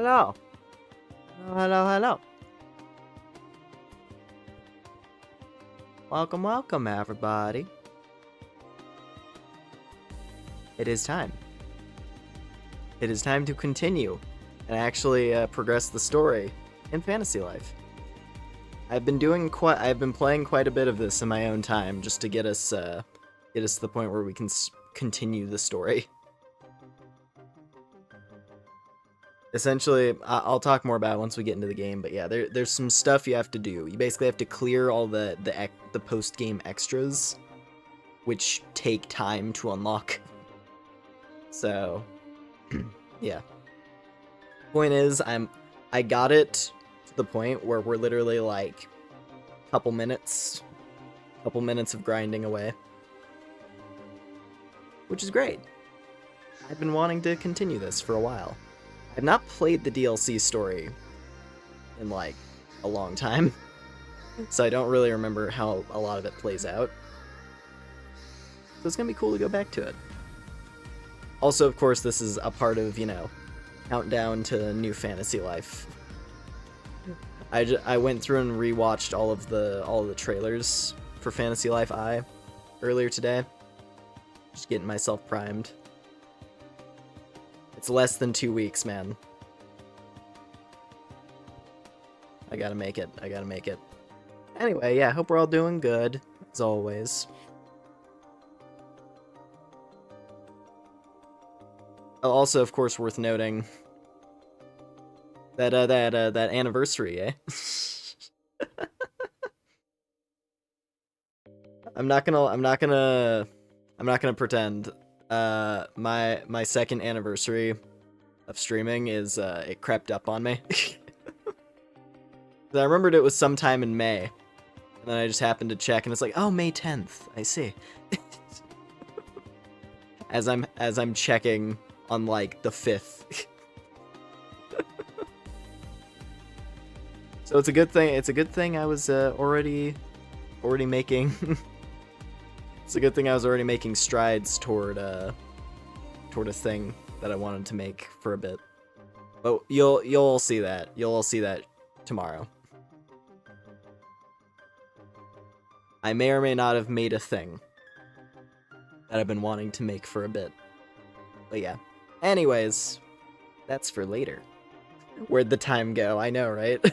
Hello. Hello, hello, hello. Welcome, welcome, everybody. It is time. It is time to continue and actually progress the story in Fantasy Life. I've been playing quite a bit of this in my own time just to get us to the point where we can continue the story. Essentially, I'll talk more about it once we get into the game, but yeah, there's some stuff you have to do. You basically have to clear all the post-game extras, which take time to unlock. So, yeah. Point is, I got it to the point where we're literally like a couple minutes of grinding away, which is great. I've been wanting to continue this for a while. I've not played the DLC story in like a long time, so I don't really remember how a lot of it plays out. So it's gonna be cool to go back to it. Also, of course, this is a part of, you know, countdown to new Fantasy Life. I went through and rewatched all of the trailers for Fantasy Life I earlier today. Just getting myself primed. It's less than 2 weeks, man. I gotta make it. I gotta make it. Anyway, yeah, hope we're all doing good, as always. Also, of course, worth noting that that anniversary, eh? I'm not gonna pretend. My second anniversary of streaming is it crept up on me. I remembered it was sometime in May, and then I just happened to check, and it's like, oh, May 10th. I see. as I'm checking on like the 5th. So it's a good thing. It's a good thing I was already making. It's a good thing I was already making strides toward a thing that I wanted to make for a bit. But you'll see that. You'll all see that tomorrow. I may or may not have made a thing that I've been wanting to make for a bit. But yeah. Anyways, that's for later. Where'd the time go? I know, right?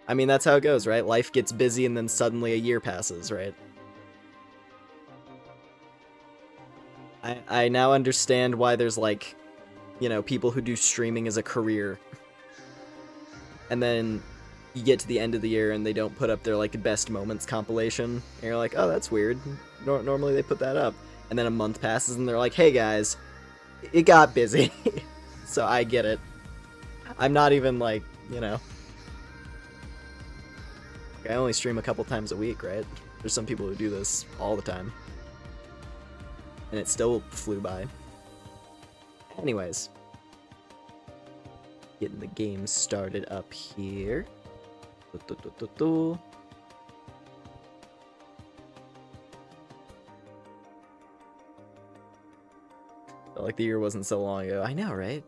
I mean, that's how it goes, right? Life gets busy and then suddenly a year passes, right? I now understand why there's like, you know, people who do streaming as a career. And then you get to the end of the year and they don't put up their like best moments compilation. And you're like, oh, that's weird. Normally they put that up. And then a month passes and they're like, hey guys, it got busy. So I get it. I'm not even like, you know. I only stream a couple times a week, right? There's some people who do this all the time. And it still flew by. Anyways. Getting the game started up here. Felt like the year wasn't so long ago. I know, right?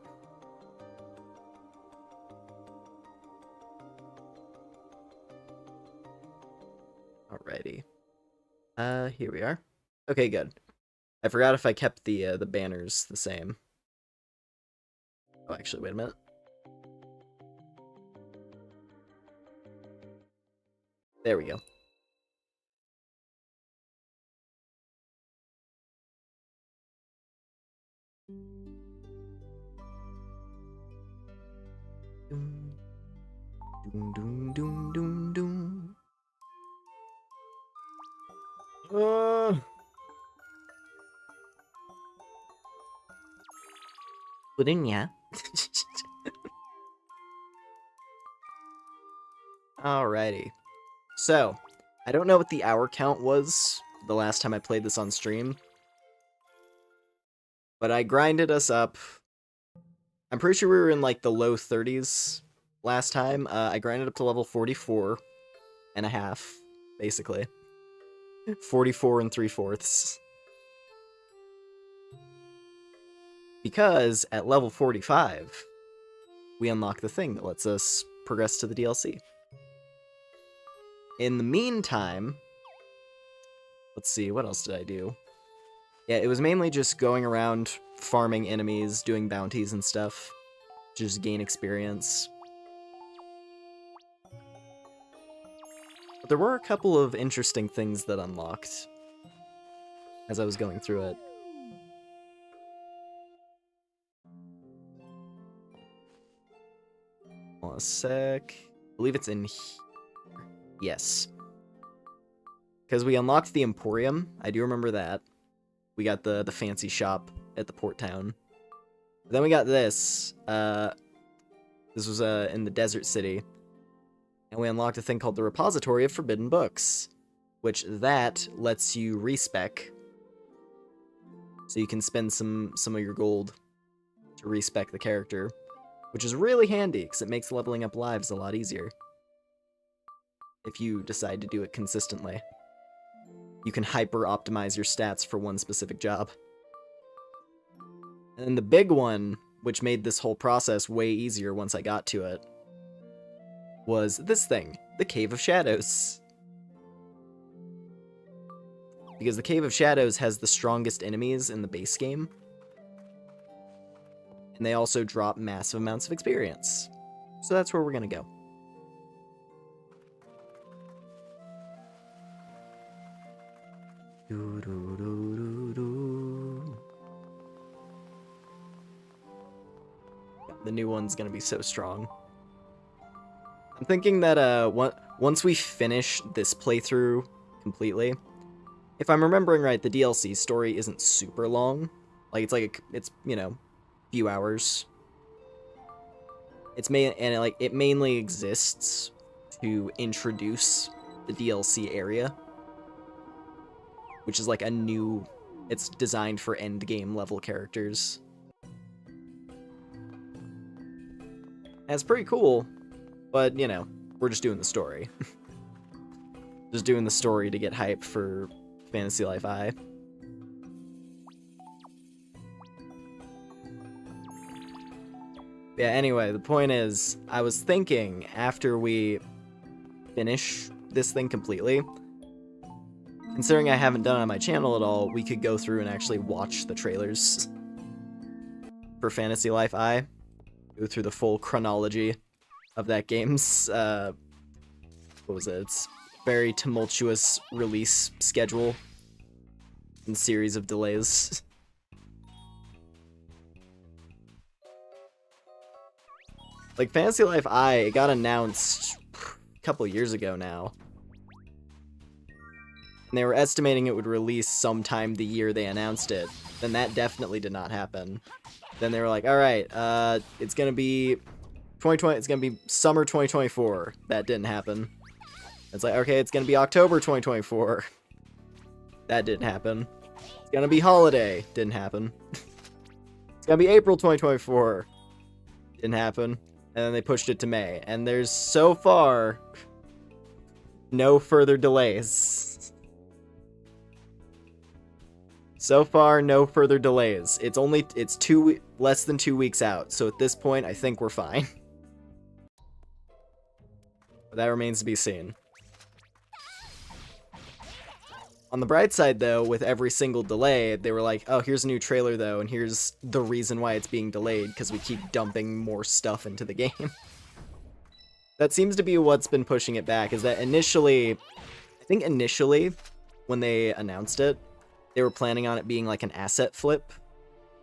Alrighty. Here we are. Okay, good. I forgot if I kept the banners the same. Oh, actually, wait a minute. There we go. Doom, doom, doom, doom, doom. Pudding, yeah. Alrighty. So, I don't know what the hour count was the last time I played this on stream. But I grinded us up. I'm pretty sure we were in like the low 30s last time. I grinded up to level 44 and a half, basically. 44 and 3/4. Because at level 45, we unlock the thing that lets us progress to the DLC. In the meantime, let's see, what else did I do? Yeah, it was mainly just going around farming enemies, doing bounties and stuff. Just gain experience. But there were a couple of interesting things that unlocked as I was going through it. Hold on a sec. I believe it's in here. Yes. Because we unlocked the Emporium. I do remember that. We got the fancy shop at the port town. Then we got this. This was in the desert city. And we unlocked a thing called the Repository of Forbidden Books, which that lets you respec. So you can spend some of your gold to respec the character, which is really handy because it makes leveling up lives a lot easier. If you decide to do it consistently. You can hyper-optimize your stats for one specific job. And the big one, which made this whole process way easier once I got to it, was this thing, the Cave of Shadows. Because the Cave of Shadows has the strongest enemies in the base game. And they also drop massive amounts of experience. So that's where we're gonna go. The new one's gonna be so strong. I'm thinking that once we finish this playthrough completely, if I'm remembering right, the DLC story isn't super long. Like it's you know, few hours. It mainly exists to introduce the DLC area, which is like a new. It's designed for end game level characters. And it's pretty cool. But, you know, we're just doing the story. Just doing the story to get hype for Fantasy Life I. Yeah, anyway, the point is, I was thinking, after we finish this thing completely, considering I haven't done it on my channel at all, we could go through and actually watch the trailers for Fantasy Life I. Go through the full chronology of that game's, what was it? It's very tumultuous release schedule and series of delays. Like, Fantasy Life I, it got announced a couple years ago now. And they were estimating it would release sometime the year they announced it. Then that definitely did not happen. Then they were like, alright, it's gonna be 2020, it's gonna be summer 2024. That didn't happen. It's like, okay, it's gonna be October 2024. That didn't happen. It's gonna be holiday. Didn't happen. It's gonna be April 2024. Didn't happen. And then they pushed it to May. And there's so far no further delays. So far, no further delays. It's less than 2 weeks out. So at this point, I think we're fine. But that remains to be seen. On the bright side, though, with every single delay, they were like, oh, here's a new trailer, though, and here's the reason why it's being delayed, because we keep dumping more stuff into the game. That seems to be what's been pushing it back, is that I think initially, when they announced it, they were planning on it being like an asset flip,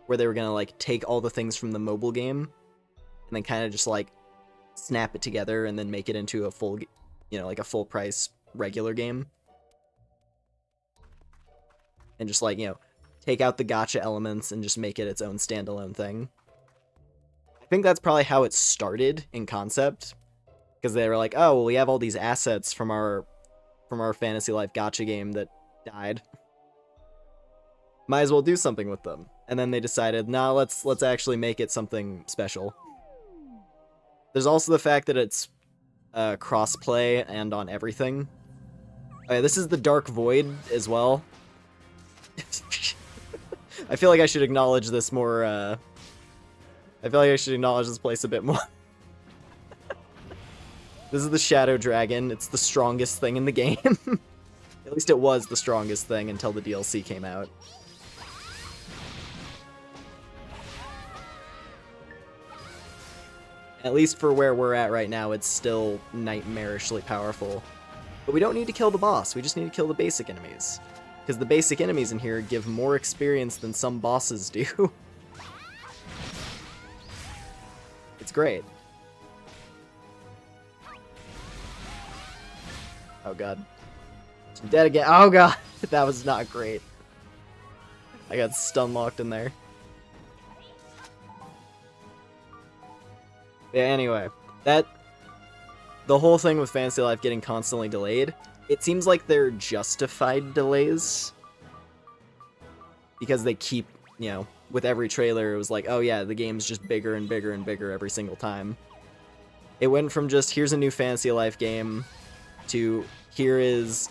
where they were gonna like take all the things from the mobile game, and then kind of just like snap it together and then make it into a full, you know, like a full price regular game. And just like, you know, take out the gacha elements and just make it its own standalone thing. I think that's probably how it started in concept, because they were like, oh, well, we have all these assets from our Fantasy Life gacha game that died. Might as well do something with them. And then they decided, nah, let's actually make it something special. There's also the fact that it's cross-play and on everything. Oh, yeah, this is the Dark Void as well. I feel like I should acknowledge this more I feel like I should acknowledge this place a bit more. This is the Shadow Dragon. It's the strongest thing in the game. At least it was the strongest thing until the DLC came out. At least for where we're at right now, it's still nightmarishly powerful. But we don't need to kill the boss, we just need to kill the basic enemies. Because the basic enemies in here give more experience than some bosses do. It's great. Oh god. I'm dead again. Oh god! That was not great. I got stun locked in there. Yeah, anyway. The whole thing with Fantasy Life getting constantly delayed, it seems like they're justified delays. Because they keep, you know, with every trailer, it was like, oh yeah, the game's just bigger and bigger and bigger every single time. It went from just, here's a new Fantasy Life game, to here is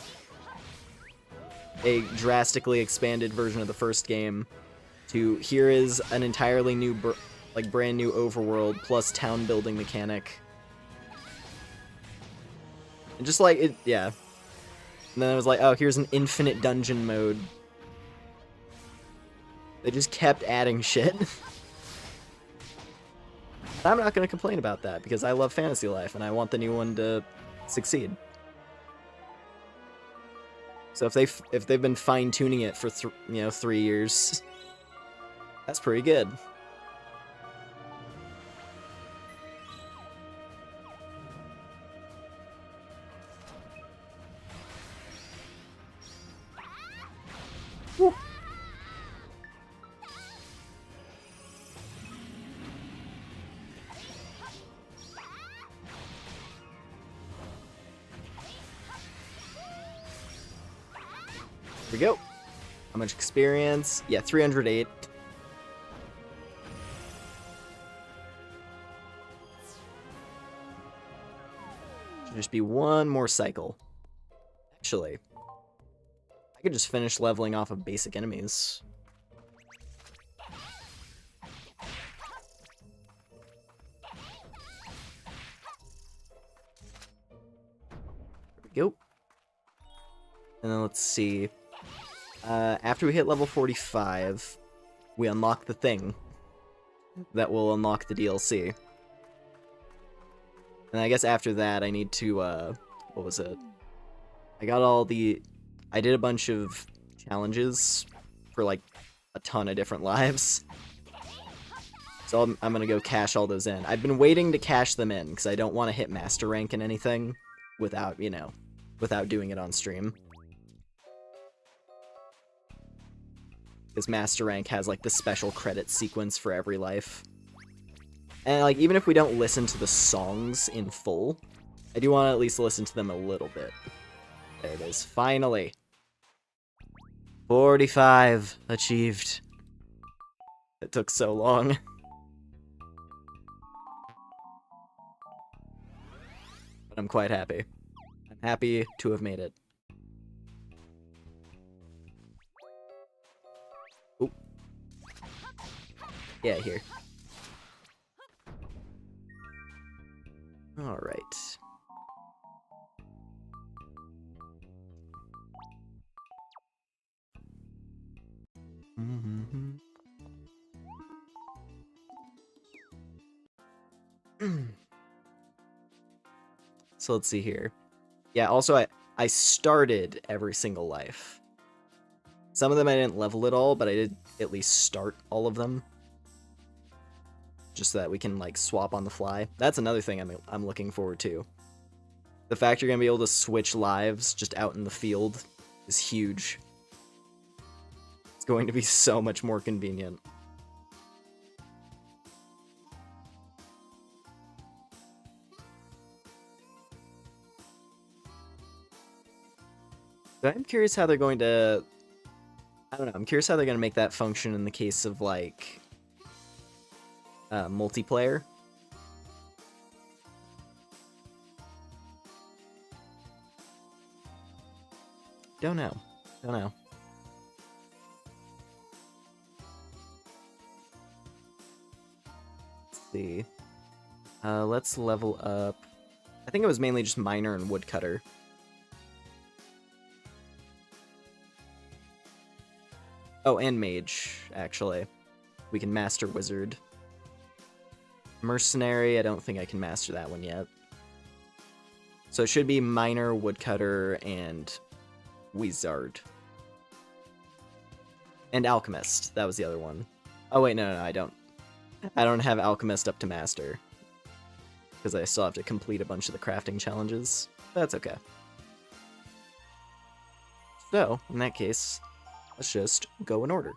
a drastically expanded version of the first game, to here is an entirely new, brand new overworld plus town building mechanic. And just like it, yeah. And then it was like, oh, here's an infinite dungeon mode. They just kept adding shit. I'm not gonna complain about that because I love Fantasy Life and I want the new one to succeed. So if they've been fine-tuning it for 3 years, that's pretty good. Woo. Here we go. How much experience? Yeah, 308. Should just be one more cycle. Actually, I could just finish leveling off of basic enemies. There we go. And then let's see. After we hit level 45, we unlock the thing that will unlock the DLC. And I guess after that, I need to, what was it? I did a bunch of challenges for, like, a ton of different lives. So I'm gonna go cash all those in. I've been waiting to cash them in, because I don't want to hit Master Rank in anything without, without doing it on stream. Because Master Rank has, like, the special credit sequence for every life. And, like, even if we don't listen to the songs in full, I do want to at least listen to them a little bit. There it is. Finally. 45 achieved. It took so long. But I'm quite happy. I'm happy to have made it. Oop. Yeah, here. Alright. So let's see here. Yeah, also I started every single life. Some of them I didn't level at all, but I did at least start all of them. Just so that we can, like, swap on the fly. That's another thing I'm looking forward to. The fact you're gonna be able to switch lives just out in the field is huge. It's going to be so much more convenient. But I'm curious how they're going to... I don't know, I'm curious how they're going to make that function in the case of, like, multiplayer. Don't know. Don't know. Let's level up. I think it was mainly just miner and woodcutter. Oh, and mage, actually. We can master wizard. Mercenary, I don't think I can master that one yet. So it should be miner, woodcutter, and wizard. And alchemist, that was the other one. Oh wait, no, I don't. I don't have alchemist up to master. Because I still have to complete a bunch of the crafting challenges. That's okay. So, in that case, let's just go in order.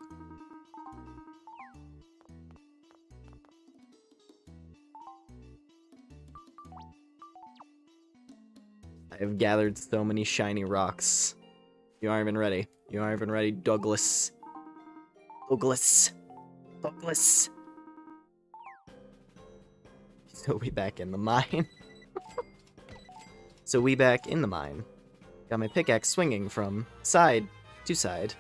I have gathered so many shiny rocks. You aren't even ready. You aren't even ready, Douglas. Douglas. Douglas. So we back in the mine. So we back in the mine. Got my pickaxe swinging from side to side.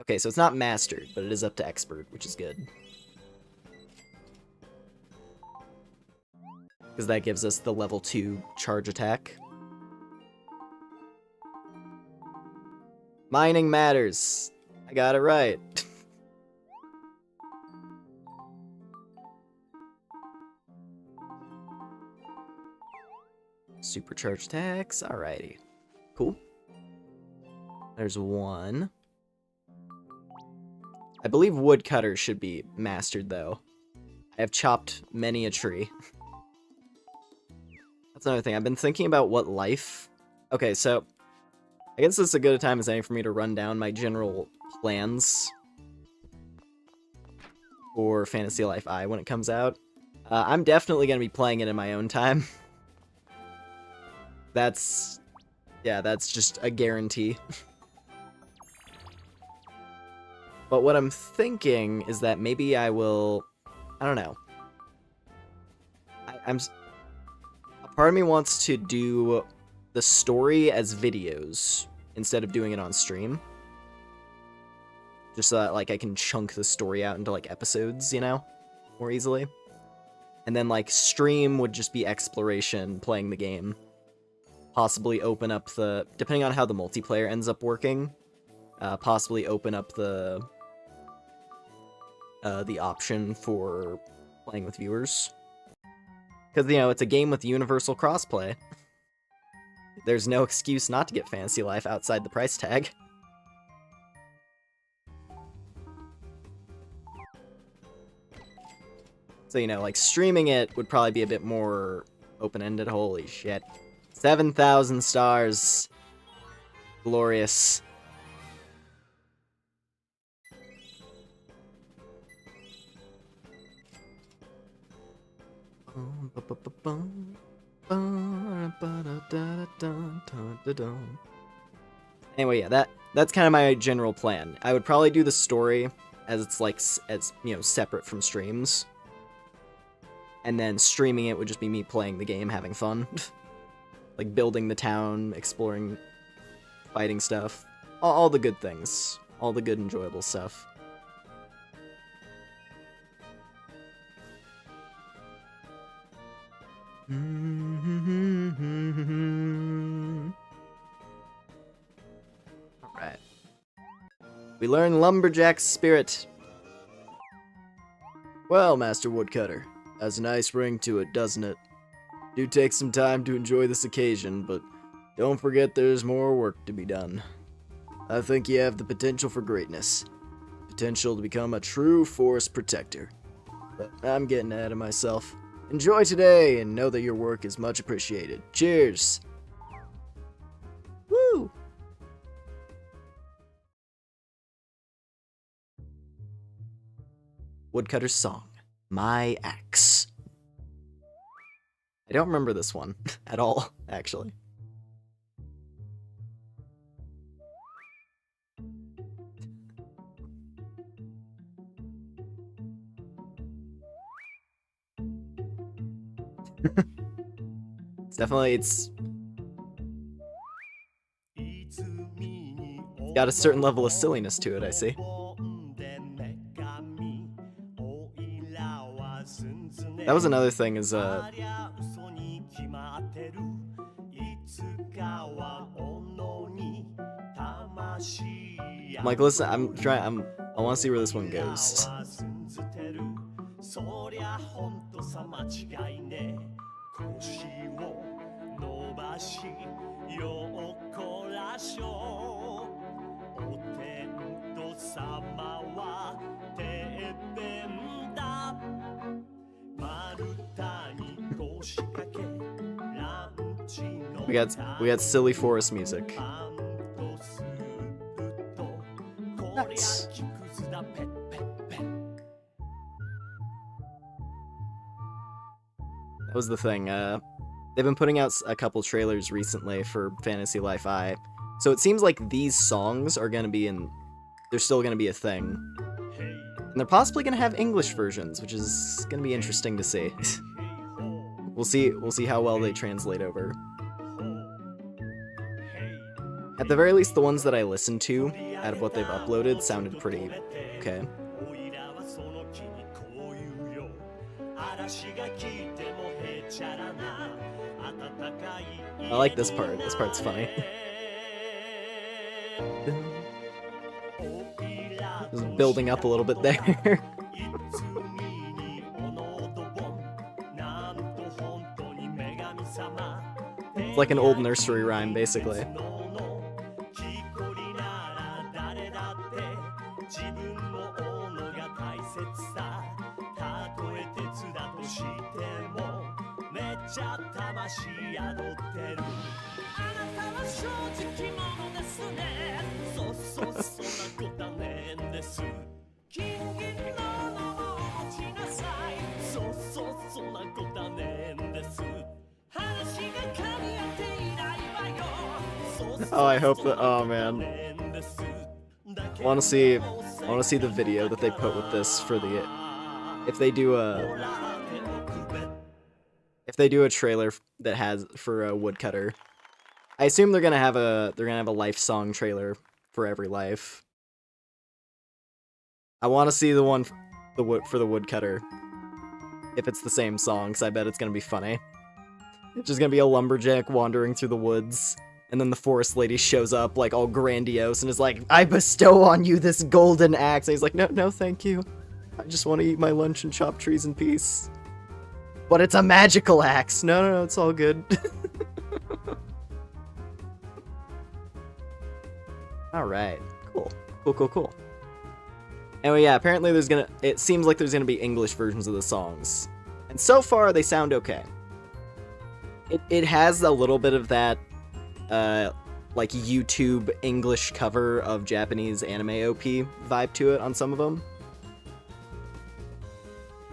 Okay, so it's not mastered, but it is up to expert, which is good. Because that gives us the level 2 charge attack. Mining matters. I got it right. Supercharged attacks. Alrighty. Cool. There's one. I believe woodcutter should be mastered, though. I have chopped many a tree. That's another thing. I've been thinking about what life... Okay, so... I guess this is as good a time as any for me to run down my general plans for Fantasy Life I when it comes out. I'm definitely going to be playing it in my own time. That's just a guarantee. But what I'm thinking is that maybe I will... I don't know. A part of me wants to do the story as videos instead of doing it on stream. Just so that, like, I can chunk the story out into, like, episodes, you know? More easily. And then, like, stream would just be exploration, playing the game. Possibly open up the... Depending on how the multiplayer ends up working, possibly open up the option for playing with viewers. Because, you know, it's a game with universal crossplay. There's no excuse not to get Fantasy Life outside the price tag. So, you know, like, streaming it would probably be a bit more open-ended. Holy shit. 7,000 stars. Glorious. Anyway, yeah, that's kind of my general plan. I would probably do the story as it's like, as, you know, separate from streams. And then streaming it would just be me playing the game, having fun. Like building the town, exploring, fighting stuff. All the good things. All the good, enjoyable stuff. Alright. We learn Lumberjack's spirit. Well, Master Woodcutter, has a nice ring to it, doesn't it? Do take some time to enjoy this occasion, but don't forget there's more work to be done. I think you have the potential for greatness. Potential to become a true forest protector. But I'm getting ahead of myself. Enjoy today, and know that your work is much appreciated. Cheers! Woo! Woodcutter's Song. My Axe. I don't remember this one at all, actually. It's got a certain level of silliness to it, I see. That was another thing is Mike, listen, I want to see where this one goes. We got silly forest music. Nice. That was the thing. They've been putting out a couple trailers recently for Fantasy Life I. So it seems like these songs are gonna be they're still gonna be a thing. And they're possibly gonna have English versions, which is gonna be interesting to see. We'll see how well they translate over. At the very least, the ones that I listened to, out of what they've uploaded, sounded pretty okay. I like this part. This part's funny. Just building up a little bit there. It's like an old nursery rhyme, basically. Oh, I hope that. Oh man, I want to see the video that they put with this for the. If they do a trailer that has for a woodcutter, I assume they're gonna have a life song trailer for every life. I want to see the one for the woodcutter. If it's the same song, because I bet it's gonna be funny. It's just gonna be a lumberjack wandering through the woods, and then the forest lady shows up like all grandiose and is like, "I bestow on you this golden axe." And he's like, "No, thank you. I just want to eat my lunch and chop trees in peace." But it's a magical axe. No, it's all good. Alright, cool. Anyway, yeah, apparently it seems like there's gonna be English versions of the songs. And so far, they sound okay. It has a little bit of that, like, YouTube English cover of Japanese anime OP vibe to it on some of them.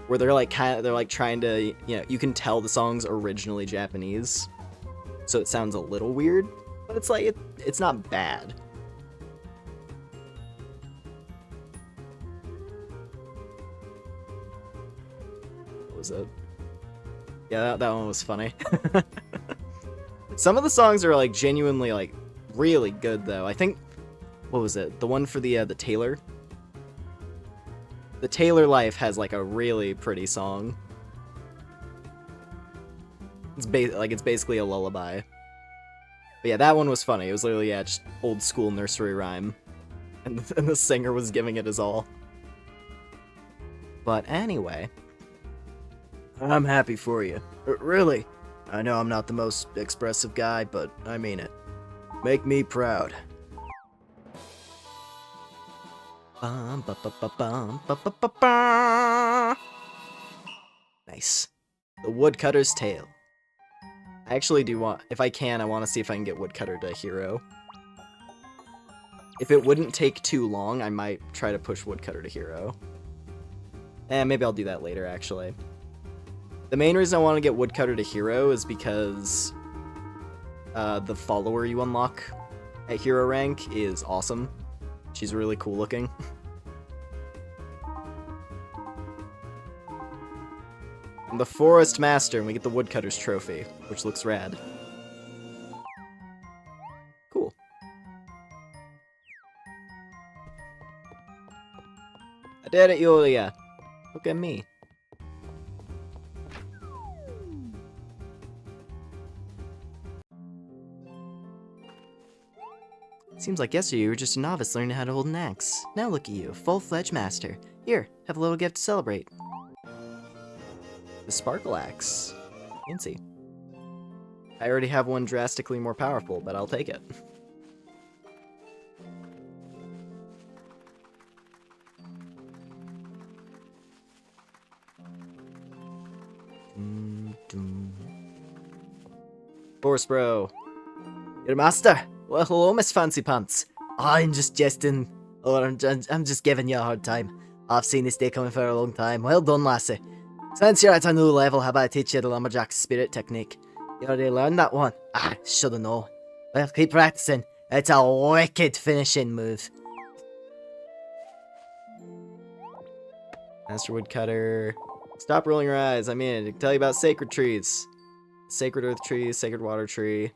Where they're trying to, you can tell the song's originally Japanese. So it sounds a little weird, but it's like, it's not bad. What was it? Yeah, that one was funny. Some of the songs are, like, genuinely, like, really good, though. I think, what was it? The one for the Taylor? The Taylor Life has, like, a really pretty song. It's basically a lullaby. But yeah, that one was funny. It was literally, yeah, just old school nursery rhyme. And the singer was giving it his all. But anyway, I'm happy for you. Really. I know I'm not the most expressive guy, but I mean it. Make me proud. Nice. The Woodcutter's Tale. I actually do want, if I can, I want to see if I can get Woodcutter to hero. If it wouldn't take too long, I might try to push Woodcutter to hero. Maybe I'll do that later, actually. The main reason I want to get Woodcutter to hero is because the follower you unlock at hero rank is awesome. She's really cool looking. I'm the Forest Master, and we get the Woodcutter's Trophy, which looks rad. Cool. I did it, Yulia. Look at me. Seems like yesterday you were just a novice learning how to hold an axe. Now look at you, full-fledged master. Here, have a little gift to celebrate. The Sparkle Axe. Fancy. I already have one drastically more powerful, but I'll take it. Force Bro. Your master? Well, hello, Miss Fancy Pants. I'm just jesting, or I'm just giving you a hard time. I've seen this day coming for a long time. Well done, lassie. Since you're at a new level, how about I teach you the Lumberjack Spirit technique? You already learned that one? Ah, shoulda known. Well, keep practicing. It's a wicked finishing move. Master Woodcutter. Stop rolling your eyes. I mean, I can tell you about sacred trees. Sacred Earth Tree, Sacred Water Tree,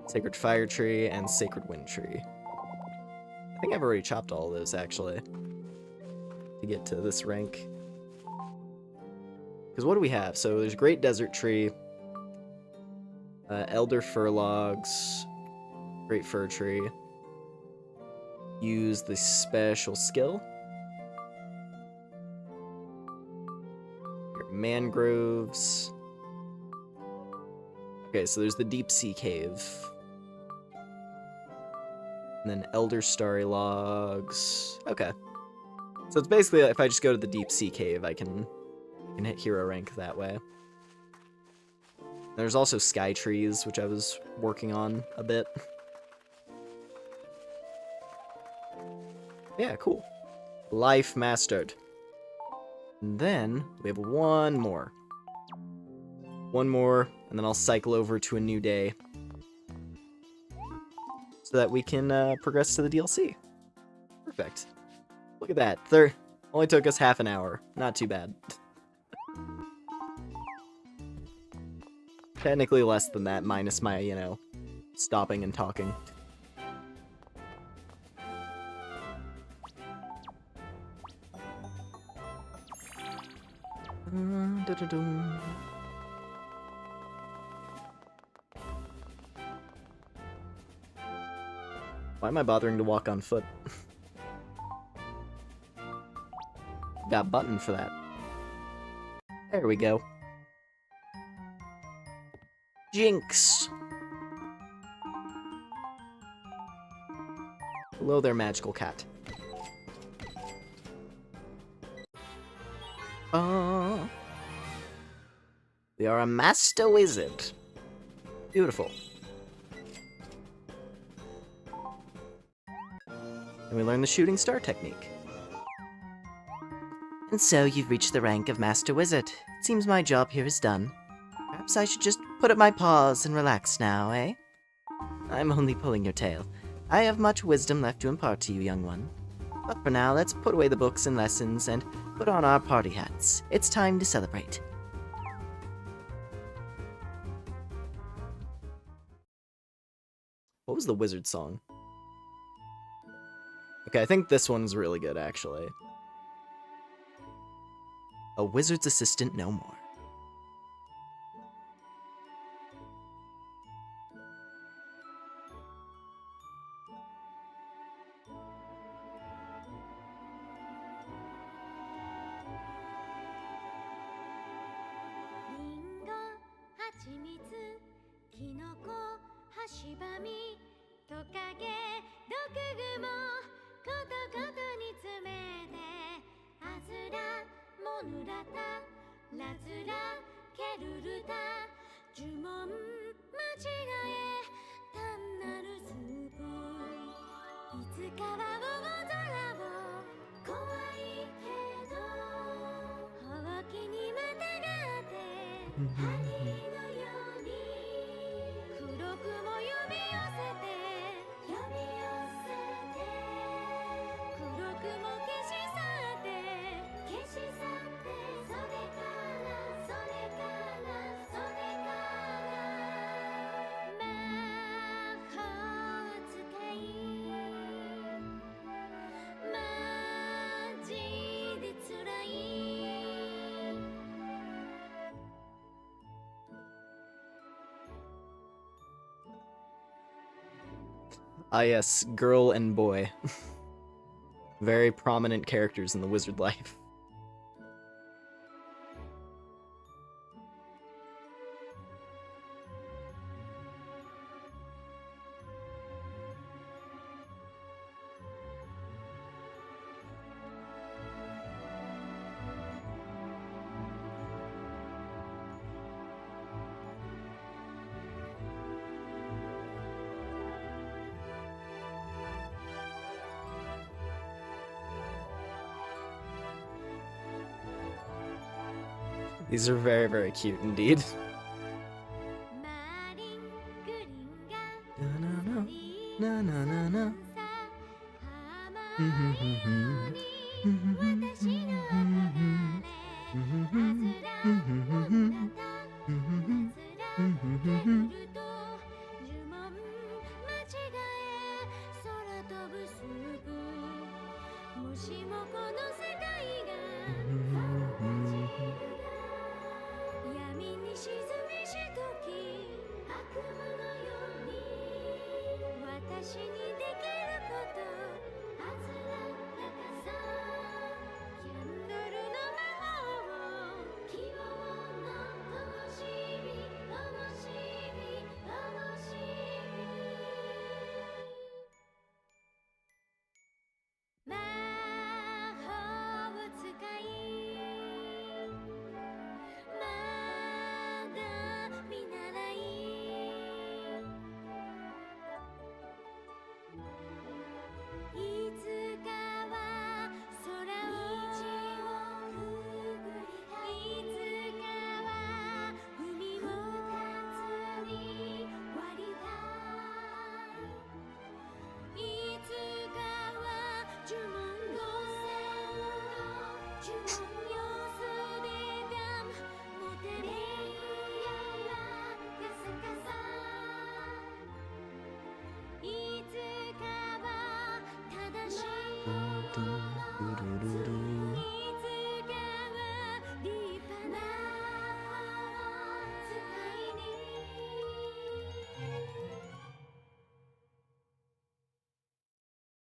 Sacred Fire Tree, and Sacred Wind Tree. I think I've already chopped all of those, actually, to get to this rank. Because what do we have? So there's Great Desert Tree, Elder Fir Logs, Great Fir Tree. Use the special skill. Mangroves. Okay, so there's the Deep Sea Cave. And then Elder Starry Logs. Okay. So it's basically, if I just go to the Deep Sea Cave, I can hit hero rank that way. There's also Sky Trees, which I was working on a bit. Yeah, cool. Life mastered. And then we have one more. One more, and then I'll cycle over to a new day. So that we can progress to the DLC. Perfect. Look at that. Only took us half an hour. Not too bad. Technically less than that, minus my, stopping and talking. Why am I bothering to walk on foot? Got a button for that. There we go. Jinx! Hello there, magical cat. We are a master wizard. Beautiful. And we learn the shooting star technique. And so you've reached the rank of Master Wizard. It seems my job here is done. Perhaps I should just put up my paws and relax now, eh? I'm only pulling your tail. I have much wisdom left to impart to you, young one. But for now, let's put away the books and lessons and put on our party hats. It's time to celebrate. What was the wizard song? Okay, I think this one's really good, actually. A wizard's assistant no more. Ah yes, girl and boy. Very prominent characters in the wizard life. These are very, very cute indeed. Na, na, na, na.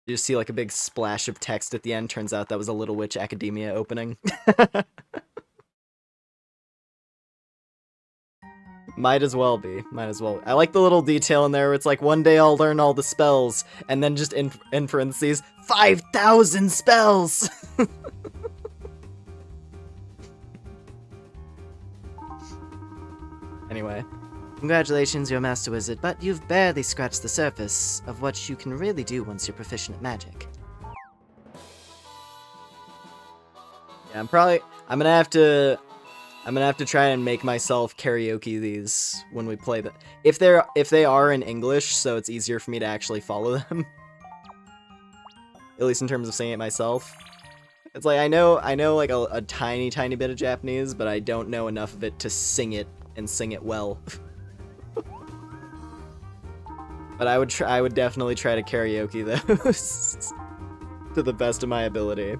You just see like a big splash of text at the end. Turns out that was a Little Witch Academia opening. Might as well be. Might as well. I like the little detail in there where it's like, one day I'll learn all the spells, and then just in parentheses, 5,000 spells! Anyway. Congratulations, you're a master wizard, but you've barely scratched the surface of what you can really do once you're proficient at magic. Yeah, I'm gonna have to try and make myself karaoke these when we play them. If they are in English, so it's easier for me to actually follow them. At least in terms of saying it myself. It's like I know like a tiny bit of Japanese, but I don't know enough of it to sing it and sing it well. But I would definitely try to karaoke those to the best of my ability.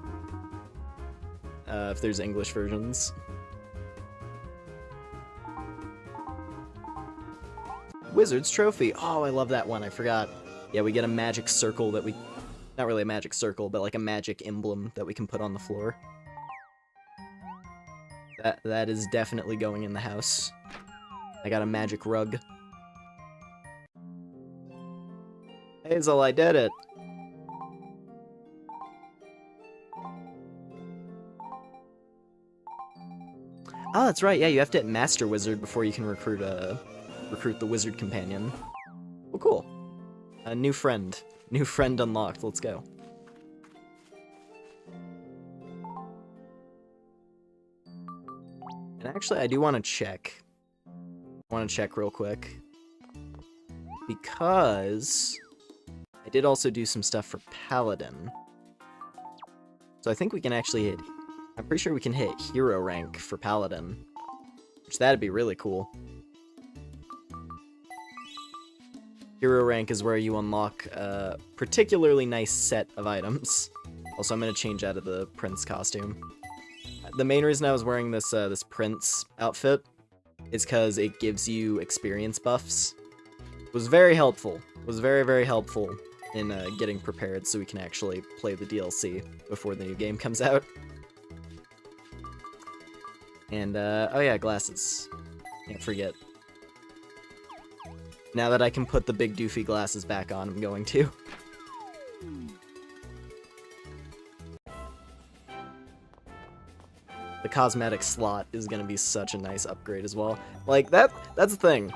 If there's English versions. Wizard's Trophy. Oh, I love that one. I forgot. Yeah, we get a magic circle that we... Not really a magic circle, but like a magic emblem that we can put on the floor. That is definitely going in the house. I got a magic rug. Hazel, I did it! Oh, that's right, yeah, you have to hit Master Wizard before you can recruit the Wizard Companion. Well, cool. A new friend. New friend unlocked, let's go. And actually, I do want to check. I want to check real quick. Because... I did also do some stuff for Paladin. So I think we can actually hit... I'm pretty sure we can hit hero rank for Paladin. Which that'd be really cool. Hero rank is where you unlock a particularly nice set of items. Also, I'm going to change out of the Prince costume. The main reason I was wearing this this Prince outfit is because it gives you experience buffs. It was very helpful. It was very, very helpful in getting prepared so we can actually play the DLC before the new game comes out. And, oh yeah, glasses. Can't forget. Now that I can put the big doofy glasses back on, I'm going to. The cosmetic slot is gonna be such a nice upgrade as well. Like, that's the thing.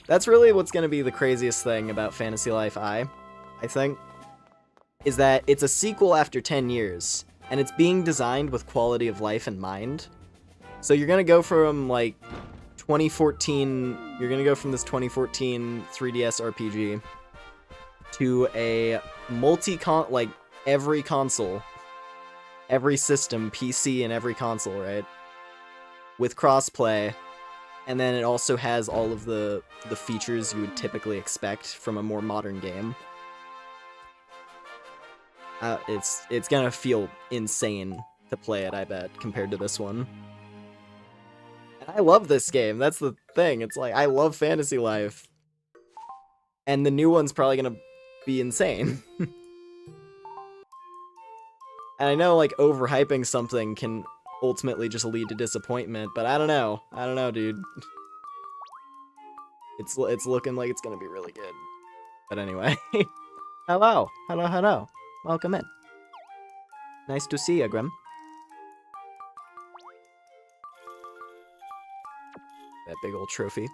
That's really what's gonna be the craziest thing about Fantasy Life I think, is that it's a sequel after 10 years, and it's being designed with quality of life in mind. So you're gonna go from, like, 2014, you're gonna go from this 2014 3DS RPG to a like, every console, every system, PC and every console, right? With crossplay, and then it also has all of the features you would typically expect from a more modern game. It's gonna feel insane to play it, I bet, compared to this one. I love this game, that's the thing, it's like, I love Fantasy Life. And the new one's probably gonna be insane. And I know, like, overhyping something can ultimately just lead to disappointment, but I don't know. I don't know, dude. It's looking like it's gonna be really good. But anyway. Hello! Hello, hello. Welcome in. Nice to see you, Grim. That big old trophy.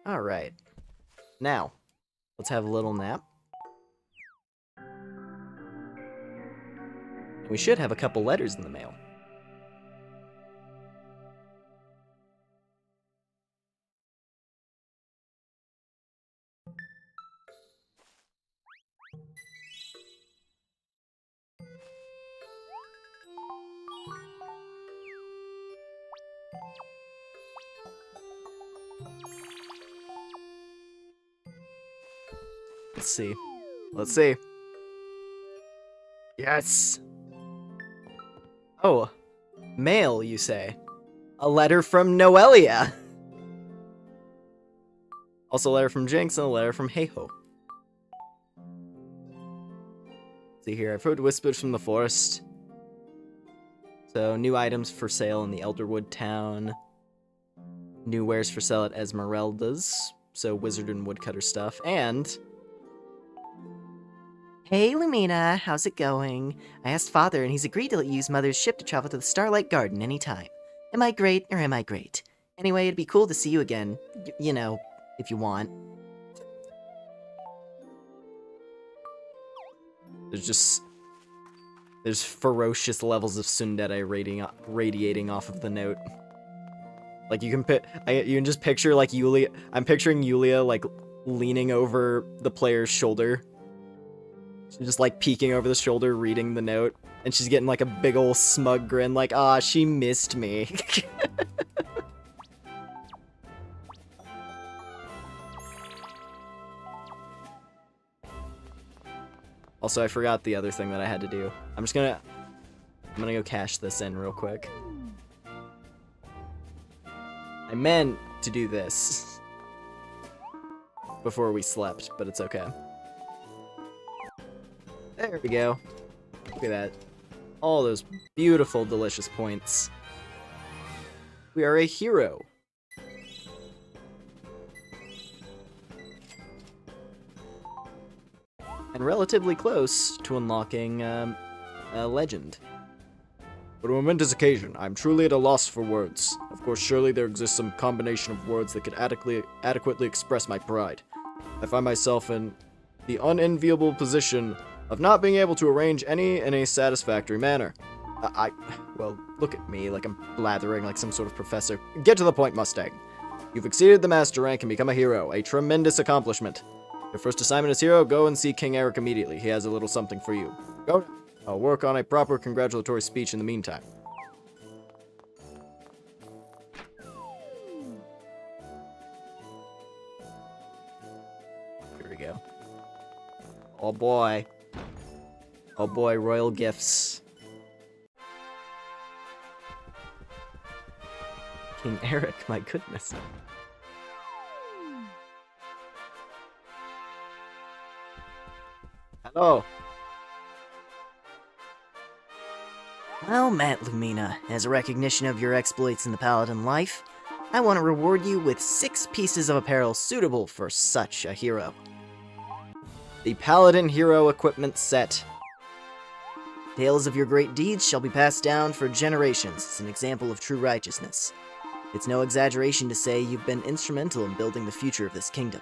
Alright. Now, let's have a little nap. We should have a couple letters in the mail. Let's see. Let's see. Yes! Oh, mail, you say? A letter from Noelia! Also a letter from Jinx and a letter from Heiho. See here, I've heard whispers from the forest. So, new items for sale in the Elderwood town. New wares for sale at Esmeralda's. So, wizard and woodcutter stuff. And... Hey, Lumina, how's it going? I asked Father, and he's agreed to let you use Mother's ship to travel to the Starlight Garden anytime. Am I great, or am I great? Anyway, it'd be cool to see you again. You know, if you want. There's ferocious levels of tsundere radiating off of the note. Like, you can just picture, like, Yulia... I'm picturing Yulia, like, leaning over the player's shoulder. She's just, like, peeking over the shoulder, reading the note. And she's getting, like, a big ol' smug grin, like, ah, she missed me. Also, I forgot the other thing that I had to do. I'm gonna go cash this in real quick. I meant to do this before we slept, but it's okay. There we go. Look at that. All those beautiful, delicious points. We are a hero. And relatively close to unlocking a legend. What a momentous occasion. I'm truly at a loss for words. Of course, surely there exists some combination of words that could adequately express my pride. I find myself in the unenviable position of not being able to arrange any in a satisfactory manner. Well, look at me like I'm blathering like some sort of professor. Get to the point, Mustang. You've exceeded the master rank and become a hero. A tremendous accomplishment. Your first assignment as hero, go and see King Eric immediately. He has a little something for you. Go. I'll work on a proper congratulatory speech in the meantime. Here we go. Oh boy. Oh boy, royal gifts. King Eric, my goodness. Hello. Well, Matt Lumina, as a recognition of your exploits in the Paladin life, I want to reward you with 6 pieces of apparel suitable for such a hero. The Paladin Hero Equipment Set. Tales of your great deeds shall be passed down for generations as an example of true righteousness. It's no exaggeration to say you've been instrumental in building the future of this kingdom.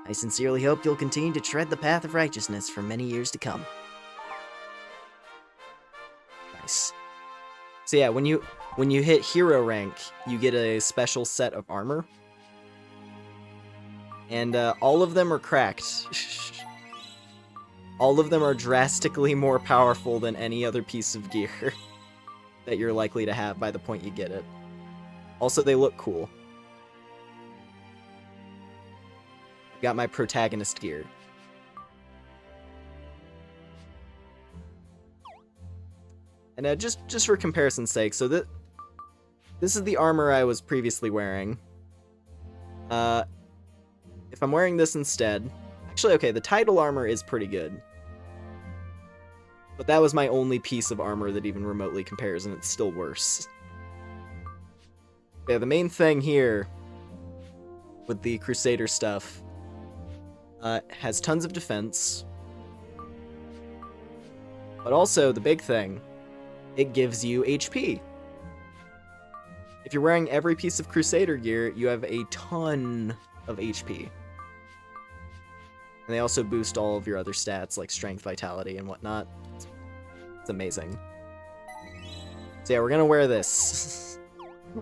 I sincerely hope you'll continue to tread the path of righteousness for many years to come. Nice. So yeah, when you hit hero rank, you get a special set of armor. And all of them are cracked. All of them are drastically more powerful than any other piece of gear that you're likely to have by the point you get it. Also, they look cool. Got my protagonist gear. And just for comparison's sake, so this is the armor I was previously wearing. If I'm wearing this instead... Actually, okay, the title armor is pretty good. But that was my only piece of armor that even remotely compares, and it's still worse. Yeah, the main thing here with the Crusader stuff has tons of defense. But also, the big thing, it gives you HP. If you're wearing every piece of Crusader gear, you have a ton of HP. And they also boost all of your other stats, like strength, vitality, and whatnot. It's amazing. So yeah, we're gonna wear this.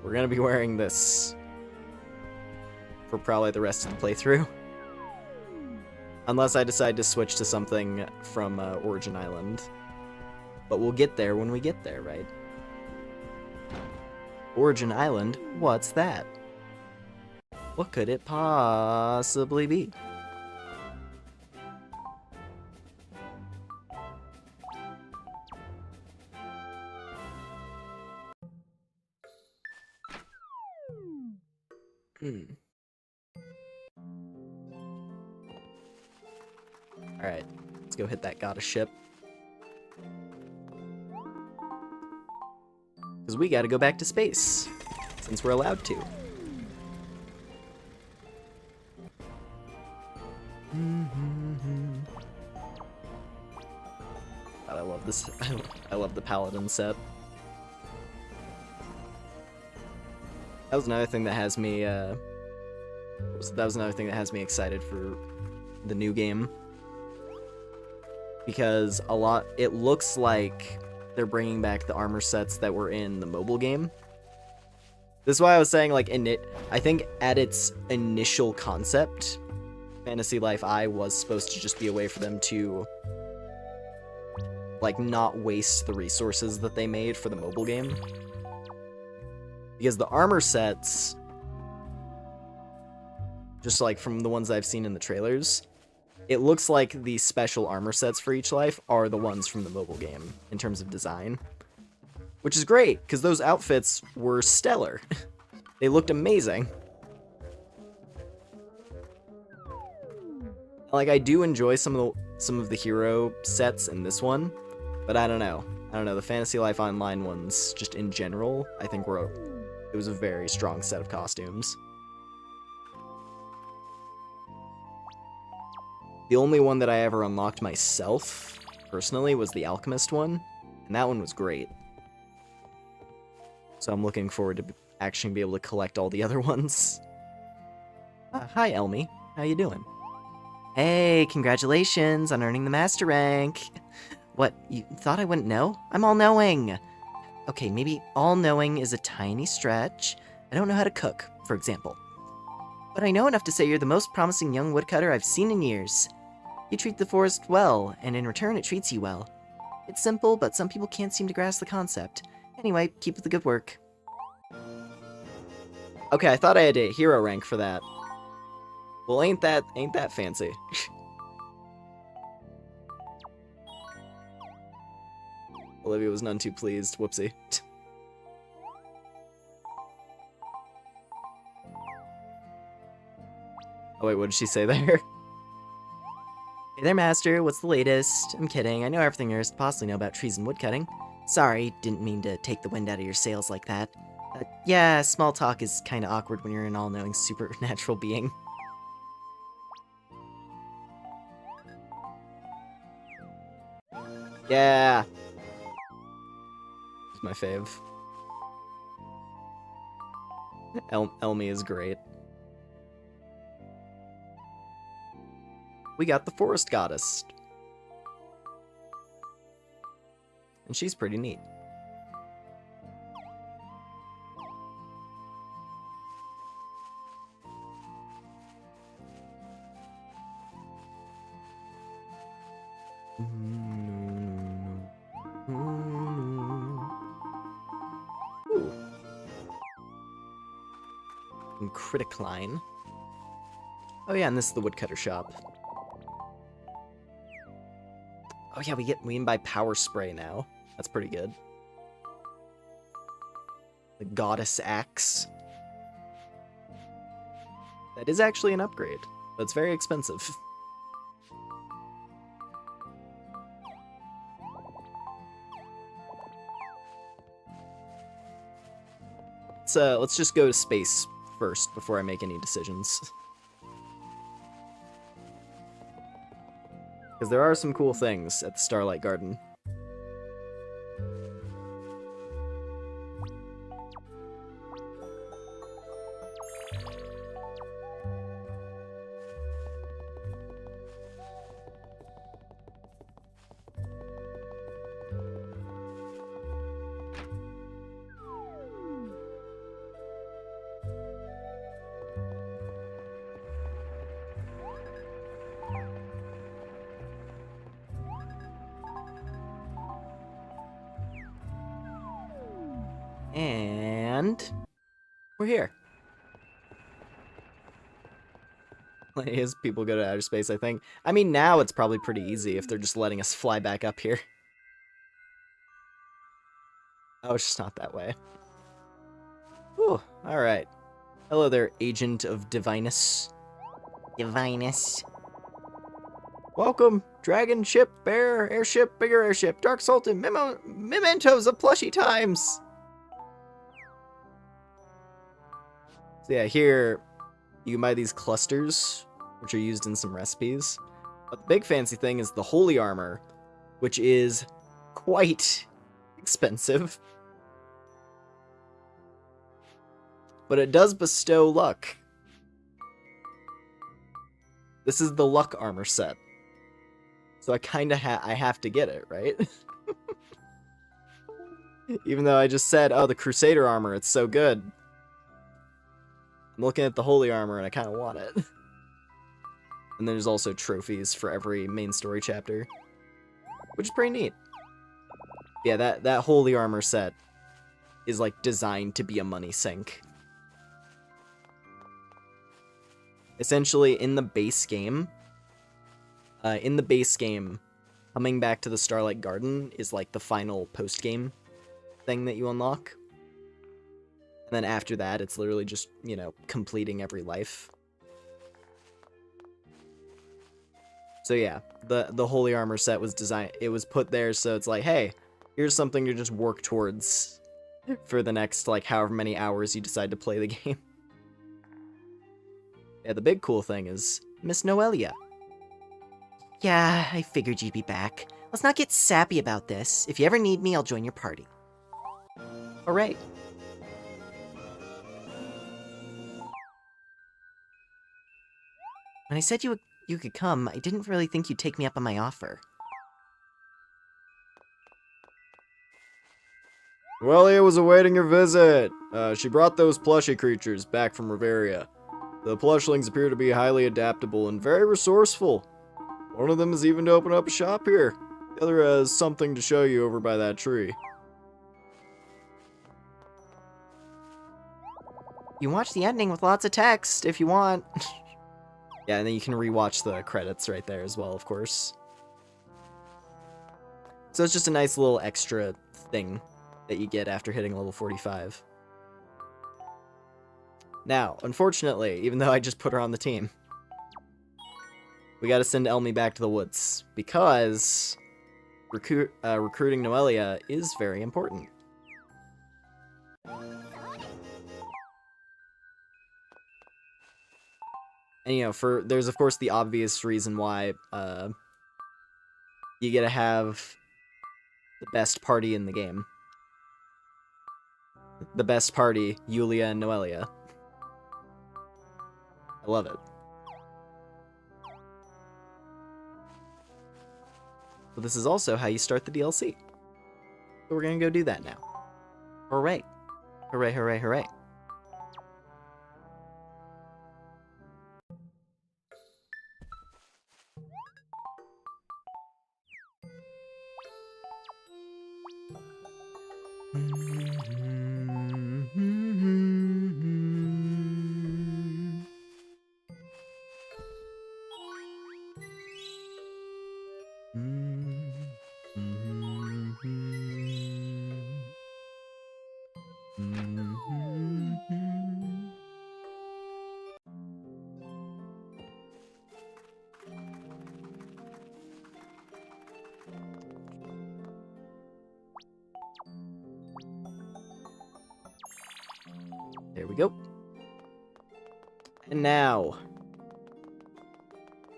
We're gonna be wearing this for probably the rest of the playthrough. Unless I decide to switch to something from Origin Island. But we'll get there when we get there, right? Origin Island? What's that? What could it possibly be? Alright, let's go hit that goddess ship. Because we gotta go back to space, since we're allowed to. God, I love this. I love the Paladin set. That was another thing that has me, that was another thing that has me excited for the new game. Because it looks like they're bringing back the armor sets that were in the mobile game. This is why I was saying, like, I think at its initial concept, Fantasy Life I was supposed to just be a way for them to, like, not waste the resources that they made for the mobile game. Because the armor sets, just like from the ones I've seen in the trailers, it looks like the special armor sets for each life are the ones from the mobile game in terms of design. Which is great, because those outfits were stellar. They looked amazing. Like, I do enjoy some of the hero sets in this one, but I don't know. The Fantasy Life Online ones, just in general, I think it was a very strong set of costumes. The only one that I ever unlocked myself, personally, was the Alchemist one, and that one was great. So I'm looking forward to actually be able to collect all the other ones. Hi, Elmi. How you doing? Hey, congratulations on earning the master rank. What, you thought I wouldn't know? I'm all-knowing. Okay, maybe all-knowing is a tiny stretch. I don't know how to cook, for example. But I know enough to say you're the most promising young woodcutter I've seen in years. You treat the forest well, and in return it treats you well. It's simple, but some people can't seem to grasp the concept. Anyway, keep up the good work. Okay, I thought I had a hero rank for that. Well, ain't that fancy. Olivia was none too pleased. Whoopsie. Oh wait, what did she say there? Hey there, Master. What's the latest? I'm kidding. I know everything there is to possibly know about trees and woodcutting. Sorry, didn't mean to take the wind out of your sails like that. Yeah, small talk is kinda awkward when you're an all-knowing supernatural being. Yeah! It's my fave. Elmi is great. We got the Forest Goddess. And she's pretty neat. Ooh. And critic line. Oh yeah, and this is the woodcutter shop. Oh yeah, we can buy power spray now. That's pretty good. The goddess axe. That is actually an upgrade, but it's very expensive. Let's just go to space first before I make any decisions. Because there are some cool things at the Starlight Garden. And we're here. As people go to outer space, I think. I mean, now it's probably pretty easy if they're just letting us fly back up here. Oh, it's just not that way. Whew, alright. Hello there, Agent of Divinus. Divinus. Welcome, Dragon Ship, Bear, Airship, Bigger Airship, Dark Sultan, Mementos of Plushy Times! So yeah, here you can buy these clusters, which are used in some recipes. But the big fancy thing is the Holy Armor, which is quite expensive. But it does bestow luck. This is the Luck Armor set. So I kinda I have to get it, right? Even though I just said, oh, the Crusader Armor, it's so good. I'm looking at the Holy Armor and I kind of want it. And there's also trophies for every main story chapter, which is pretty neat. Yeah, that Holy Armor set is like designed to be a money sink. Essentially, in the base game, coming back to the Starlight Garden is like the final post-game thing that you unlock. And then after that, it's literally just, you know, completing every life. So yeah, the Holy Armor set was designed, it was put there so it's like, hey, here's something to just work towards for the next, like, however many hours you decide to play the game. Yeah, the big cool thing is Miss Noelia. Yeah, I figured you'd be back. Let's not get sappy about this. If you ever need me, I'll join your party. Hooray. When I said you could come, I didn't really think you'd take me up on my offer. Noelia was awaiting your visit. She brought those plushy creatures back from Riveria. The plushlings appear to be highly adaptable and very resourceful. One of them is even to open up a shop here. The other has something to show you over by that tree. You can watch the ending with lots of text if you want. Yeah, and then you can rewatch the credits right there as well, of course. So it's just a nice little extra thing that you get after hitting level 45. Now, unfortunately, even though I just put her on the team, we gotta send Elmi back to the woods, because recruiting Noelia is very important. And, you know, there's of course the obvious reason why you gotta have the best party in the game. The best party, Yulia and Noelia. I love it. But this is also how you start the DLC. So we're gonna go do that now. Hooray. Hooray, hooray, hooray. There we go. And now,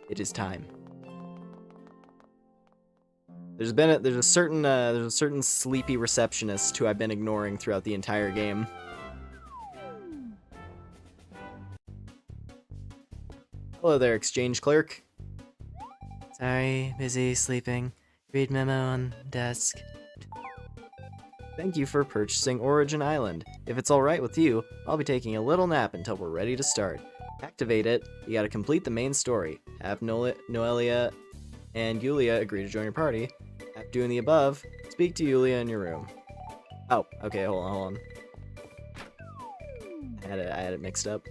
it is time. There's a certain sleepy receptionist who I've been ignoring throughout the entire game. Hello there, exchange clerk. Sorry, busy sleeping. Read memo on desk. Thank you for purchasing Origin Island. If it's alright with you, I'll be taking a little nap until we're ready to start. Activate it, you gotta complete the main story. Have Noelia and Yulia agree to join your party. After doing the above, speak to Yulia in your room. Oh, okay, hold on. I had it mixed up.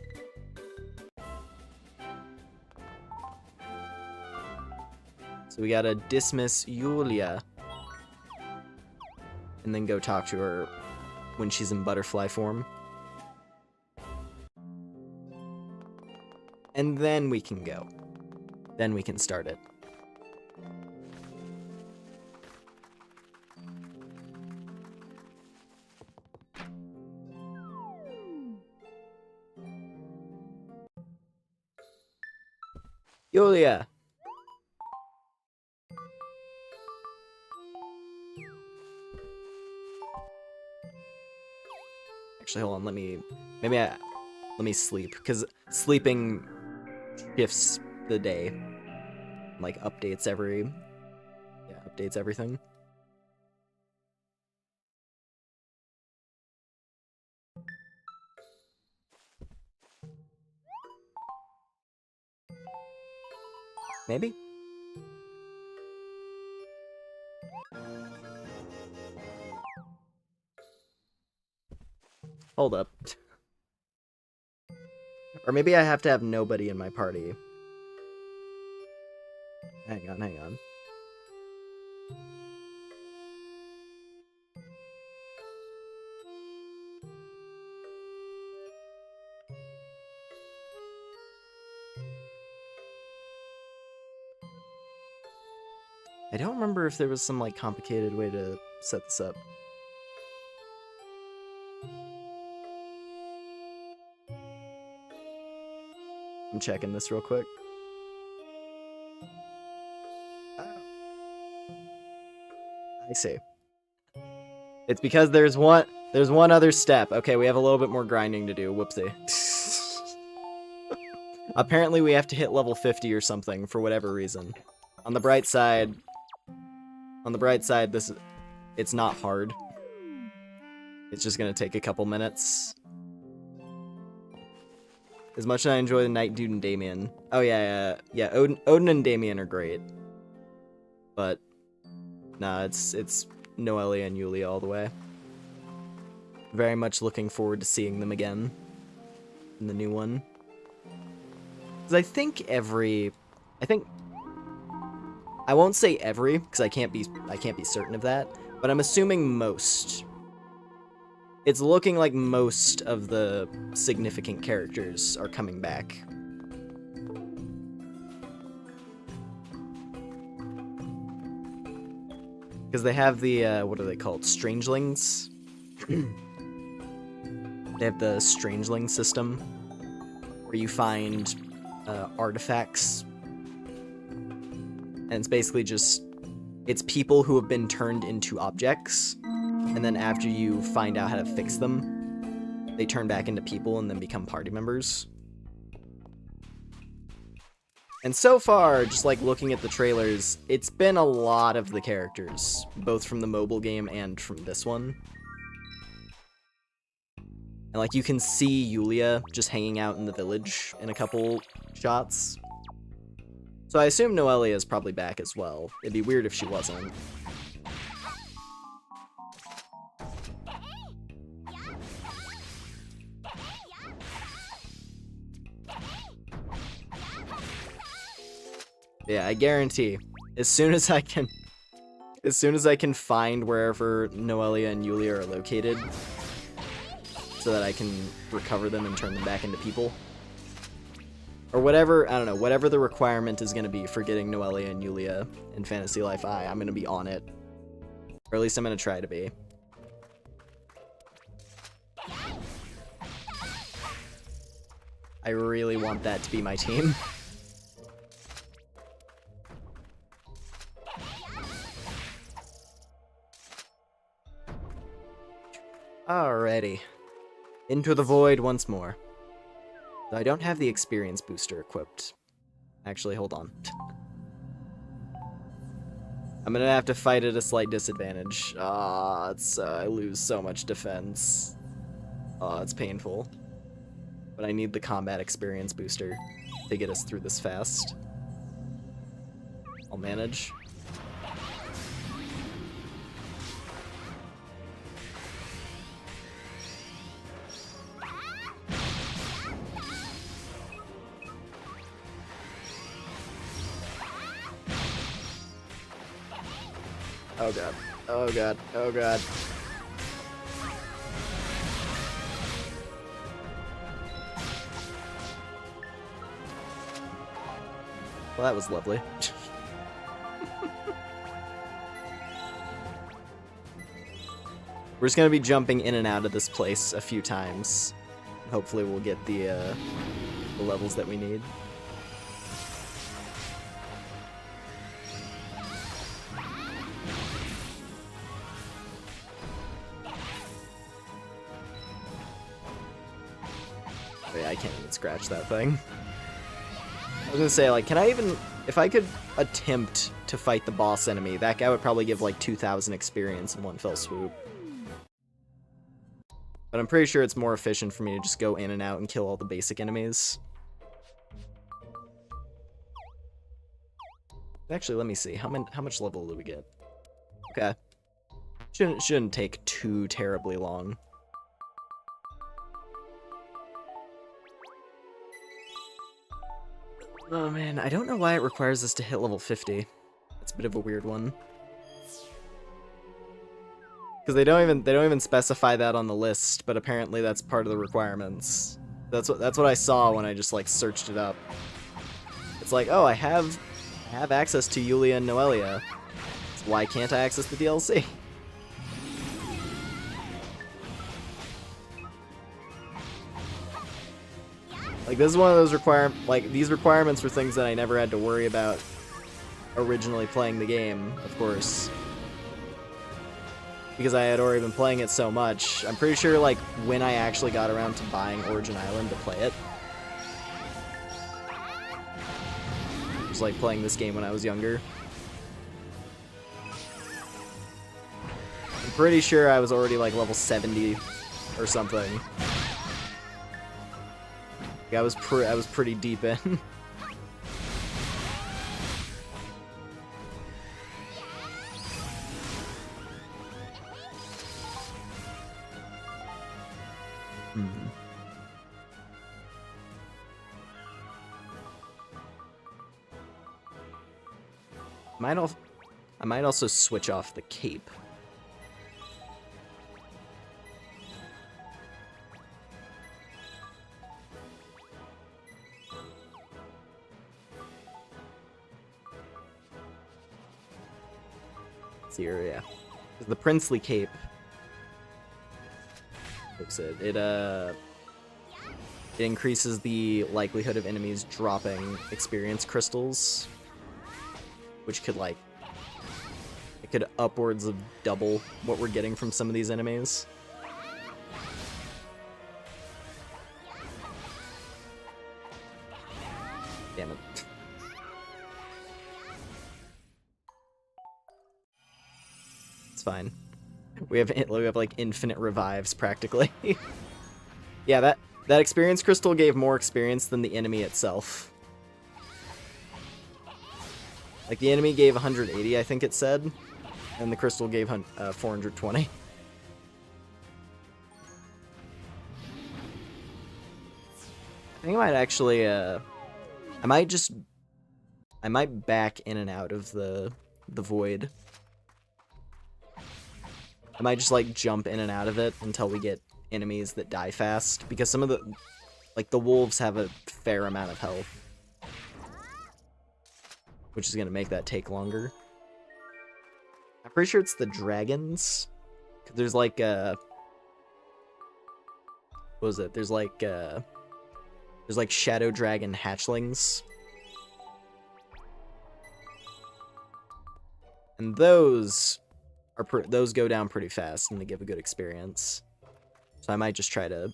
So we gotta dismiss Yulia. And then go talk to her when she's in butterfly form. And then we can go. Then we can start it. Yulia! Actually, hold on, let me sleep, because sleeping shifts the day. Like, updates everything. Maybe? Hold up. Or maybe I have to have nobody in my party. Hang on. I don't remember if there was some, like, complicated way to set this up. I'm checking this real quick. Oh. I see. It's because there's one other step. Okay, we have a little bit more grinding to do. Whoopsie. Apparently we have to hit level 50 or something for whatever reason. On the bright side, it's not hard. It's just gonna take a couple minutes. As much as I enjoy the Night Dude and Damien. Oh yeah, Odin and Damien are great. But nah, it's Noelia and Yulia all the way. Very much looking forward to seeing them again in the new one. Because I think I won't say every, because I can't be certain of that, but I'm assuming most. It's looking like most of the significant characters are coming back. Because they have the, what are they called? Strangelings? They have the Strangeling system, where you find artifacts. And it's basically just, it's people who have been turned into objects, and then after you find out how to fix them, they turn back into people and then become party members. And so far, just like looking at the trailers, it's been a lot of the characters, both from the mobile game and from this one. And like you can see Yulia just hanging out in the village in a couple shots. So I assume Noelia is probably back as well. It'd be weird if she wasn't. Yeah, I guarantee, as soon as I can find wherever Noelia and Yulia are located, so that I can recover them and turn them back into people, or whatever, I don't know, whatever the requirement is going to be for getting Noelia and Yulia in Fantasy Life I, I'm going to be on it. Or at least I'm going to try to be. I really want that to be my team. Alrighty. Into the void once more. Though I don't have the experience booster equipped. Actually, hold on. I'm gonna have to fight at a slight disadvantage. I lose so much defense. It's painful. But I need the combat experience booster to get us through this fast. I'll manage. Oh god. Oh god. Oh god. Well, that was lovely. We're just gonna be jumping in and out of this place a few times. Hopefully we'll get the levels that we need. I can't even scratch that thing. I was gonna say, like, can I even... If I could attempt to fight the boss enemy, that guy would probably give, like, 2,000 experience in one fell swoop. But I'm pretty sure it's more efficient for me to just go in and out and kill all the basic enemies. Actually, let me see. How much level do we get? Okay. Shouldn't take too terribly long. Oh man, I don't know why it requires us to hit level 50. That's a bit of a weird one. Because they don't even specify that on the list, but apparently that's part of the requirements. That's what I saw when I just like searched it up. It's like, oh, I have access to Yulia and Noelia. So why can't I access the DLC? Like, this is one of those these requirements were things that I never had to worry about originally playing the game, of course. Because I had already been playing it so much. I'm pretty sure, like, when I actually got around to buying Origin Island to play it, it was like playing this game when I was younger. I'm pretty sure I was already, like, level 70 or something. I was pretty deep in. I might also switch off the cape. see here, yeah. The princely cape. Looks it increases the likelihood of enemies dropping experience crystals, which could like it could upwards of double what we're getting from some of these enemies. Damn it. It's fine. We have like infinite revives practically. Yeah, that experience crystal gave more experience than the enemy itself. Like the enemy gave 180, I think it said, and the crystal gave 420. I think I might actually I might back in and out of the void. I might just like jump in and out of it until we get enemies that die fast, because some of the wolves have a fair amount of health, which is gonna make that take longer. I'm pretty sure it's the dragons. There's like what was it? There's like shadow dragon hatchlings. And those go down pretty fast and they give a good experience. So I might just try to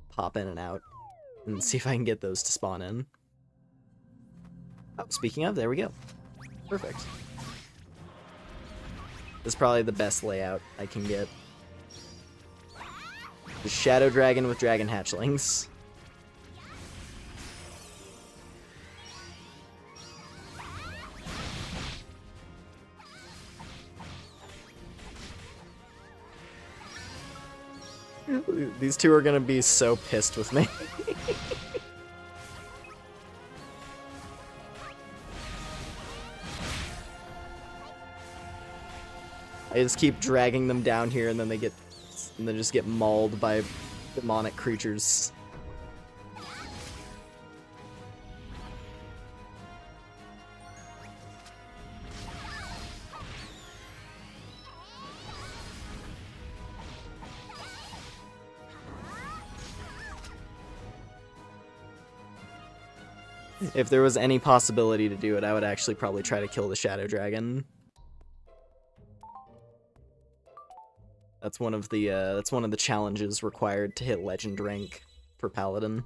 pop in and out and see if I can get those to spawn in. Oh, speaking of, there we go. Perfect. This is probably the best layout I can get. The shadow dragon with dragon hatchlings. These two are gonna be so pissed with me. I just keep dragging them down here, and then they just get mauled by demonic creatures. If there was any possibility to do it, I would actually probably try to kill the shadow dragon. That's one of the challenges required to hit legend rank for paladin.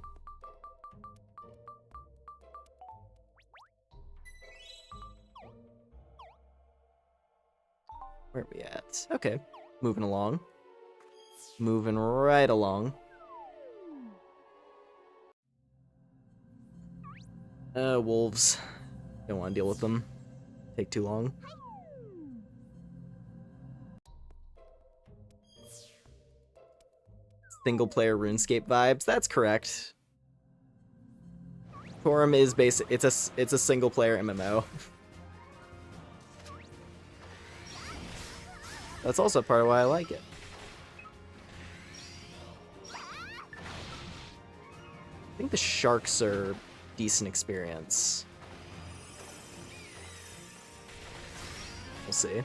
Where are we at? Okay, moving along. Moving right along. Wolves. Don't want to deal with them. Take too long. Single player RuneScape vibes. That's correct. Torum is basic. It's a single player MMO. That's also part of why I like it. I think the sharks are decent experience. We'll see.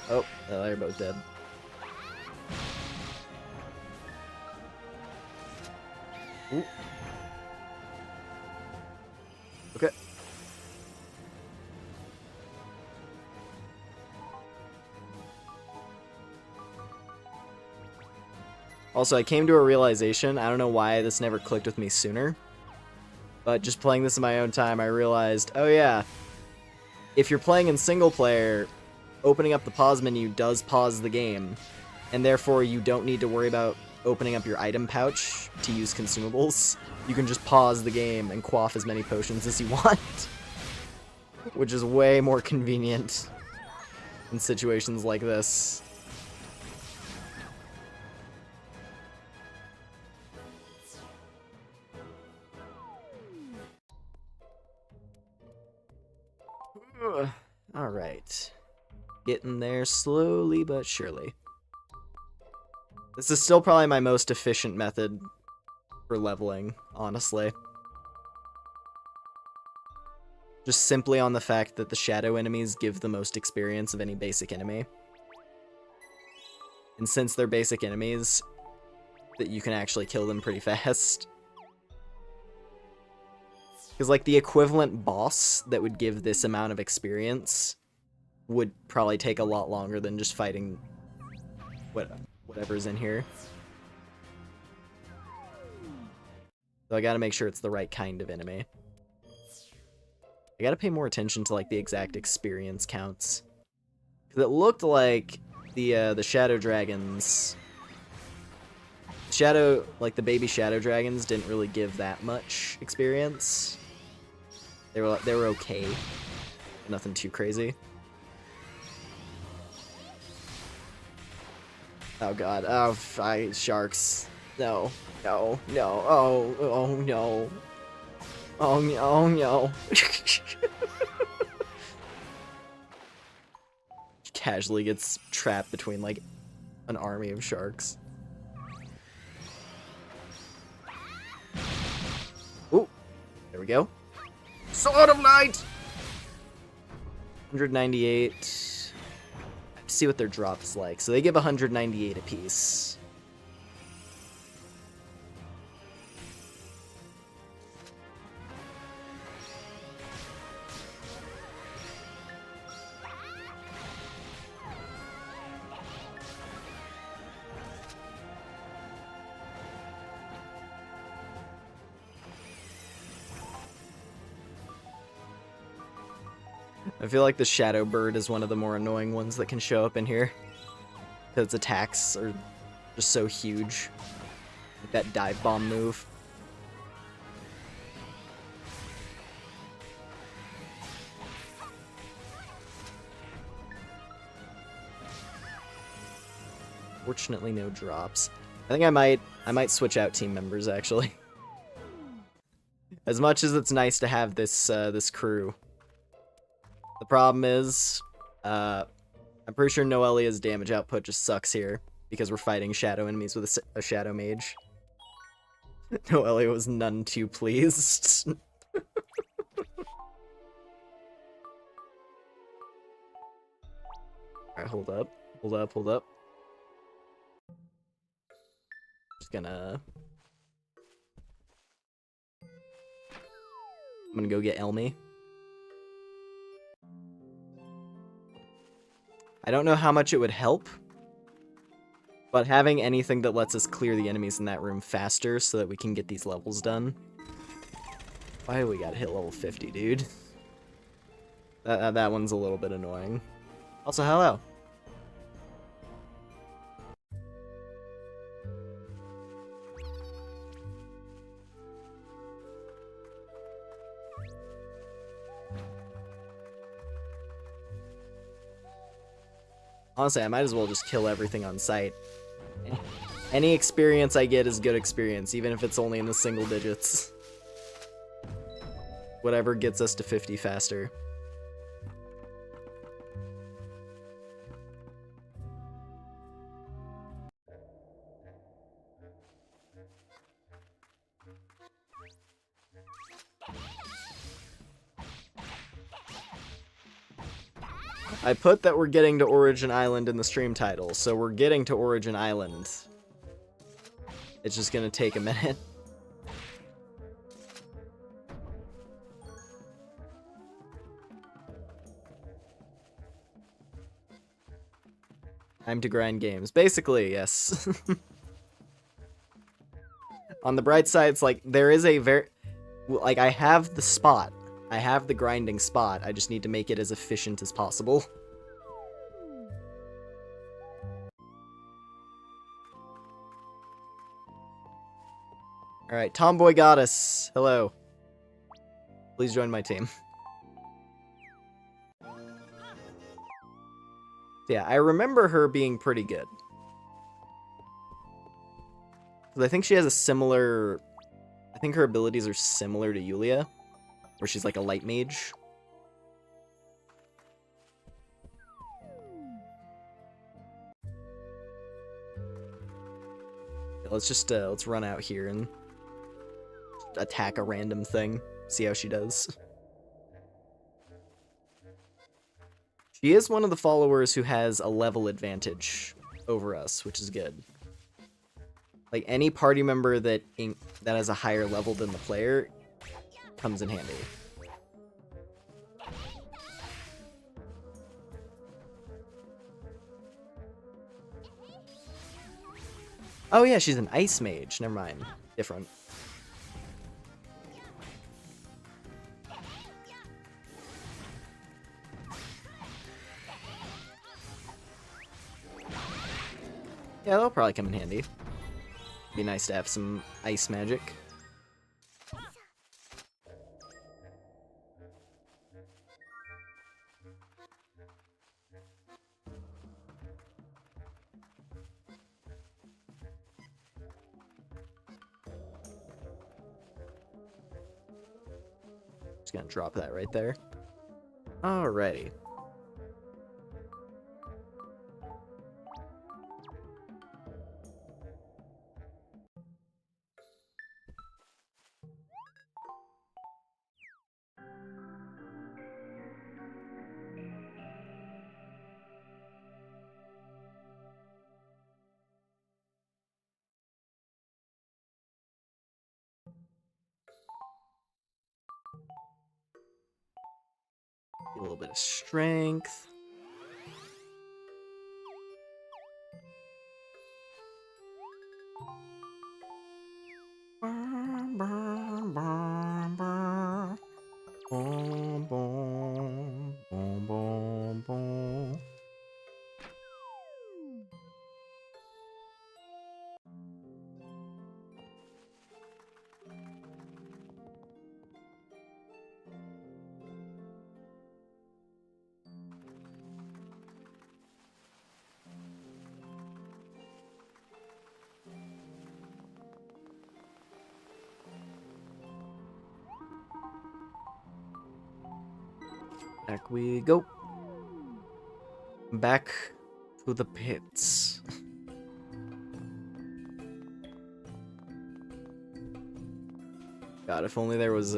Oh, they're both dead. Ooh. Okay. Also, I came to a realization, I don't know why this never clicked with me sooner, but just playing this in my own time, I realized, oh yeah, if you're playing in single player, opening up the pause menu does pause the game, and therefore you don't need to worry about opening up your item pouch to use consumables. You can just pause the game and quaff as many potions as you want, which is way more convenient in situations like this. Alright. Getting there slowly but surely. This is still probably my most efficient method for leveling, honestly. Just simply on the fact that the shadow enemies give the most experience of any basic enemy. And since they're basic enemies, that you can actually kill them pretty fast. Because, like, the equivalent boss that would give this amount of experience would probably take a lot longer than just fighting whatever's in here. So I gotta make sure it's the right kind of enemy. I gotta pay more attention to, like, the exact experience counts. Because it looked like the shadow dragons... the baby shadow dragons didn't really give that much experience. They were okay. Nothing too crazy. Oh god. Oh, sharks. No. No. No. Oh. Oh no. Oh no. Oh no. Casually gets trapped between, like, an army of sharks. Ooh. There we go. Sword of Light! 198. Let's see what their drop's like. So they give 198 apiece. I feel like the Shadow Bird is one of the more annoying ones that can show up in here. Because its attacks are just so huge. Like that dive bomb move. Fortunately, no drops. I think I might switch out team members, actually. As much as it's nice to have this this crew. The problem is, I'm pretty sure Noelia's damage output just sucks here, because we're fighting shadow enemies with a shadow mage. Noelia was none too pleased. Alright, hold up. Hold up, hold up. Just gonna... I'm gonna go get Elmi. I don't know how much it would help, but having anything that lets us clear the enemies in that room faster so that we can get these levels done. Why do we gotta hit level 50, dude? That one's a little bit annoying. Also, hello. Honestly, I might as well just kill everything on sight. Any experience I get is good experience, even if it's only in the single digits. Whatever gets us to 50 faster. I put that we're getting to Origin Island in the stream title, so we're getting to Origin Island. It's just gonna take a minute. Time to grind games. Basically, yes. On the bright side, it's like, there is a very... Like, I have the spot. I have the grinding spot. I just need to make it as efficient as possible. Alright, Tomboy Goddess. Hello. Please join my team. Yeah, I remember her being pretty good. 'Cause I think she has a similar... I think her abilities are similar to Yulia, where she's like a light mage. Yeah, let's just let's run out here and attack a random thing. See how she does. She is one of the followers who has a level advantage over us, which is good. Like, any party member that has a higher level than the player comes in handy. Oh yeah, she's an ice mage. Never mind. Different. Yeah, that'll probably come in handy. Be nice to have some ice magic. Just gonna drop that right there. Alrighty. A little bit of strength. Back we go. Back to the pits. God, if only there was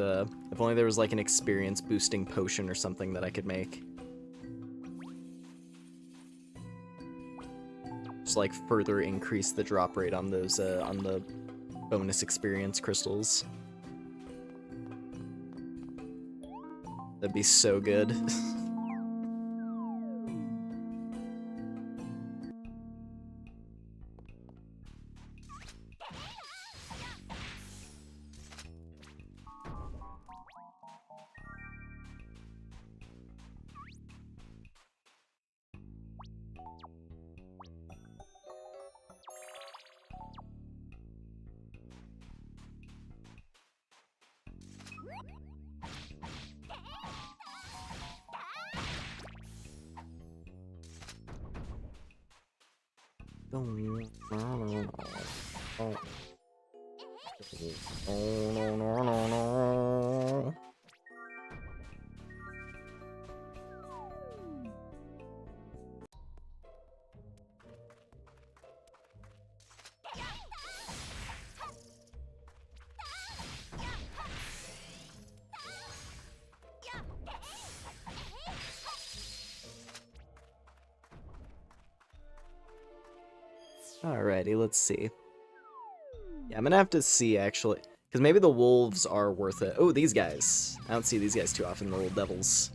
like an experience boosting potion or something that I could make. Just like further increase the drop rate on those on the bonus experience crystals. That'd be so good. Alrighty, let's see. Yeah, I'm gonna have to see, actually. Because maybe the wolves are worth it. Oh, these guys. I don't see these guys too often, the little devils.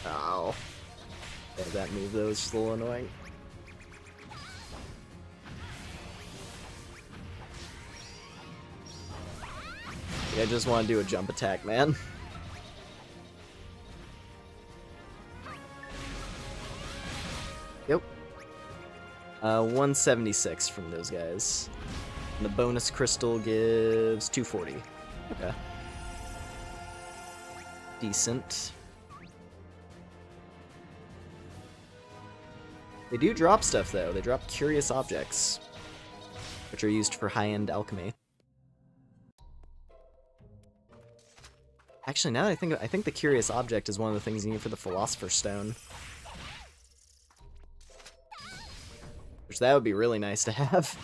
Oh. Yeah, that move, though, is just a little annoying. Yeah, I just want to do a jump attack, man. Yep. 176 from those guys. And the bonus crystal gives 240. Okay. Decent. They do drop stuff, though. They drop curious objects, which are used for high-end alchemy. Actually, now that I think the curious object is one of the things you need for the Philosopher's Stone. Which that would be really nice to have.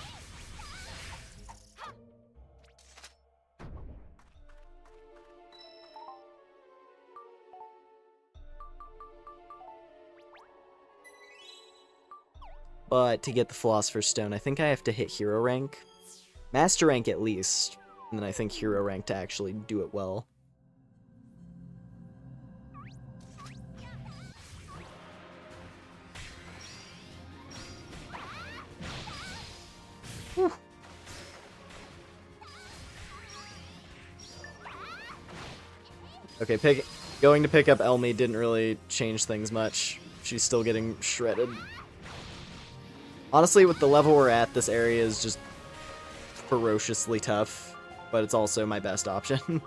But to get the Philosopher's Stone, I think I have to hit hero rank. Master rank at least. And then I think hero rank to actually do it well. Whew. Okay, going to pick up Elmi didn't really change things much. She's still getting shredded. Honestly, with the level we're at, this area is just ferociously tough, but it's also my best option.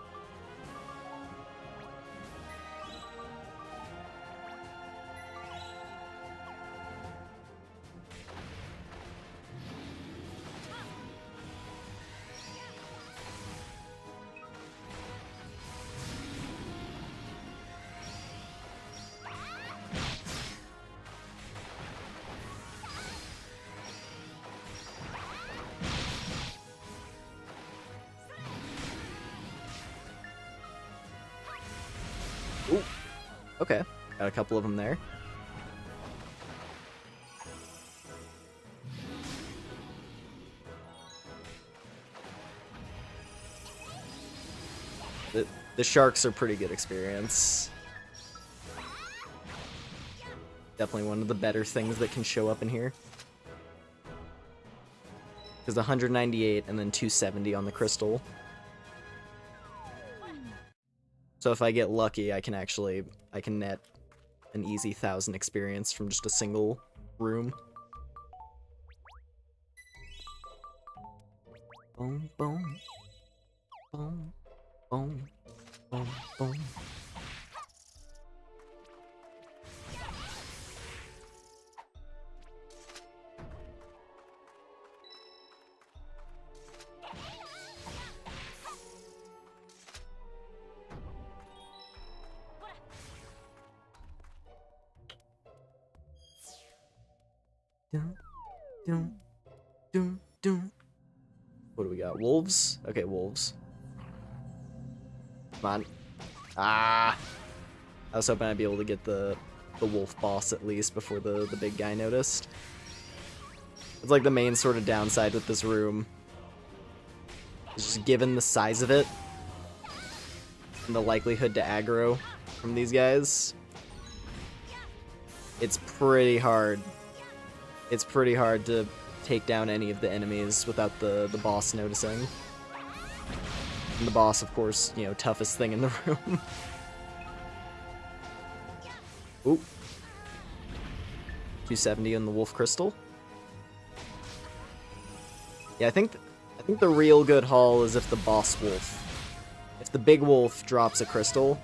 Ooh. Okay, got a couple of them there. The sharks are pretty good experience. Definitely one of the better things that can show up in here. Because 198 and then 270 on the crystal. So if I get lucky, I can net an easy 1,000 experience from just a single room. Boom, boom. Boom, boom, boom, boom. Dun, dun, dun, dun. What do we got? Wolves? Okay, wolves. Come on. Ah! I was hoping I'd be able to get the wolf boss at least before the big guy noticed. It's like the main sort of downside with this room. It's just given the size of it and the likelihood to aggro from these guys. It's pretty hard. It's pretty hard to take down any of the enemies without the boss noticing. And the boss, of course, you know, toughest thing in the room. Ooh. 270 on the wolf crystal. Yeah, I think the real good haul is if the boss wolf. If the big wolf drops a crystal,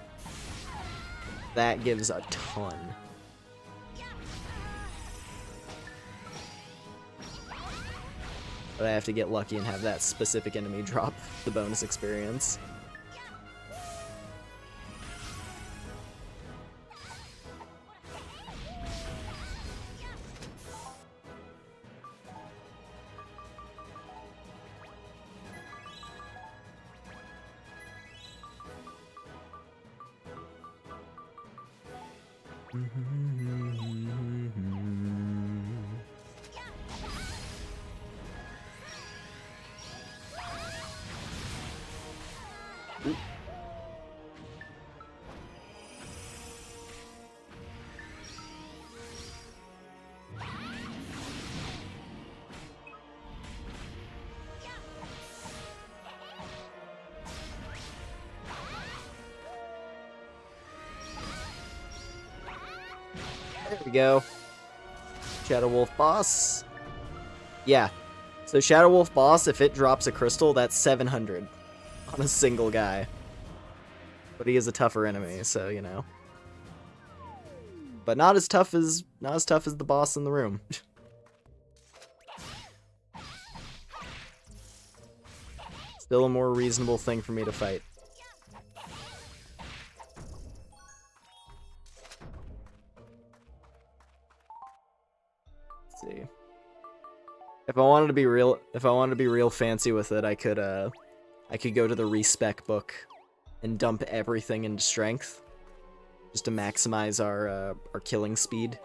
that gives a ton. But I have to get lucky and have that specific enemy drop the bonus experience. There we go. Shadow Wolf boss. Yeah. So Shadow Wolf boss, if it drops a crystal, that's 700 on a single guy. But he is a tougher enemy, so you know. But not as tough as the boss in the room. Still a more reasonable thing for me to fight. See. If I wanted to be real fancy with it, I could go to the respec book and dump everything into strength just to maximize our killing speed.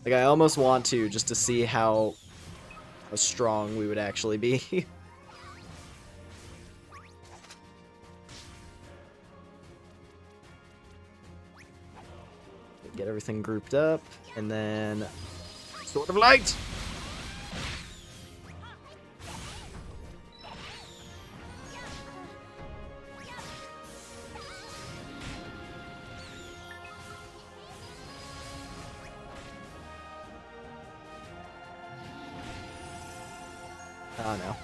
Like, I almost want to, just to see how strong we would actually be. Get everything grouped up, and then... Sword of Light! Oh no.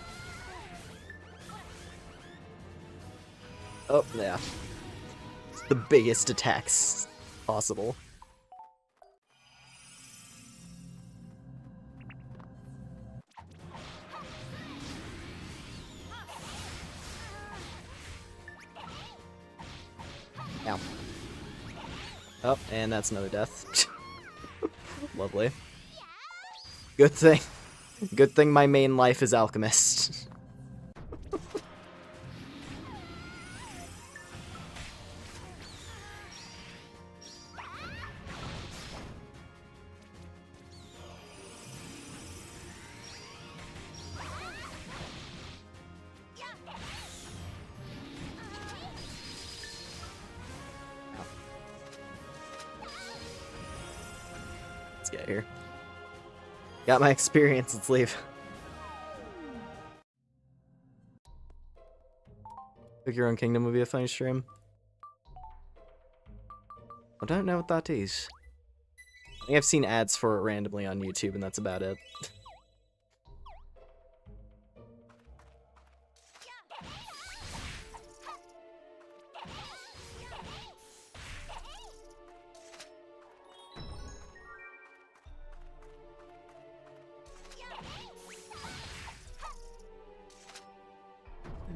Oh, yeah. It's the biggest attacks possible. Ow. Oh, and that's another death. Lovely. Good thing. Good thing my main life is Alchemist. Let's get here. Got my experience, let's leave. Pick Your Own Kingdom would be a funny stream. I don't know what that is. I think I've seen ads for it randomly on YouTube, and that's about it.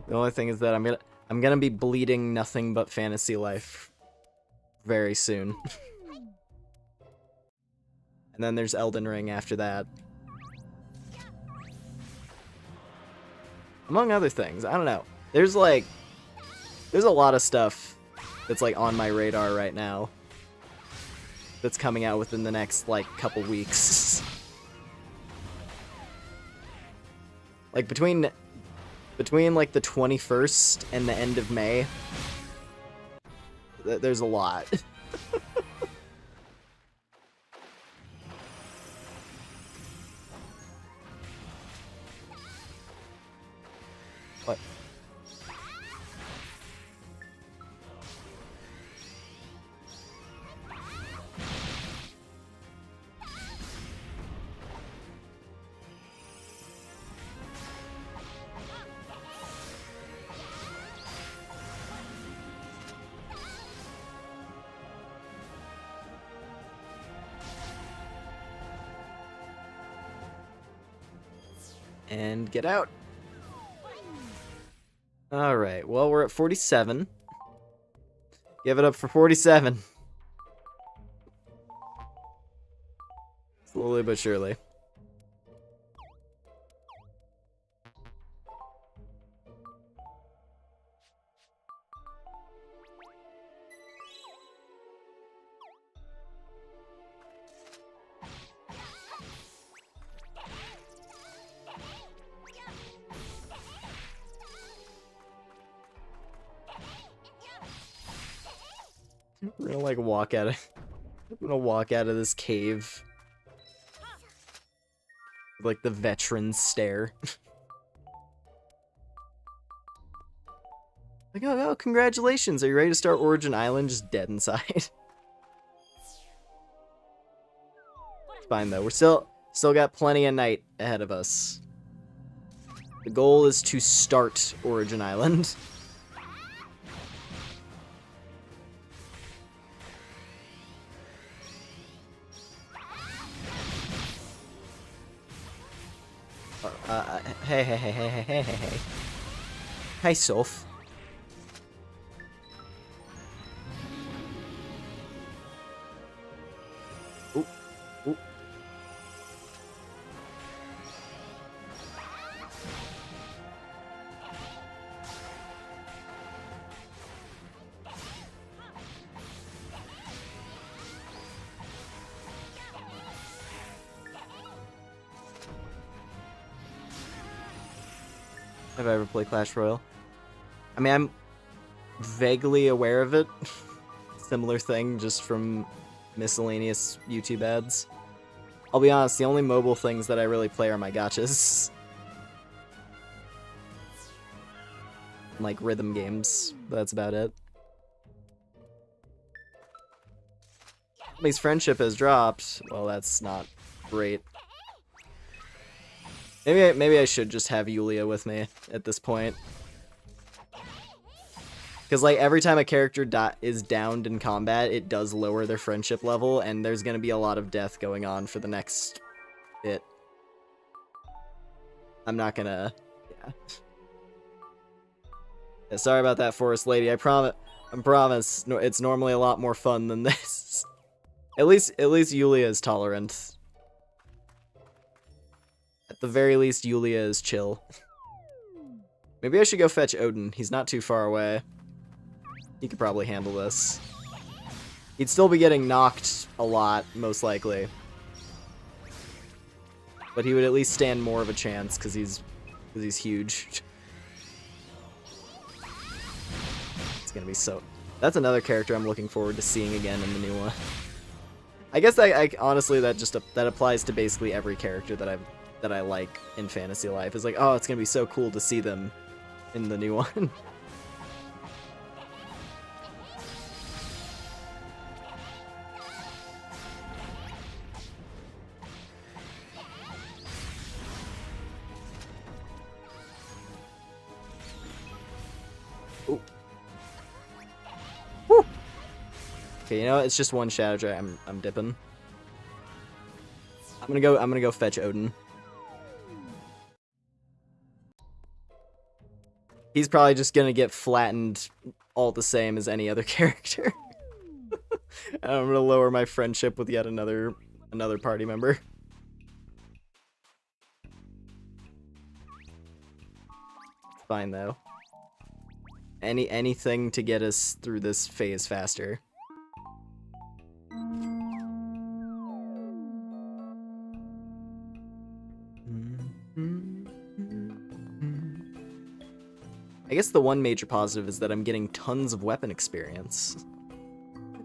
The only thing is that I'm gonna be bleeding nothing but fantasy life very soon. And then there's Elden Ring after that. Among other things, I don't know. There's a lot of stuff that's like on my radar right now that's coming out within the next like couple weeks. Like between like the 21st and the end of May, there's a lot. What? And get out. Alright, well, we're at 47. Give it up for 47. Slowly but surely. We're gonna like walk out of I'm gonna walk out of this cave with, like the veteran stare. Like, oh, congratulations, are you ready to start Origin Island? Just dead inside. It's fine though, we're still got plenty of night ahead of us. The goal is to start Origin Island. Hey. Hi, Soph. Ooh. Have I ever played Clash Royale? I mean, I'm vaguely aware of it. Similar thing, just from miscellaneous YouTube ads. I'll be honest, the only mobile things that I really play are my gachas. Like rhythm games, that's about it. His friendship has dropped. Well, that's not great. Maybe I should just have Yulia with me at this point. Because, like, every time a character is downed in combat, it does lower their friendship level, and there's going to be a lot of death going on for the next bit. I'm not gonna... Yeah, sorry about that, Forest Lady. I promise, no, it's normally a lot more fun than this. At least Yulia is tolerant. At the very least, Yulia is chill. Maybe I should go fetch Odin. He's not too far away. He could probably handle this. He'd still be getting knocked a lot, most likely. But he would at least stand more of a chance, because he's huge. It's gonna be so... That's another character I'm looking forward to seeing again in the new one. I guess I honestly, that applies to basically every character that I like in Fantasy Life. It's like, oh, it's gonna be so cool to see them in the new one. Ooh. Woo. Okay, you know what? It's just one Shadow Dragon. I'm dipping. I'm gonna go fetch Odin. He's probably just gonna get flattened all the same as any other character. And I'm gonna lower my friendship with yet another party member. It's fine though. Anything to get us through this phase faster. I guess the one major positive is that I'm getting tons of weapon experience.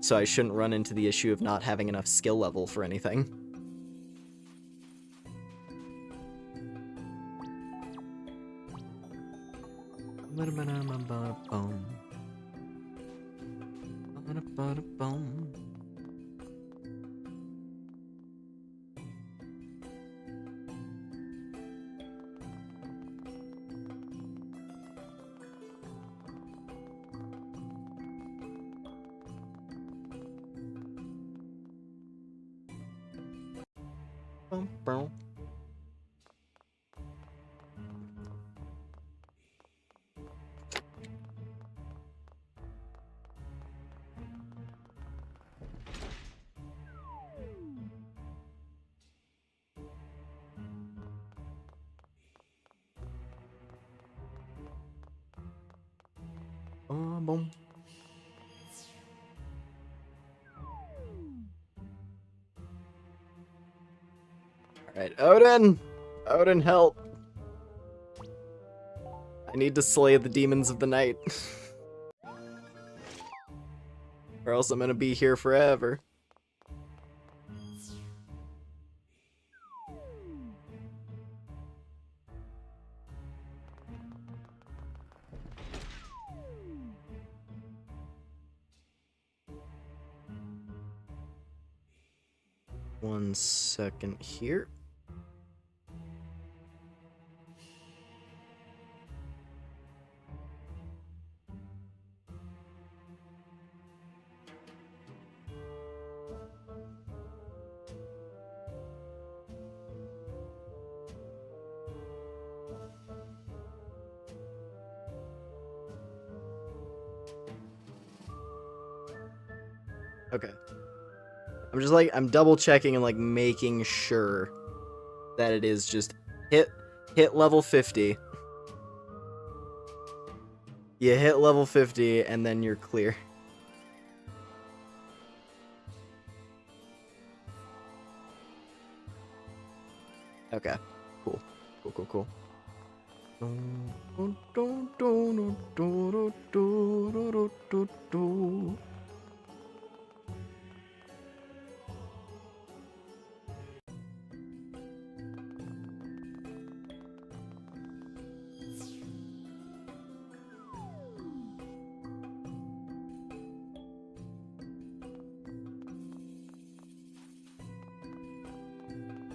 So I shouldn't run into the issue of not having enough skill level for anything. Boom. Alright, Odin! Odin, help! I need to slay the demons of the night. Or else I'm gonna be here forever. One second here. Okay. I'm just like, I'm double checking and like making sure that it is just hit level 50. You hit level 50 and then you're clear. Okay, cool.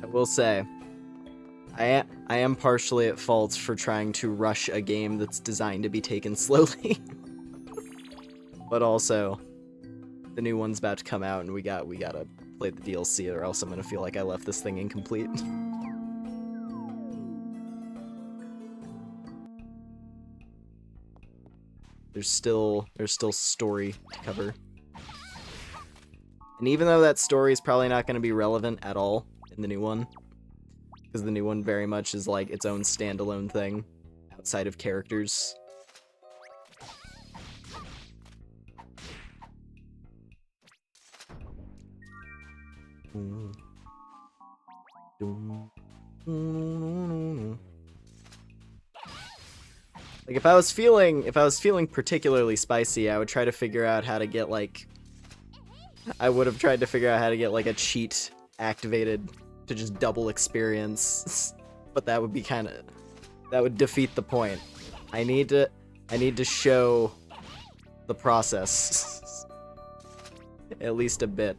I will say, I am partially at fault for trying to rush a game that's designed to be taken slowly. But also, the new one's about to come out and we gotta play the DLC or else I'm gonna feel like I left this thing incomplete. There's still story to cover. And even though that story is probably not going to be relevant at all in the new one, because the new one very much is like its own standalone thing outside of characters. Like if I was feeling particularly spicy, I would try to figure out how to get like I would have tried to figure out how to get like a cheat activated to just double experience. But that would be that would defeat the point. I need to show the process at least a bit.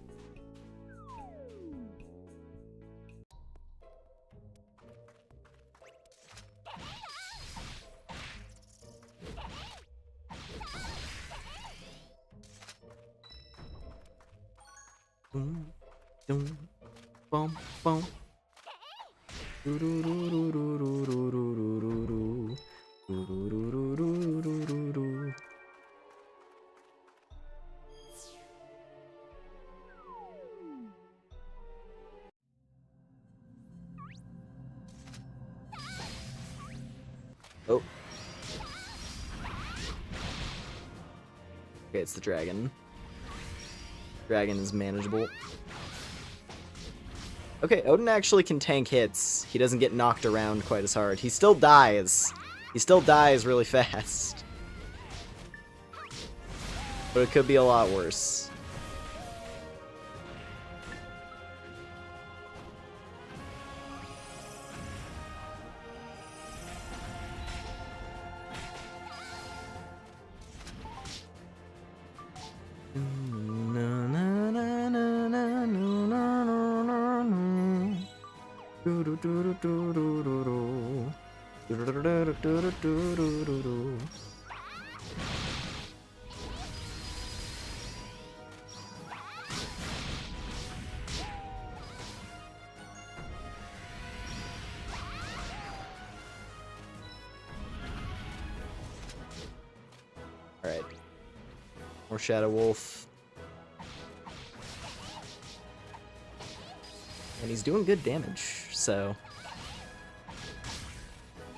Bum bum. Oh. Okay, it's the dragon. Dragon is manageable. Okay, Odin actually can tank hits. He doesn't get knocked around quite as hard. He still dies. He still dies really fast. But it could be a lot worse. Alright. More Shadow Wolf. And he's doing good damage, so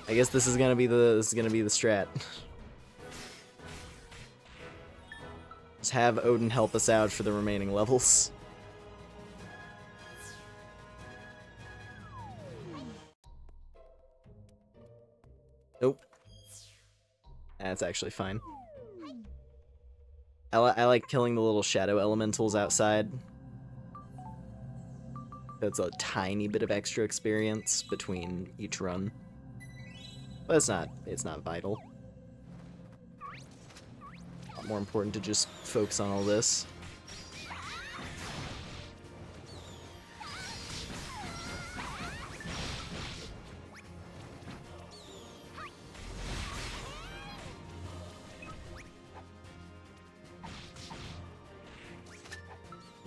I guess this is gonna be the strat. Just have Odin help us out for the remaining levels. Nope. That's actually fine. I like killing the little shadow elementals outside. That's a tiny bit of extra experience between each run. But it's not vital. A lot more important to just focus on all this.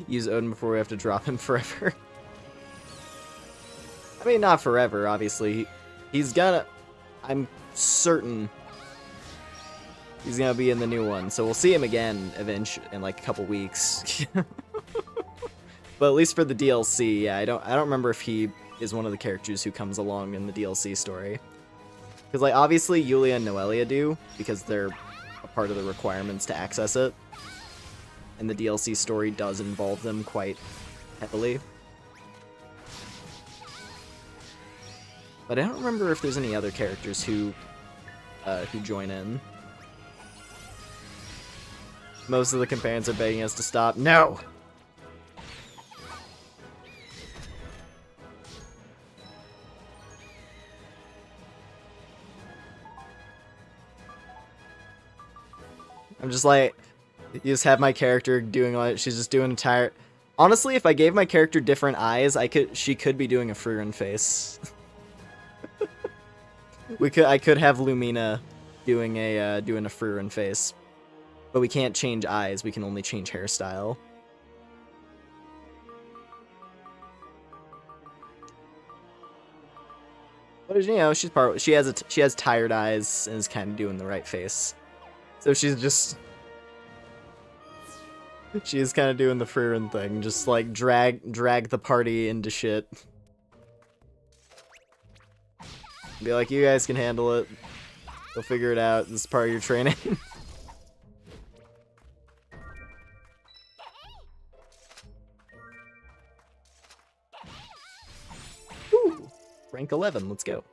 Use Odin before we have to drop him forever. I mean, not forever, obviously. He's gonna... I'm certain he's gonna be in the new one, so we'll see him again eventually in like a couple weeks. But at least for the DLC, yeah, I don't remember if he is one of the characters who comes along in the DLC story. Because like obviously Yulia and Noelia do, because they're a part of the requirements to access it. And the DLC story does involve them quite heavily. But I don't remember if there's any other characters who who join in. Most of the companions are begging us to stop. No! I'm just like, you just have my character doing all that. She's just doing entire. Honestly, if I gave my character different eyes, she could be doing a free run face. I could have Lumina doing a free run face, but we can't change eyes. We can only change hairstyle. But you know, she has tired eyes and is kind of doing the right face. So she's kind of doing the free run thing, just like drag the party into shit. Be like, you guys can handle it. You'll figure it out. This is part of your training. Ooh, rank 11. Let's go.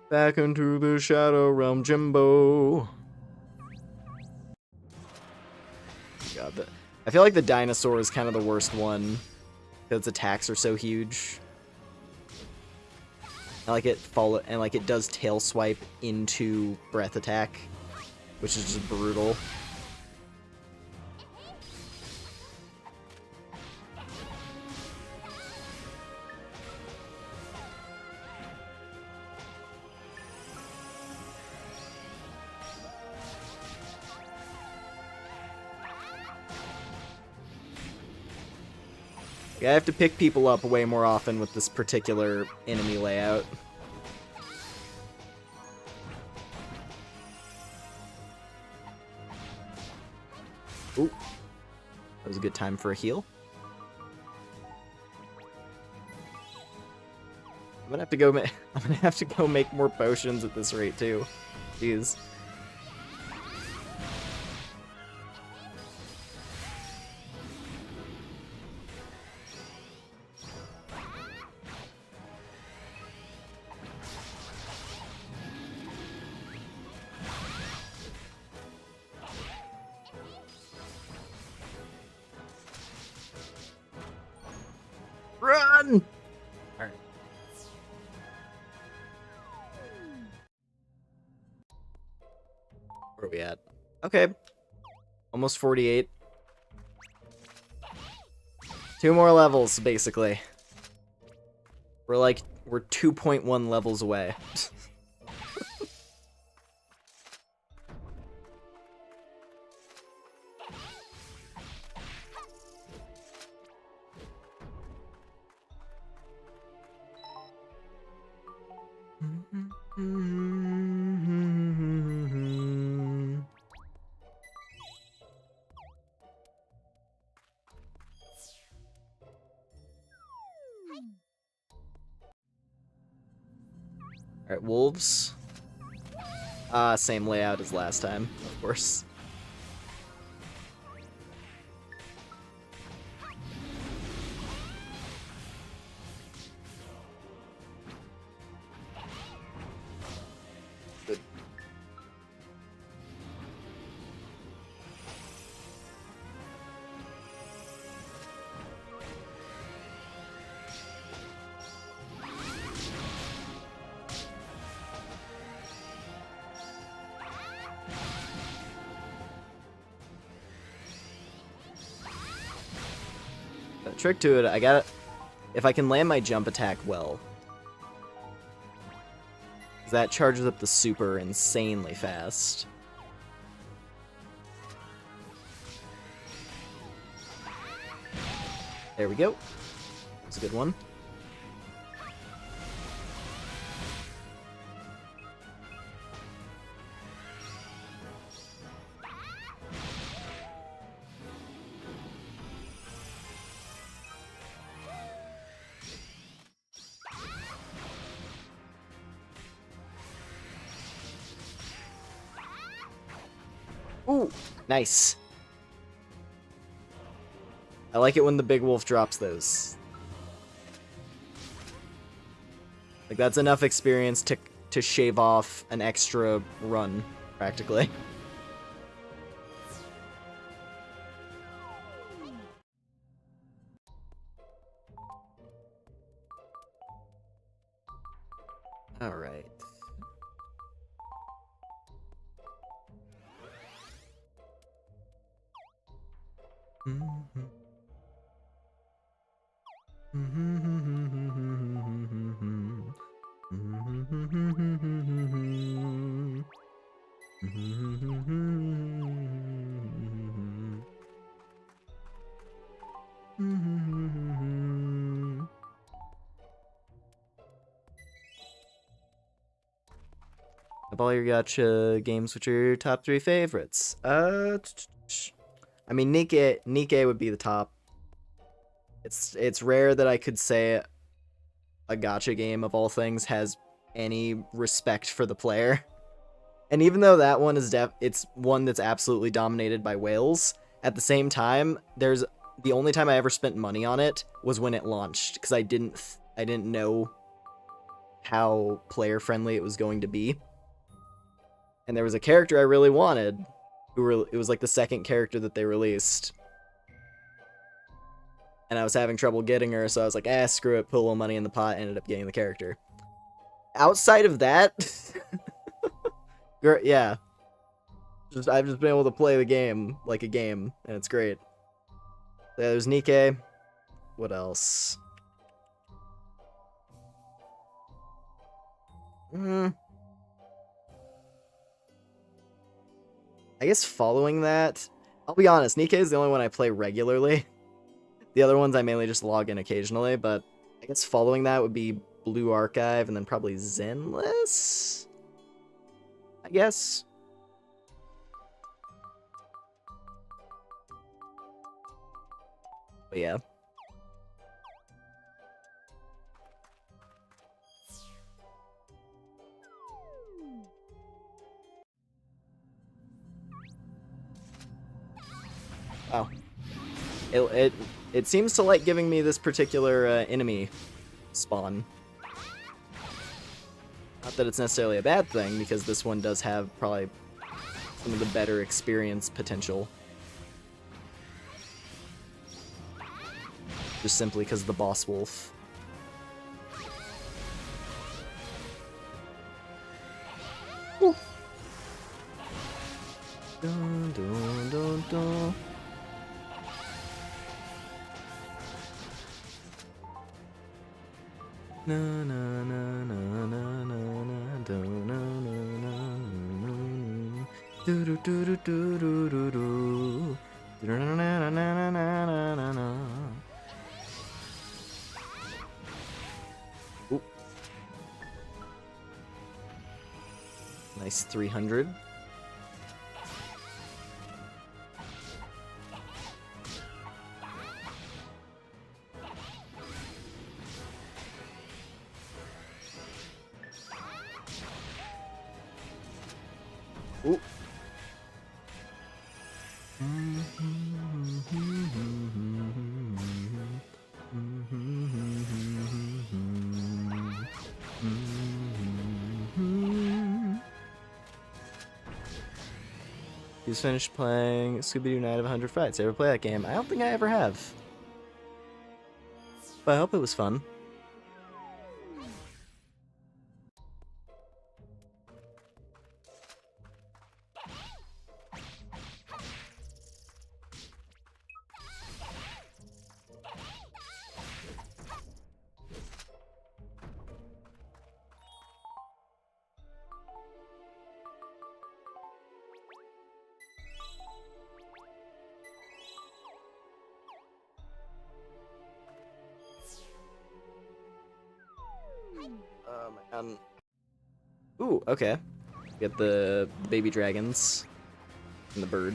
Back into the Shadow Realm, Jimbo. God, I feel like the dinosaur is kind of the worst one, because its attacks are so huge. I like it does tail swipe into breath attack, which is just brutal. Yeah, I have to pick people up way more often with this particular enemy layout. Ooh. That was a good time for a heal. I'm gonna have to go make more potions at this rate too. Jeez. Run! Alright. Where are we at? Okay. Almost 48. 2 more levels, basically. We're 2.1 levels away. Alright, wolves. Same layout as last time, of course. Good. The trick to it, if I can land my jump attack well, that charges up the super insanely fast. There we go. That's a good one. Ooh, nice. I like it when the big wolf drops those. Like, that's enough experience to shave off an extra run, practically. Alright. Of all your gacha games, which are your top 3 favorites? I mean, Nikke would be the top. It's rare that I could say a gacha game of all things has any respect for the player. And even though that one is it's one that's absolutely dominated by whales, at the same time, the only time I ever spent money on it was when it launched, because I didn't know how player friendly it was going to be. And there was a character I really wanted. It was like the second character that they released. And I was having trouble getting her, so I was like, screw it, put a little money in the pot, ended up getting the character. Outside of that, yeah. I've just been able to play the game like a game, and it's great. Yeah, there's Nikke. What else? I guess following that, I'll be honest, Nikke is the only one I play regularly. The other ones I mainly just log in occasionally, but I guess following that would be Blue Archive and then probably Zenless? I guess. But yeah. Wow. It seems to like giving me this particular enemy spawn. Not that it's necessarily a bad thing, because this one does have probably some of the better experience potential. Just simply because of the boss wolf. Ooh. Dun, dun, dun, dun. Na na na na na na do na na na do do do do do do do do na na na na na na na. Ooh. Nice 300. Ooh. He's finished playing Scooby-Doo Night of 100 Frights. Ever play that game? I don't think I ever have. But I hope it was fun. Ooh, okay. Get the baby dragons and the bird.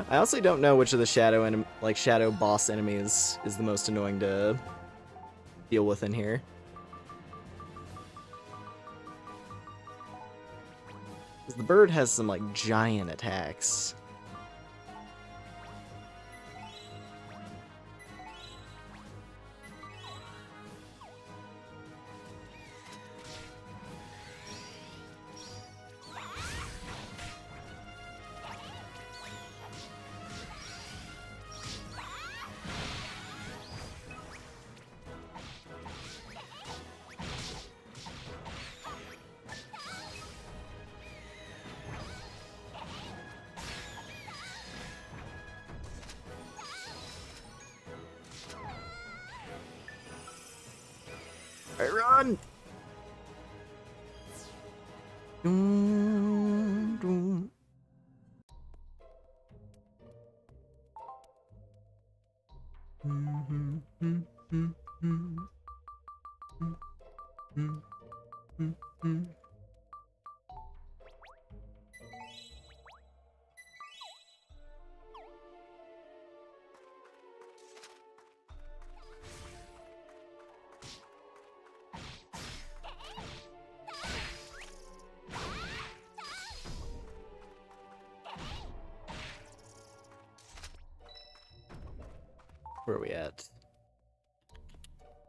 I honestly don't know which of the shadow boss enemies is the most annoying to deal with in here. 'Cause the bird has some like giant attacks. Alright, run! Doom, doom. Where are we at?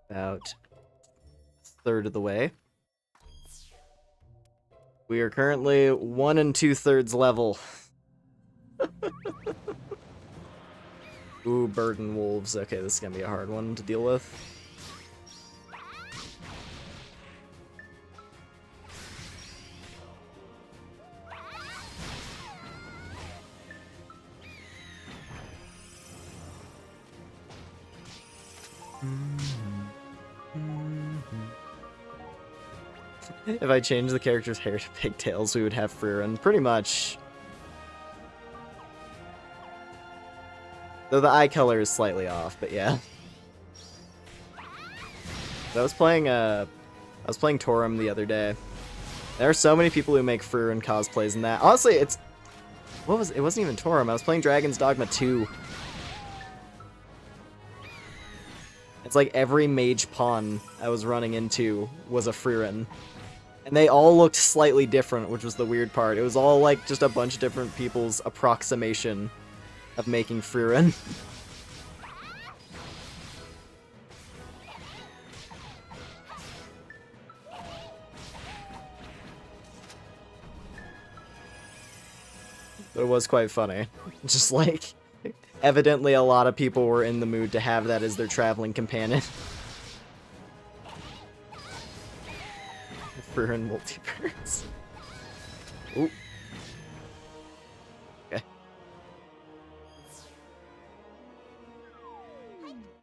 About a third of the way. We are currently 1 2/3 level. Ooh, bird and wolves. Okay, this is gonna be a hard one to deal with. If I change the character's hair to pigtails, we would have Frieren, pretty much. Though the eye color is slightly off, but yeah. I was playing Torum the other day. There are so many people who make Frieren cosplays in that. Honestly, it wasn't even Torum. I was playing Dragon's Dogma 2. It's like every mage pawn I was running into was a Frieren. And they all looked slightly different, which was the weird part. It was all like just a bunch of different people's approximation of making Frieren. But it was quite funny. Just like, evidently a lot of people were in the mood to have that as their traveling companion. Frieren multiverse. Ooh. Okay.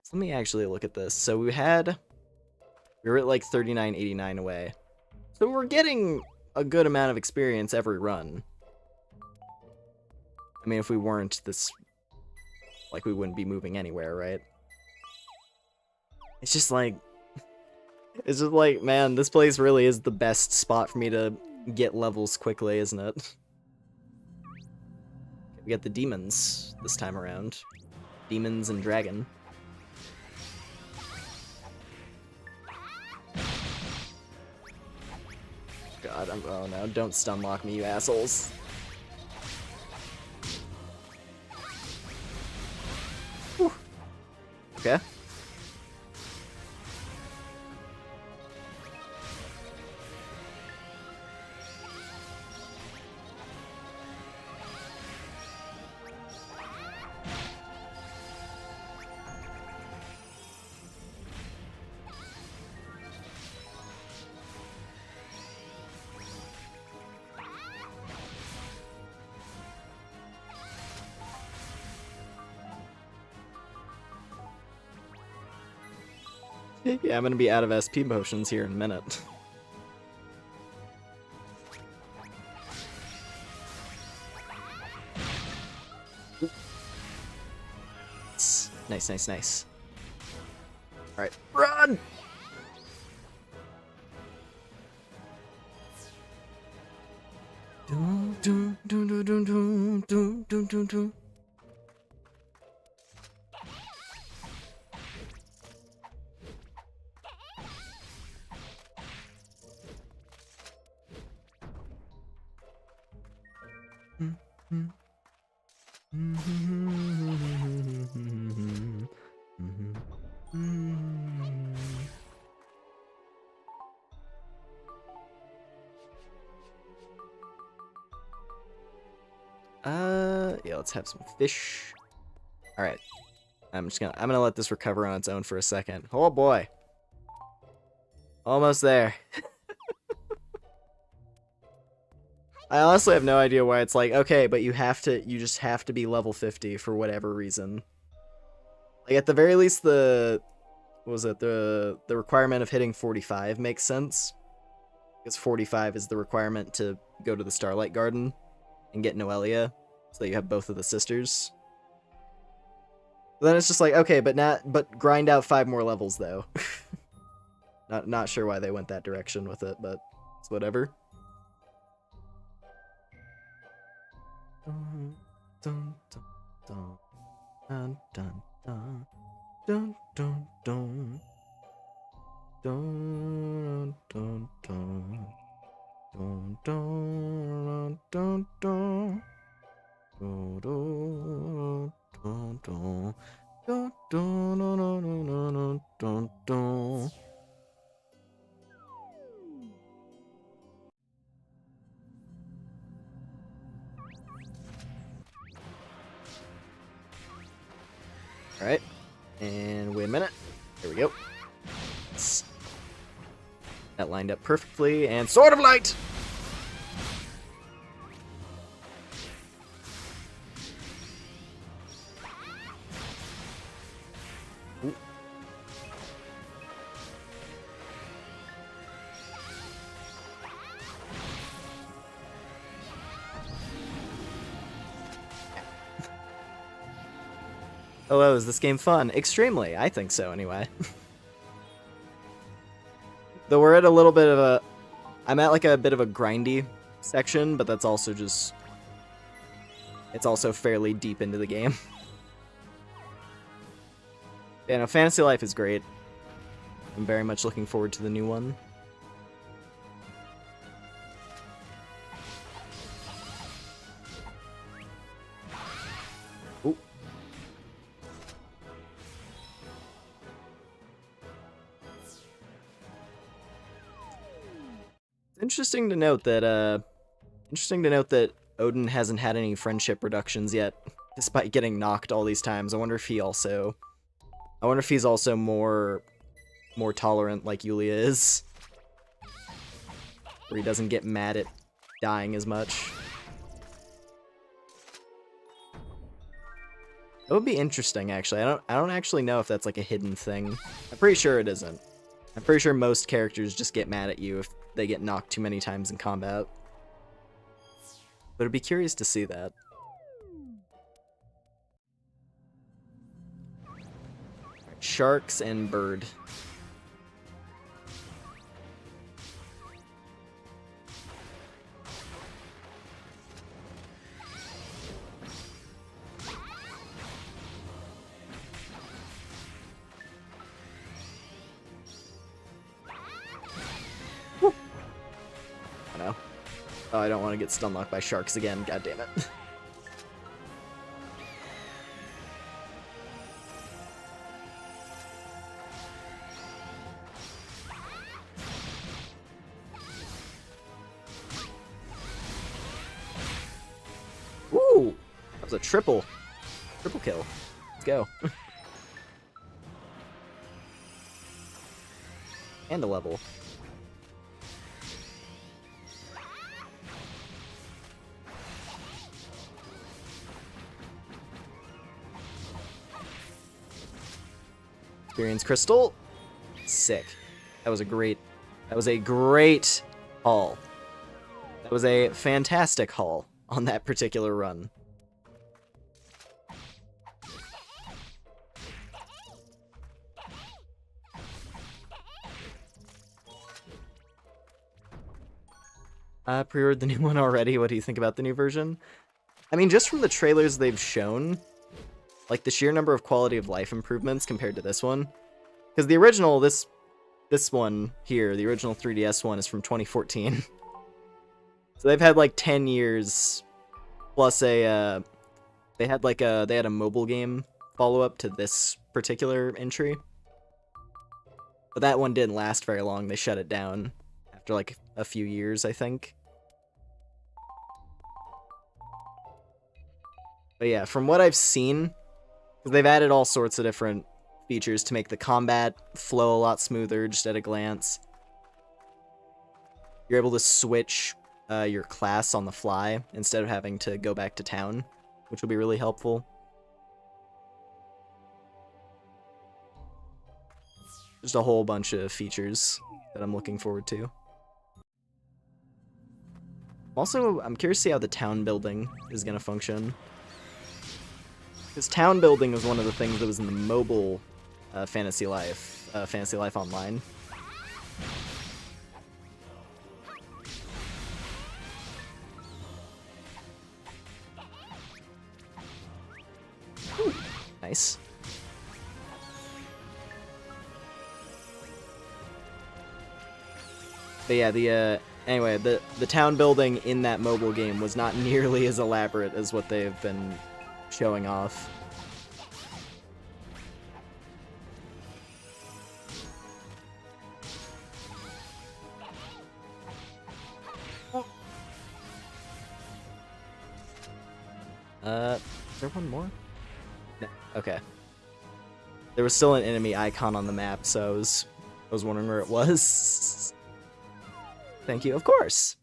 So let me actually look at this. So we were at like 39.89 away. So we're getting a good amount of experience every run. I mean, if we weren't this, like, we wouldn't be moving anywhere, right? It's just like, man, this place really is the best spot for me to get levels quickly, isn't it? We got the demons this time around. Demons and dragon. God, oh no, don't stun lock me, you assholes. Whew. Okay. Yeah, I'm gonna be out of SP potions here in a minute. Nice, nice, nice. Alright, run! Dun, dun, dun, dun, dun, dun, dun, dun, dun, dun. Yeah, let's have some fish. All right. I'm gonna let this recover on its own for a second. Oh boy. Almost there. I honestly have no idea why it's like, okay, but you just have to be level 50 for whatever reason. Like at the very least the requirement of hitting 45 makes sense. Because 45 is the requirement to go to the Starlight Garden and get Noelia, so that you have both of the sisters. But then it's just like, okay, but grind out 5 more levels though. Not sure why they went that direction with it, but it's whatever. Dun, dun, dun, dun, dun, dun, dun, dun, dun. Dun, dun, dun. Dun, dun, dun, dun. Dun, dun, dun, dun. Dun, dun, dun, dun, dun, dun, dun. Alright. And wait a minute. There we go. That lined up perfectly, and Sword of Light! Ooh. Hello, is this game fun? Extremely, I think so anyway. Though we're at a little bit of a... I'm at like a bit of a grindy section, but that's also just... It's also fairly deep into the game. Yeah, no, Fantasy Life is great. I'm very much looking forward to the new one. Ooh. Interesting to note that Odin hasn't had any friendship reductions yet, despite getting knocked all these times. I wonder if he's also more tolerant like Yulia is, where he doesn't get mad at dying as much. That would be interesting, actually. I don't actually know if that's like a hidden thing. I'm pretty sure it isn't. I'm pretty sure most characters just get mad at you if they get knocked too many times in combat. But I'd be curious to see that. Right, sharks and bird. Oh, I don't want to get stun locked by sharks again. God damn it. Ooh! That was a triple kill. Let's go. And a level. Experience Crystal. Sick. That was a great haul. That was a fantastic haul on that particular run. Pre-ordered the new one already. What do you think about the new version? I mean, just from the trailers they've shown, like the sheer number of quality of life improvements compared to this one. Because the original, this one here, the original 3DS one is from 2014. So they've had like 10 years plus they had a mobile game follow-up to this particular entry. But that one didn't last very long. They shut it down after like a few years, I think. But yeah, from what I've seen, because they've added all sorts of different features to make the combat flow a lot smoother just at a glance. You're able to switch your class on the fly instead of having to go back to town, which will be really helpful. Just a whole bunch of features that I'm looking forward to. Also, I'm curious to see how the town building is going to function. Because town building was one of the things that was in the mobile Fantasy Life Online. Ooh, nice. But yeah, anyway, the town building in that mobile game was not nearly as elaborate as what they've been showing off. Is there one more? No. Okay. There was still an enemy icon on the map, so I was wondering where it was. Thank you. Of course.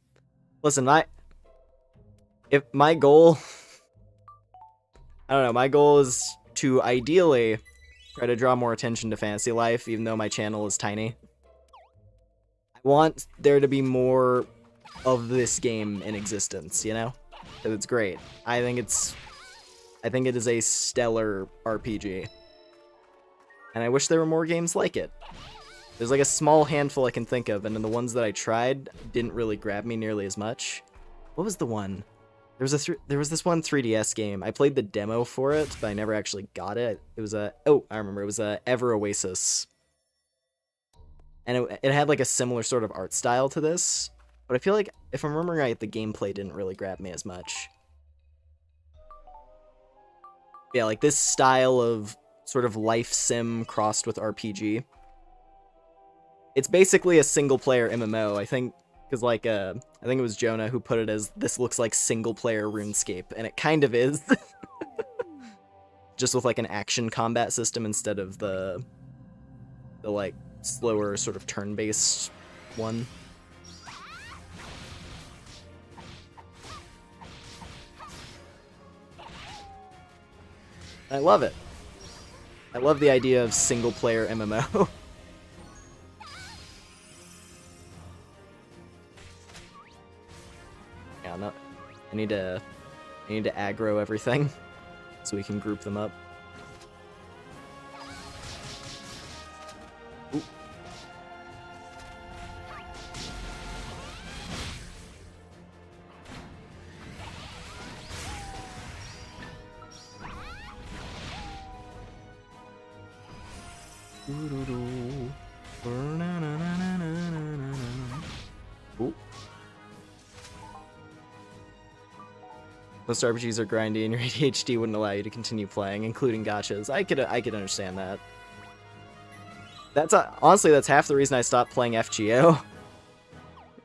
Listen, if my goal, I don't know, my goal is to ideally try to draw more attention to Fantasy Life, even though my channel is tiny. I want there to be more of this game in existence, you know? Because it's great. I think it is a stellar RPG. And I wish there were more games like it. There's like a small handful I can think of, and then the ones that I tried didn't really grab me nearly as much. What was the one? There was this one 3DS game. I played the demo for it, but I never actually got it. It was I remember. It was Ever Oasis. And it had like a similar sort of art style to this, but I feel like, if I'm remembering right, the gameplay didn't really grab me as much. Yeah, like this style of sort of life sim crossed with RPG. It's basically a single-player MMO, I think, because like, I think it was Jonah who put it as, this looks like single-player RuneScape, and it kind of is. Just with like an action combat system instead of the like slower sort of turn-based one. I love it. I love the idea of single-player MMO. Yeah, no, I need to aggro everything so we can group them up. Ooh. Ooh. Most RPGs are grindy and your ADHD wouldn't allow you to continue playing, including gachas. I could understand that. That's honestly, that's half the reason I stopped playing FGO.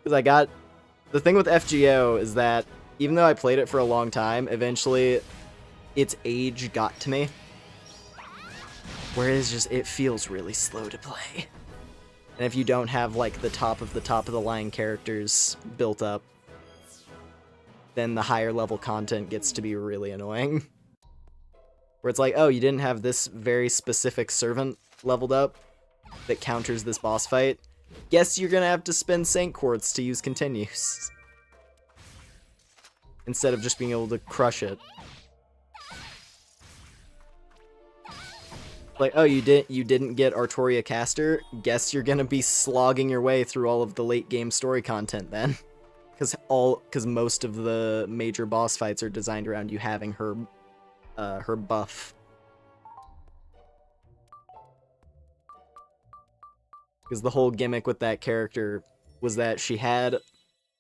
Because the thing with FGO is that even though I played it for a long time, eventually its age got to me. Whereas just, it feels really slow to play. And if you don't have like the top of the line characters built up, then the higher level content gets to be really annoying. Where it's like, oh, you didn't have this very specific servant leveled up that counters this boss fight. Guess you're gonna have to spend Saint Quartz to use continues. Instead of just being able to crush it. Like, oh, you didn't get Artoria Caster? Guess you're gonna be slogging your way through all of the late game story content then. because most of the major boss fights are designed around you having her buff. Because the whole gimmick with that character was that she had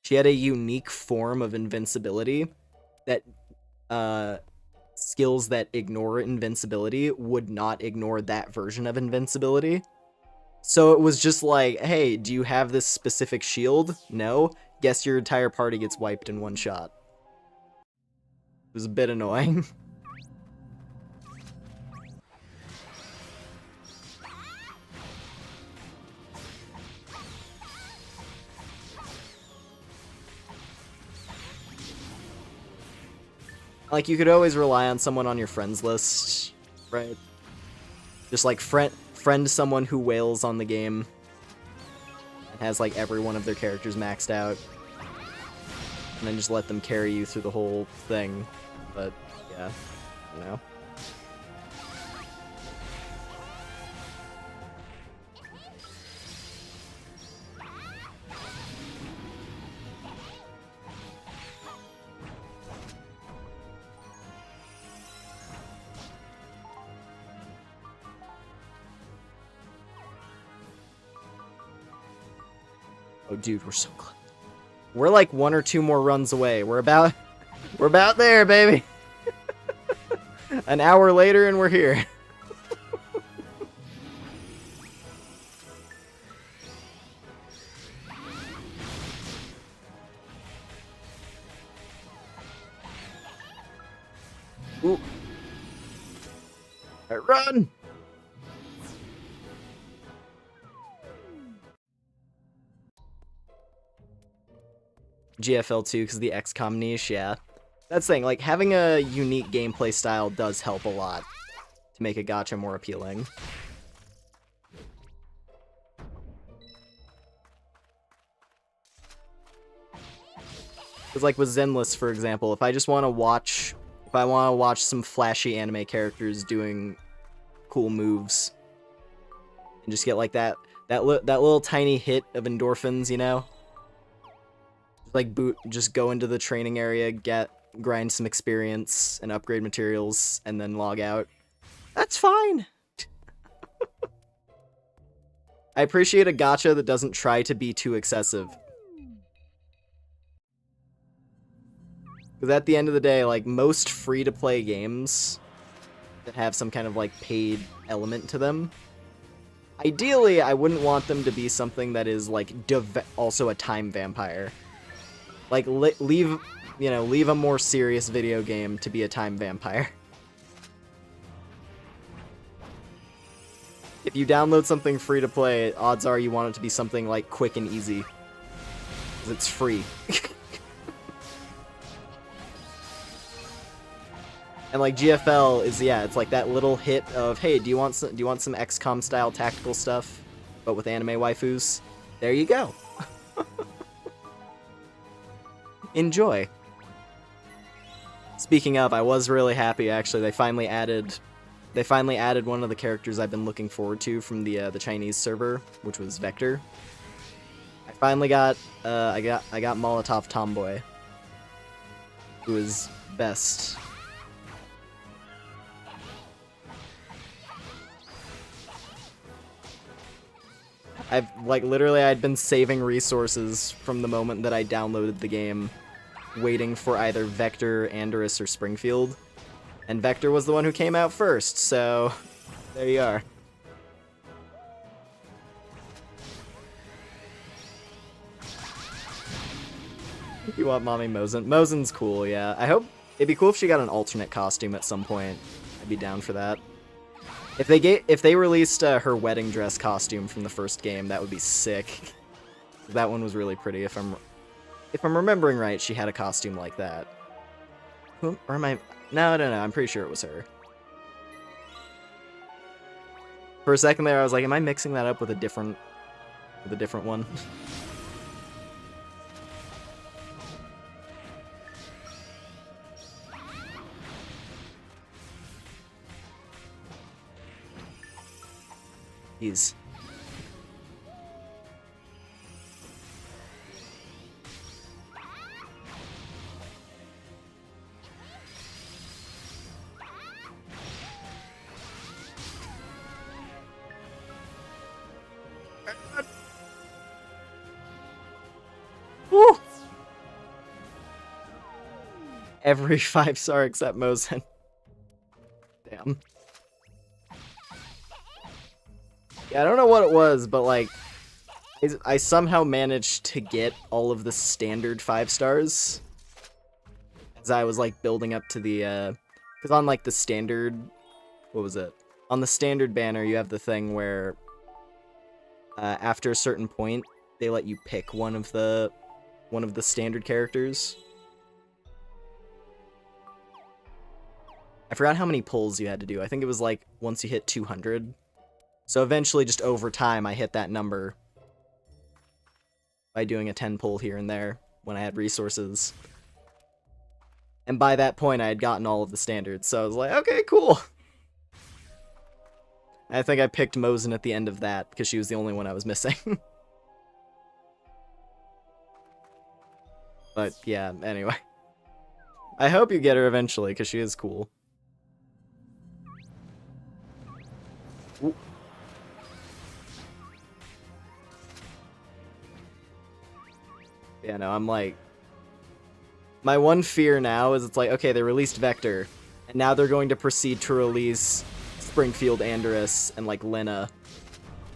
a unique form of invincibility that skills that ignore invincibility would not ignore that version of invincibility. So it was just like, hey, do you have this specific shield? No? Guess your entire party gets wiped in one shot. It was a bit annoying. Like, you could always rely on someone on your friends list, right? Just, like, friend someone who wails on the game and has, like, every one of their characters maxed out. And then just let them carry you through the whole thing. But, yeah, I don't know. Oh, dude, we're so close. We're like 1 or 2 more runs away. We're about there, baby. An hour later and we're here. Ooh. All right, run. GFL 2 because the XCOM niche, yeah. That's the thing, like, having a unique gameplay style does help a lot to make a gacha more appealing. Because, like, with Zenless, for example, if I want to watch some flashy anime characters doing cool moves, and just get, like, that little tiny hit of endorphins, you know? Like, just go into the training area, grind some experience and upgrade materials, and then log out. That's fine! I appreciate a gacha that doesn't try to be too excessive. Because at the end of the day, like, most free-to-play games that have some kind of, like, paid element to them, ideally, I wouldn't want them to be something that is, like, also a time vampire. Like, leave a more serious video game to be a time vampire. If you download something free to play, odds are you want it to be something, like, quick and easy. Because it's free. And, like, GFL is, yeah, it's like that little hit of, hey, do you want some XCOM style tactical stuff, but with anime waifus? There you go. Enjoy. Speaking of, I was really happy actually. They finally added one of the characters I've been looking forward to from the Chinese server, which was Vector. I finally got I got Molotov Tomboy, who is best. I'd been saving resources from the moment that I downloaded the game, waiting for either Vector, Andorus, or Springfield. And Vector was the one who came out first, so there you are. You want Mommy Mosin? Mosin's cool, yeah. I hope it'd be cool if she got an alternate costume at some point. I'd be down for that. If they released her wedding dress costume from the first game, that would be sick. That one was really pretty. If I'm remembering right, she had a costume like that. Or am I? No, I'm pretty sure it was her. For a second there, I was like, am I mixing that up with a different one? Jeez. Woo! Every 5-star except Mosin. Damn. Yeah, I don't know what it was, but like, I somehow managed to get all of the standard 5 stars. As I was like building up to the, because on like the standard, what was it? On the standard banner, you have the thing where after a certain point, they let you pick one of the standard characters. I forgot how many pulls you had to do. I think it was like once you hit 200. So eventually, just over time, I hit that number by doing a 10 pull here and there when I had resources. And by that point, I had gotten all of the standards, so I was like, okay, cool. I think I picked Mosin at the end of that, because she was the only one I was missing. But yeah, anyway. I hope you get her eventually, because she is cool. Ooh. Yeah, no, I'm like... My one fear now is it's like, okay, they released Vector, and now they're going to proceed to release Springfield Andress and, like, Lena.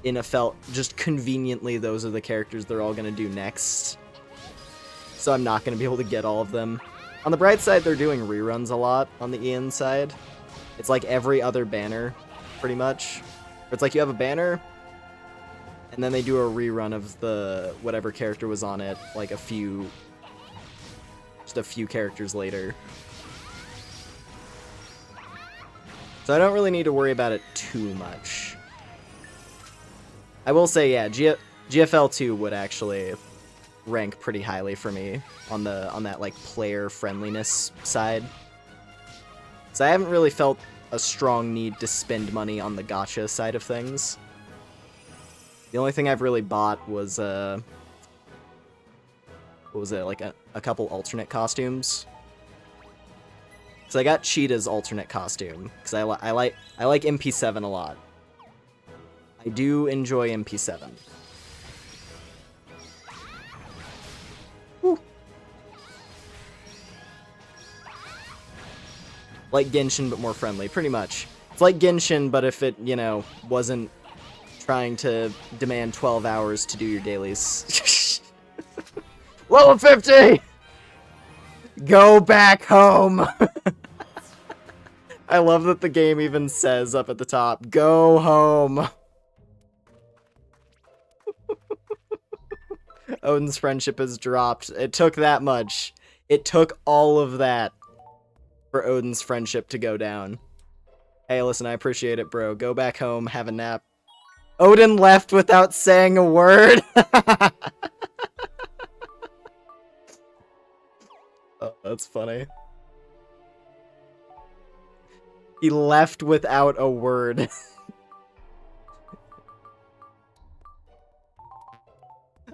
In a just conveniently, those are the characters they're all gonna do next. So I'm not gonna be able to get all of them. On the bright side, they're doing reruns a lot on the Ian side. It's like every other banner, pretty much. It's like you have a banner, and then they do a rerun of the whatever character was on it, like just a few characters later. So I don't really need to worry about it too much. I will say, yeah, GFL 2 would actually rank pretty highly for me on that like player friendliness side. So I haven't really felt a strong need to spend money on the gacha side of things. The only thing I've really bought was what was it, like a couple alternate costumes. So I got Cheetah's alternate costume because I like MP7 a lot. I do enjoy MP7. Woo. Like Genshin, but more friendly, pretty much. It's like Genshin, but if it, you know, wasn't trying to demand 12 hours to do your dailies. Level 50! Go back home! I love that the game even says up at the top, go home! Odin's friendship has dropped. It took that much. It took all of that for Odin's friendship to go down. Hey, listen, I appreciate it, bro. Go back home, have a nap. Odin left without saying a word! Oh, that's funny. He left without a word.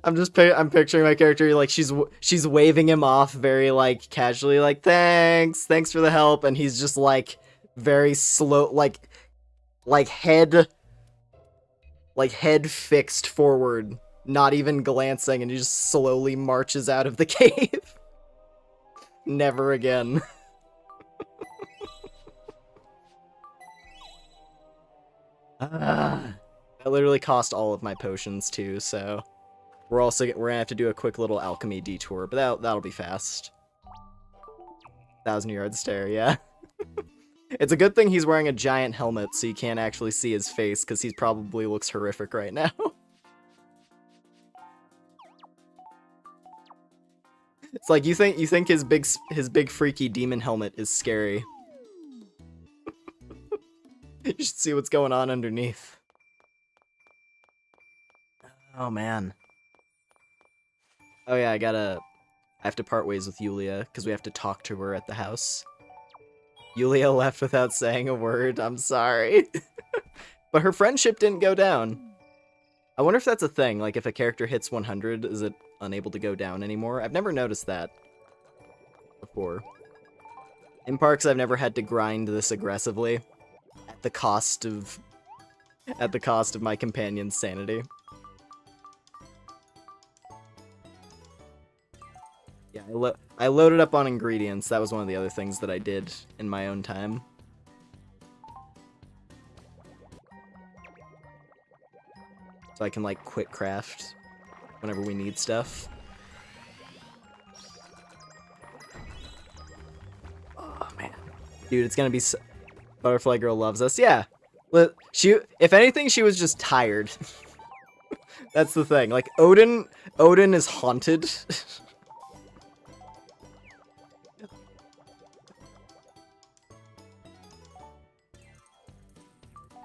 I'm picturing my character, like, she's waving him off very, like, casually, like, thanks for the help, and he's just, like, very slow, like head fixed forward, not even glancing, and he just slowly marches out of the cave. Never again. That literally cost all of my potions too, so we're gonna have to do a quick little alchemy detour, but that'll be fast. 1,000-yard stare, yeah. It's a good thing he's wearing a giant helmet, so you can't actually see his face, because he probably looks horrific right now. It's like you think his big freaky demon helmet is scary. You should see what's going on underneath. Oh man. Oh yeah, I have to part ways with Yulia because we have to talk to her at the house. Yulia left without saying a word. I'm sorry. But her friendship didn't go down. I wonder if that's a thing, like if a character hits 100, is it unable to go down anymore? I've never noticed that before. In parks, I've never had to grind this aggressively at the cost of my companion's sanity. I loaded up on ingredients. That was one of the other things that I did in my own time. So I can, like, quick craft whenever we need stuff. Oh, man. Dude, it's gonna be so... Butterfly Girl loves us. Yeah. If anything, she was just tired. That's the thing. Like, Odin is haunted.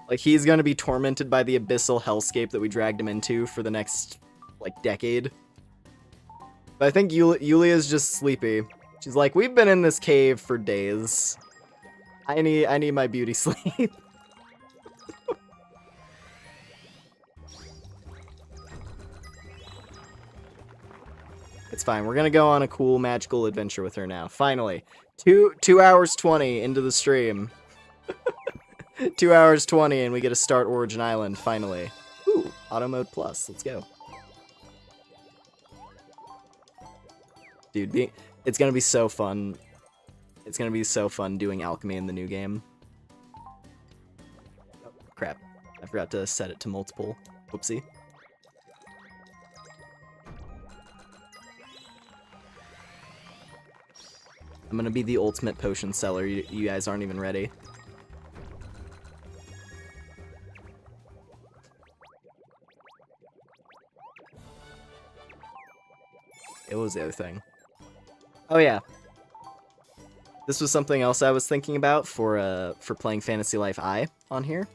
Like, he's gonna be tormented by the abyssal hellscape that we dragged him into for the next, like, decade. But I think Yulia's just sleepy. She's like, we've been in this cave for days. I need my beauty sleep. It's fine. We're gonna go on a cool magical adventure with her now. Finally. 2 hours 20 into the stream. 2 hours 20 and we get to start Origin Island, finally. Ooh, Auto Mode Plus. Let's go. Dude, it's gonna be so fun. It's gonna be so fun doing alchemy in the new game. Oh, crap. I forgot to set it to multiple. Whoopsie. I'm gonna be the ultimate potion seller. You guys aren't even ready. It was the other thing. Oh yeah. This was something else I was thinking about for playing Fantasy Life I on here.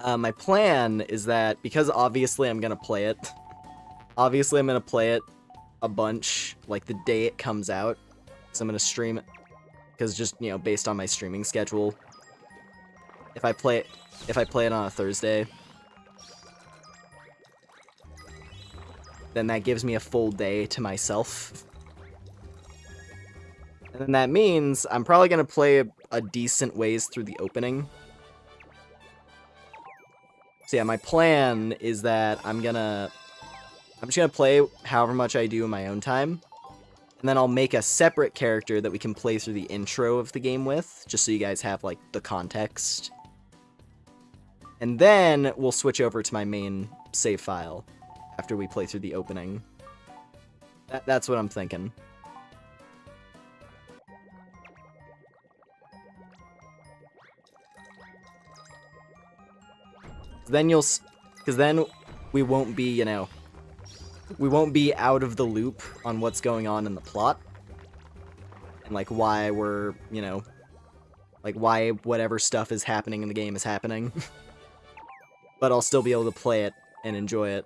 My plan is that, because obviously I'm gonna play it. Obviously I'm gonna play it a bunch, like the day it comes out. So I'm gonna stream it, because just, you know, based on my streaming schedule, if I play it on a Thursday, then that gives me a full day to myself. And then that means I'm probably gonna play a decent ways through the opening. So yeah, my plan is that I'm just gonna play however much I do in my own time. And then I'll make a separate character that we can play through the intro of the game with, just so you guys have, like, the context. And then we'll switch over to my main save file after we play through the opening. That's what I'm thinking. Because then we won't be, you know, we won't be out of the loop on what's going on in the plot. And, like, why we're, you know, like, why whatever stuff is happening in the game is happening. But I'll still be able to play it and enjoy it.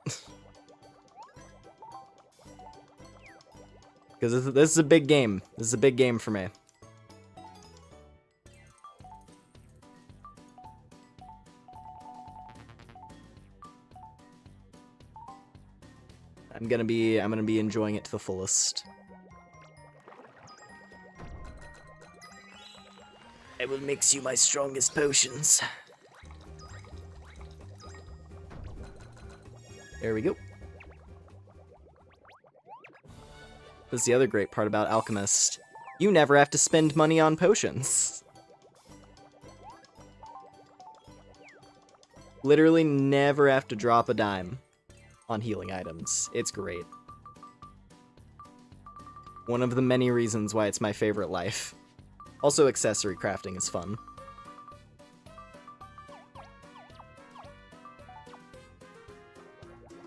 Because this is a big game. This is a big game for me. I'm gonna be enjoying it to the fullest. I will mix you my strongest potions. There we go. This is the other great part about Alchemist. You never have to spend money on potions. Literally never have to drop a dime on healing items. It's great. One of the many reasons why it's my favorite life. Also, accessory crafting is fun.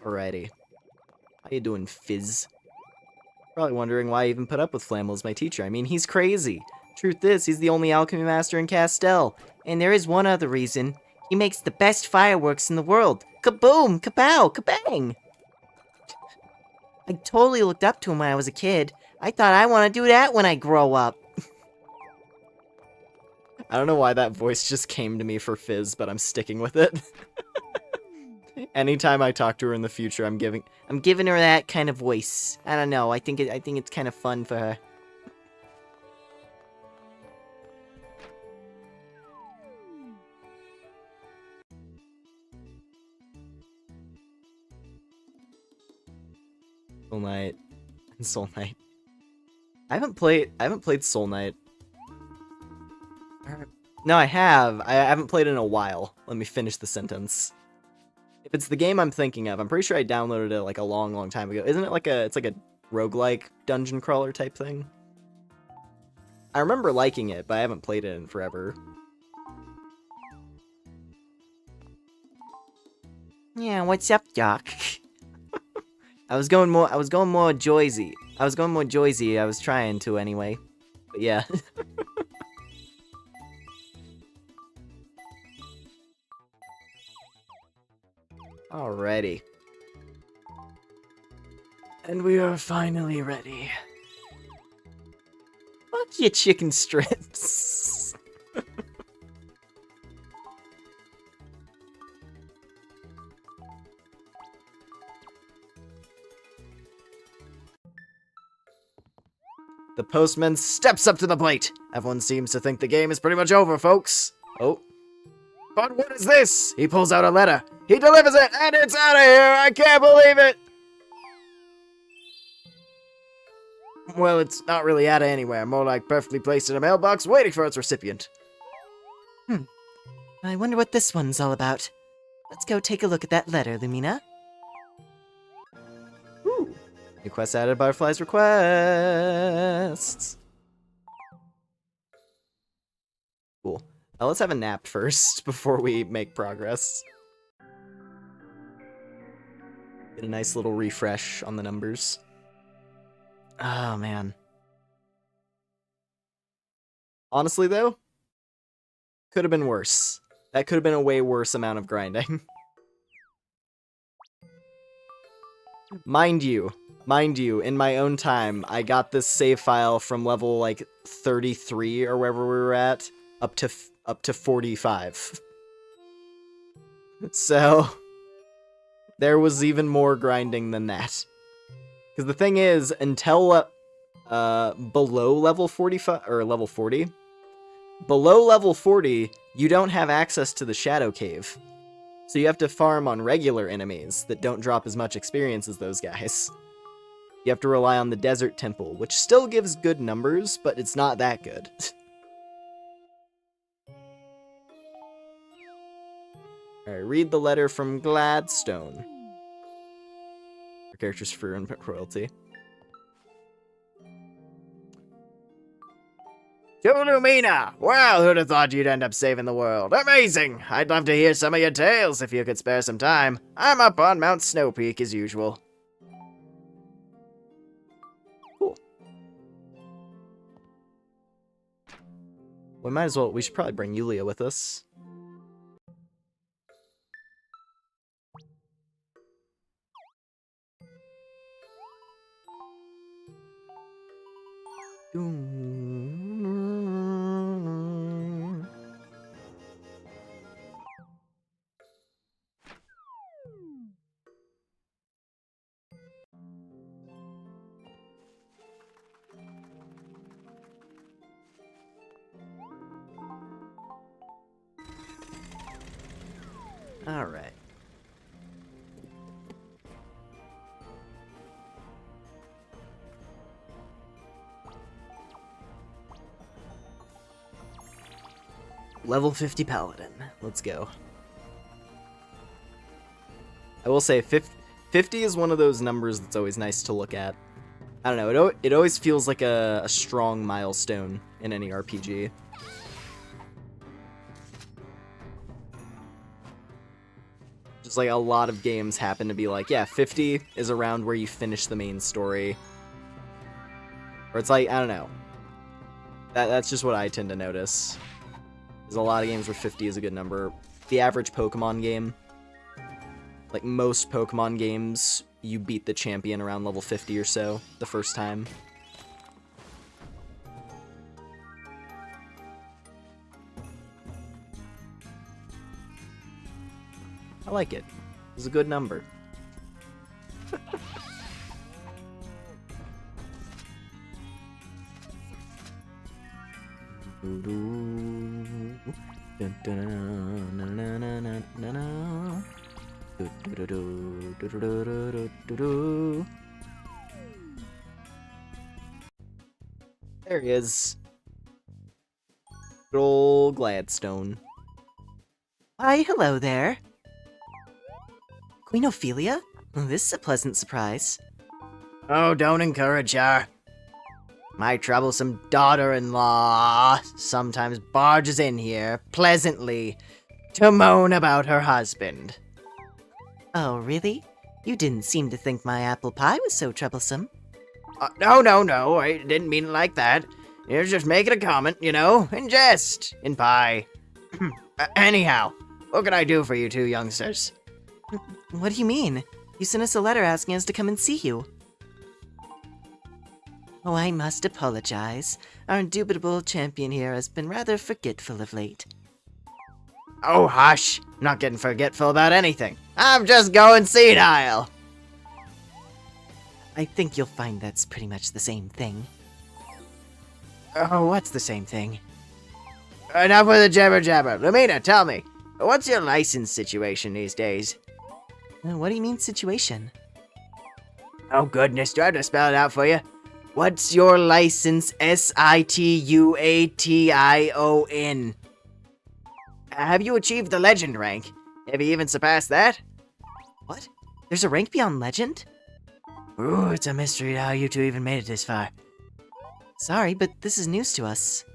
Alrighty. How you doing, Fizz? Probably wondering why I even put up with Flammel as my teacher. I mean, he's crazy. Truth is, he's the only alchemy master in Castell. And there is one other reason. He makes the best fireworks in the world. Kaboom! Kapow! Kabang! I totally looked up to him when I was a kid. I thought I want to do that when I grow up. I don't know why that voice just came to me for Fizz, but I'm sticking with it. Anytime I talk to her in the future, I'm giving her that kind of voice. I don't know. I think it's kind of fun for her. Night. Soul Knight. I haven't played Soul Knight. No, I have. I haven't played in a while. Let me finish the sentence. If it's the game I'm thinking of, I'm pretty sure I downloaded it like a long, long time ago. Isn't it like it's like a roguelike dungeon crawler type thing? I remember liking it, but I haven't played it in forever. Yeah, what's up, Doc? I was going more Joyzy. I was trying to anyway. But yeah. Alrighty. And we are finally ready. Fuck you, chicken strips. The postman steps up to the plate. Everyone seems to think the game is pretty much over, folks. Oh. But what is this? He pulls out a letter. He delivers it, and it's out of here! I can't believe it! Well, it's not really out of anywhere. More like perfectly placed in a mailbox, waiting for its recipient. I wonder what this one's all about. Let's go take a look at that letter, Lumina. Ooh. New quest added, Butterfly's requests. Cool. Now let's have a nap first before we make progress. Get a nice little refresh on the numbers. Oh, man. Honestly, though, could have been worse. That could have been a way worse amount of grinding. Mind you, in my own time, I got this save file from level, like, 33 or wherever we were at, up to 45. So, there was even more grinding than that. Because the thing is, until below level 45, or level 40, below level 40, you don't have access to the Shadow Cave. So you have to farm on regular enemies that don't drop as much experience as those guys. You have to rely on the Desert Temple, which still gives good numbers, but it's not that good. Alright, read the letter from Gladstone. Our character's free and royalty. To Lumina! Well, who'd have thought you'd end up saving the world? Amazing! I'd love to hear some of your tales if you could spare some time. I'm up on Mount Snow Peak as usual. Cool. We should probably bring Yulia with us. All right. Level 50 Paladin. Let's go. I will say 50 is one of those numbers that's always nice to look at. I don't know, it always feels like a strong milestone in any RPG. Just like a lot of games happen to be like, yeah, 50 is around where you finish the main story. Or it's like, I don't know. That's just what I tend to notice. There's a lot of games where 50 is a good number. The average Pokemon game, like most Pokemon games, you beat the champion around level 50 or so the first time. I like it. It's a good number. There he is. Good ol' Gladstone. Why, hello there. Queen Ophelia? Well, this is a pleasant surprise. Oh, don't encourage her. My troublesome daughter-in-law sometimes barges in here, pleasantly, to moan about her husband. Oh, really? You didn't seem to think my apple pie was so troublesome. No, I didn't mean it like that. I was just making a comment, you know, in jest, in pie. Anyhow, what can I do for you two youngsters? What do you mean? You sent us a letter asking us to come and see you. Oh, I must apologize. Our indubitable champion here has been rather forgetful of late. Oh, hush. I'm not getting forgetful about anything. I'm just going senile. I think you'll find that's pretty much the same thing. Oh, what's the same thing? Enough with the jabber. Lumina, tell me, what's your license situation these days? What do you mean, situation? Oh, goodness, do I have to spell it out for you? What's your license, Situation? Have you achieved the legend rank? Have you even surpassed that? What? There's a rank beyond legend? Ooh, it's a mystery how you two even made it this far. Sorry, but this is news to us.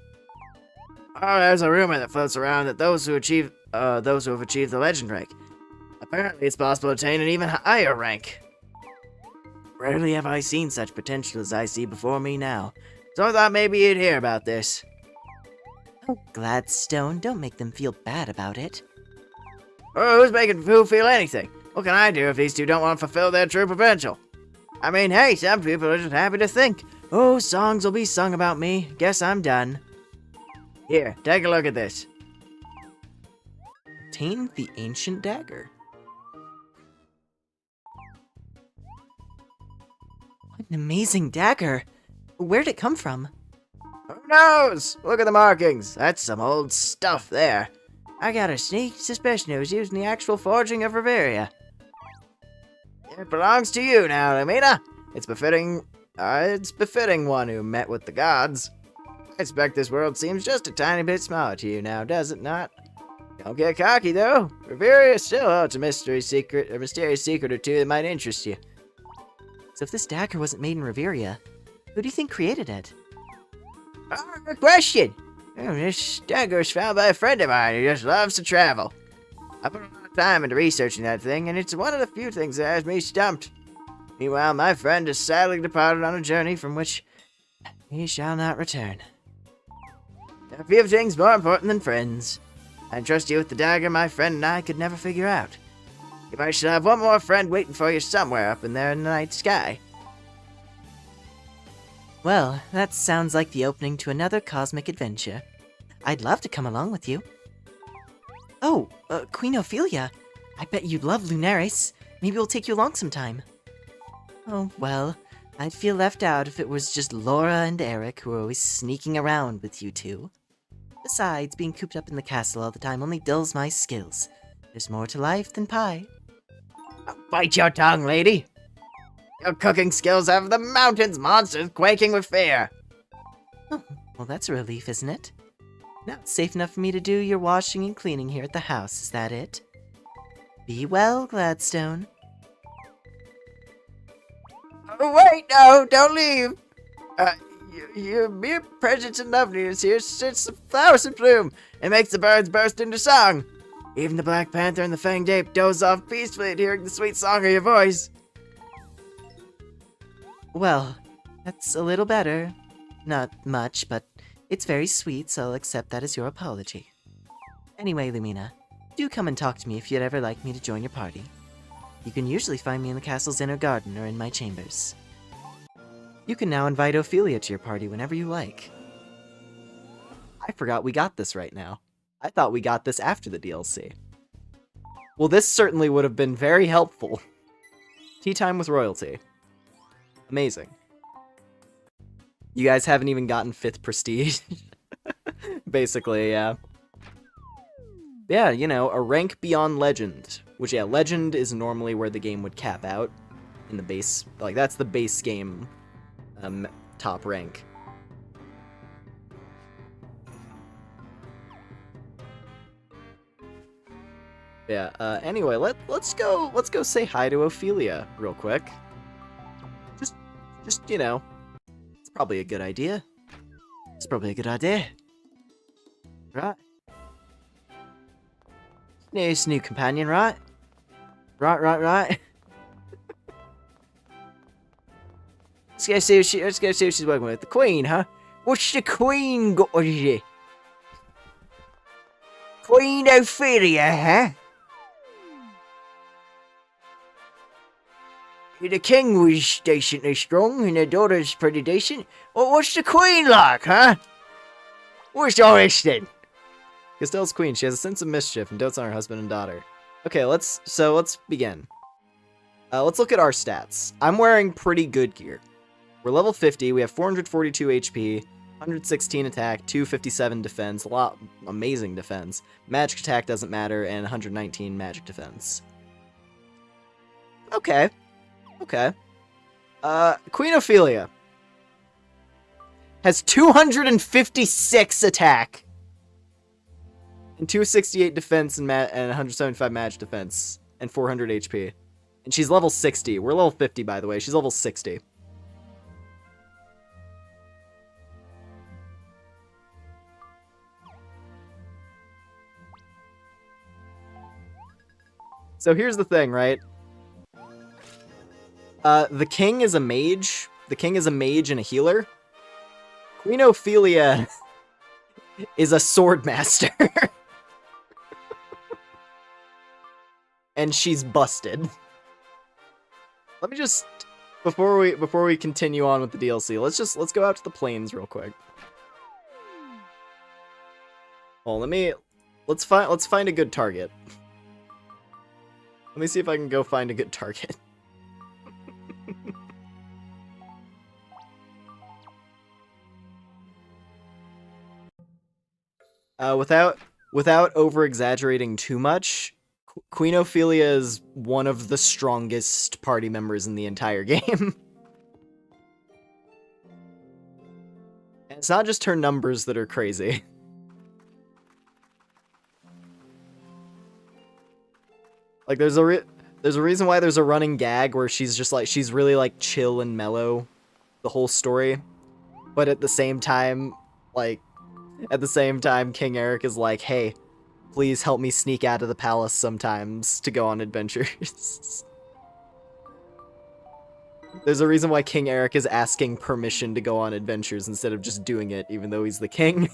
Oh, there's a rumor that floats around that those who have achieved the legend rank, apparently it's possible to attain an even higher rank. Rarely have I seen such potential as I see before me now, so I thought maybe you'd hear about this. Oh, Gladstone, don't make them feel bad about it. Oh, who's making who feel anything? What can I do if these two don't want to fulfill their true potential? I mean, hey, some people are just happy to think, oh, songs will be sung about me. Guess I'm done. Here, take a look at this. Obtain the ancient dagger. What an amazing dagger! Where'd it come from? Who knows? Look at the markings. That's some old stuff there. I got a sneaky suspicion it was used in the actual forging of Riveria. It belongs to you now, Lumina. It's befitting one who met with the gods. I expect this world seems just a tiny bit smaller to you now, does it not? Don't get cocky, though. Riveria still holds a mysterious secret or two that might interest you. So if this dagger wasn't made in Riveria, who do you think created it? Oh, good question. Oh, this dagger was found by a friend of mine who just loves to travel. I put a lot of time into researching that thing, and it's one of the few things that has me stumped. Meanwhile, my friend has sadly departed on a journey from which he shall not return. There are few things more important than friends. I trust you with the dagger my friend and I could never figure out. You might still have one more friend waiting for you somewhere up in there in the night sky. Well, that sounds like the opening to another cosmic adventure. I'd love to come along with you. Oh, Queen Ophelia. I bet you'd love Lunaris. Maybe we'll take you along sometime. Oh, well, I'd feel left out if it was just Laura and Eric who are always sneaking around with you two. Besides, being cooped up in the castle all the time only dulls my skills. There's more to life than pie. Bite your tongue, lady. Your cooking skills have the mountain's monsters quaking with fear. Oh, well, that's a relief, isn't it? Now it's safe enough for me to do your washing and cleaning here at the house, is that it? Be well, Gladstone. Oh, wait, no, don't leave. Your mere presence and loveliness here sets the flowers in bloom and makes the birds burst into song. Even the Black Panther and the Fanged Ape doze off peacefully at hearing the sweet song of your voice. Well, that's a little better. Not much, but it's very sweet, so I'll accept that as your apology. Anyway, Lumina, do come and talk to me if you'd ever like me to join your party. You can usually find me in the castle's inner garden or in my chambers. You can now invite Ophelia to your party whenever you like. I forgot we got this right now. I thought we got this after the DLC. Well, this certainly would have been very helpful. Tea time with royalty. Amazing. You guys haven't even gotten 5th prestige. Basically, yeah. Yeah, you know, a rank beyond legend. Which, yeah, legend is normally where the game would cap out. In the base, like, that's the base game top rank. Yeah, anyway, let's go say hi to Ophelia real quick. Just, you know, it's probably a good idea. It's probably a good idea. Right. Nice new companion, right? Right. Let's go see what she's working with. The Queen, huh? What's the Queen got to do? Queen Ophelia, huh? The king was decently strong, and the daughter's pretty decent. Well, what's the queen like, huh? What's all this then? Castell's queen. She has a sense of mischief and dotes on her husband and daughter. Okay, let's begin. Let's look at our stats. I'm wearing pretty good gear. We're level 50. We have 442 HP, 116 attack, 257 defense. A lot amazing defense. Magic attack doesn't matter, and 119 magic defense. Okay. Queen Ophelia has 256 attack and 268 defense and 175 magic defense and 400 HP. And she's level 60. We're level 50, by the way. She's level 60. So here's the thing, right? The king is a mage. The king is a mage and a healer. Queen Ophelia is a sword master. And she's busted. Let me just before we continue on with the DLC, let's go out to the plains real quick. Well, let's find a good target. Let me see if I can go find a good target. Without over-exaggerating too much, Queen Ophelia is one of the strongest party members in the entire game. And it's not just her numbers that are crazy. Like, there's a reason why there's a running gag where she's really like chill and mellow the whole story, but at the same time, King Eric is like, hey, please help me sneak out of the palace sometimes to go on adventures. There's a reason why King Eric is asking permission to go on adventures instead of just doing it, even though he's the king.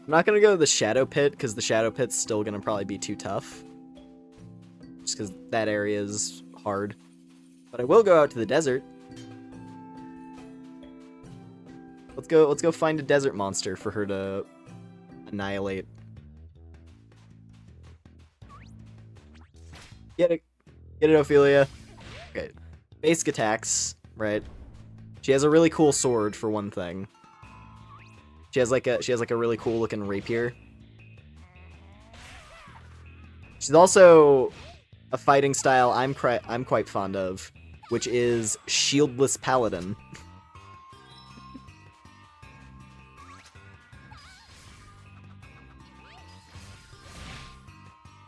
I'm not gonna go to the Shadow Pit, because the Shadow Pit's still gonna probably be too tough. Just because that area is hard. But I will go out to the desert. Let's go find a desert monster for her to annihilate. Get it, Ophelia. Okay, basic attacks, right? She has a really cool sword for one thing. She has like a really cool looking rapier. She's also a fighting style I'm quite fond of, which is shieldless paladin.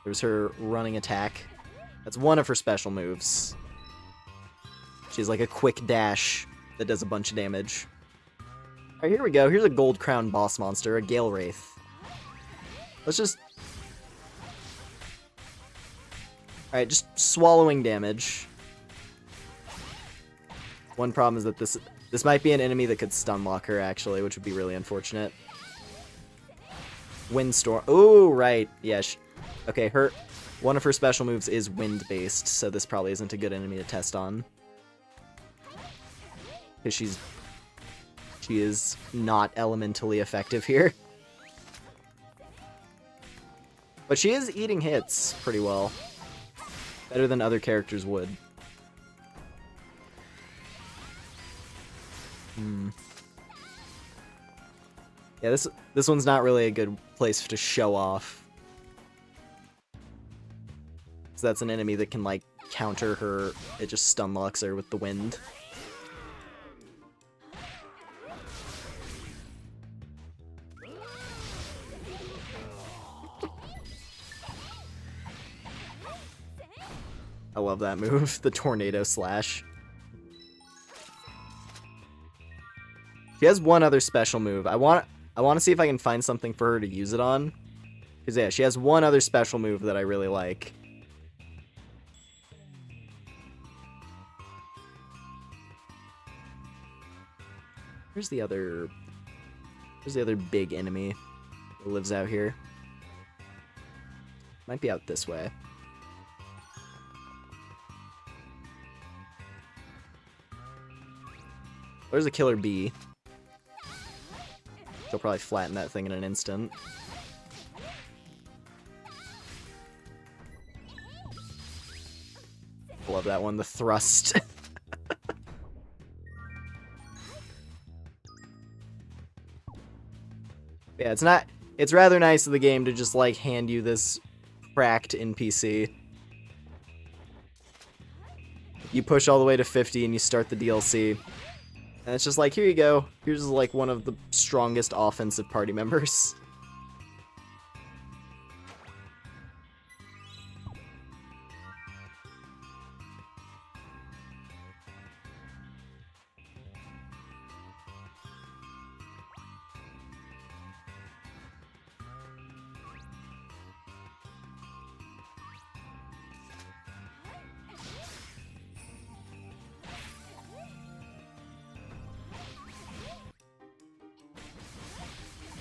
There's her running attack. That's one of her special moves. She has like a quick dash that does a bunch of damage. Alright, here we go. Here's a gold crown boss monster, a Gale Wraith. Let's just... Alright, just swallowing damage. One problem is that this might be an enemy that could stun lock her, actually, which would be really unfortunate. Windstorm. Oh, right. Yeah, okay, one of her special moves is wind-based, so this probably isn't a good enemy to test on. Because she is not elementally effective here. But she is eating hits pretty well. Better than other characters would. Yeah, this one's not really a good place to show off. So that's an enemy that can, like, counter her. It just stun locks her with the wind. I love that move, the tornado slash. She has one other special move. I want to see if I can find something for her to use it on. Because, yeah, she has one other special move that I really like. Where's the other big enemy that lives out here? Might be out this way. There's a killer bee. She'll probably flatten that thing in an instant. Love that one, the thrust. Yeah, it's rather nice of the game to just, like, hand you this cracked NPC. You push all the way to 50 and you start the DLC. And it's just like, here you go. Here's, like, one of the strongest offensive party members.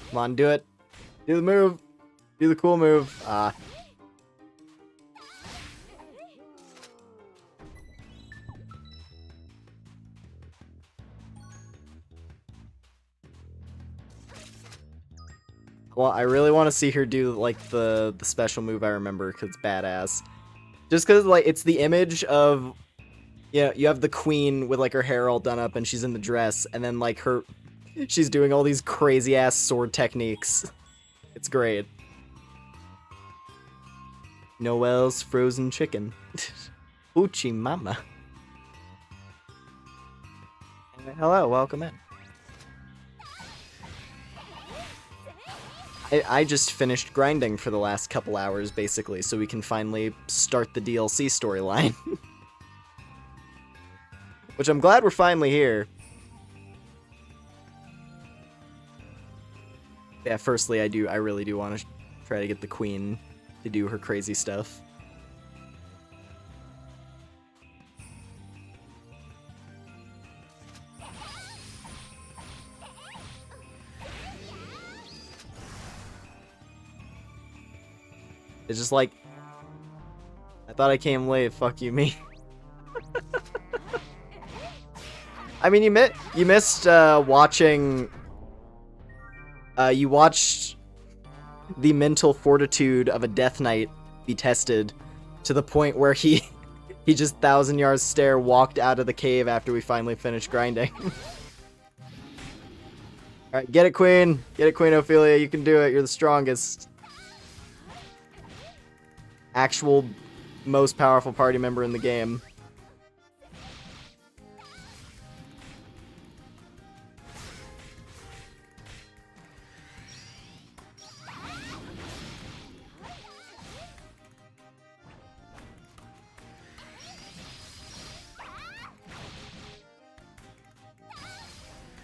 Come on, do it. Do the move. Do the cool move. Ah. Well, I really want to see her do, like, the special move I remember, because it's badass. Just because, like, it's the image of... Yeah, you have the queen with, like, her hair all done up and she's in the dress, and then, like, she's doing all these crazy-ass sword techniques. It's great. Noel's frozen chicken. Uchi mama. Hello, welcome in. I just finished grinding for the last couple hours, basically, so we can finally start the DLC storyline. Which I'm glad we're finally here. Yeah, firstly, I really do want to try to get the queen to do her crazy stuff. It's just like, I thought I came late, fuck you, me. I mean, you missed watching... you watched the mental fortitude of a Death Knight be tested to the point where he just 1,000 yards stare walked out of the cave after we finally finished grinding. Alright, get it, Queen. Get it, Queen Ophelia. You can do it. You're the strongest. Actual most powerful party member in the game.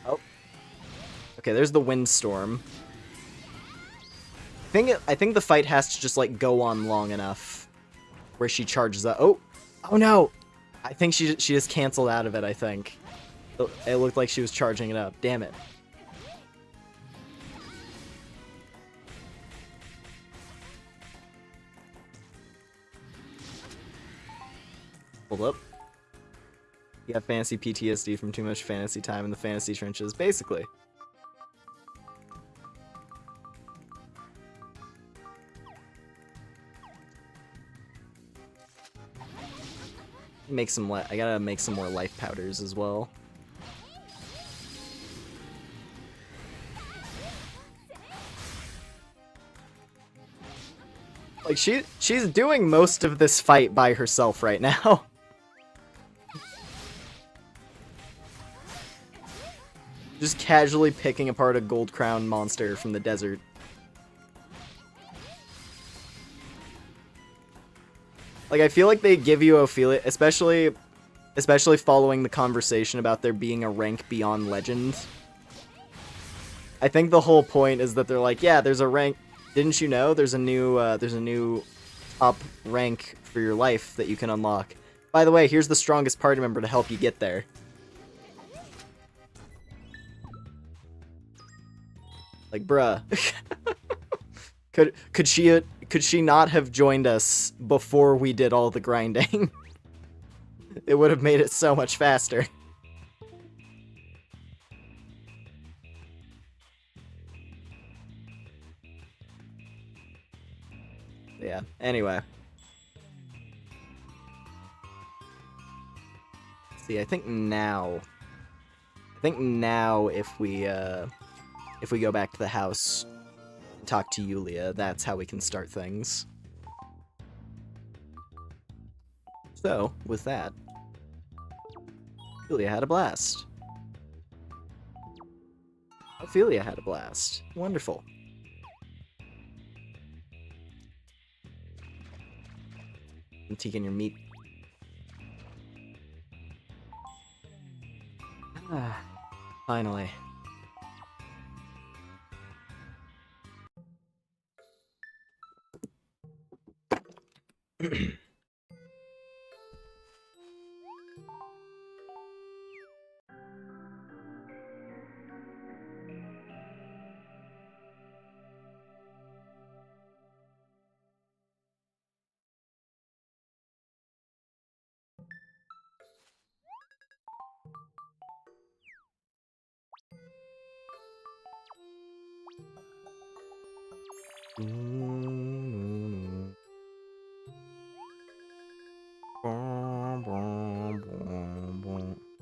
Oh. Okay, there's the windstorm. I think the fight has to just, like, go on long enough where she charges up. Oh! Oh no! I think she just canceled out of it, I think. It looked like she was charging it up. Damn it. Hold up. You have fantasy PTSD from too much fantasy time in the fantasy trenches, basically. Make some I gotta make some more life powders as well. Like she's doing most of this fight by herself right now. Just casually picking apart a gold crown monster from the desert. Like, I feel like they give you Ophelia, especially following the conversation about there being a rank beyond legend. I think the whole point is that they're like, yeah, there's a rank. Didn't you know there's a new top rank for your life that you can unlock? By the way, here's the strongest party member to help you get there. Like, bruh. Could she not have joined us before we did all the grinding? It would have made it so much faster. Yeah, anyway. See, I think now if we go back to the house and talk to Yulia, that's how we can start things. So, with that, Yulia had a blast. Ophelia had a blast. Wonderful. I'm taking your meat. Finally.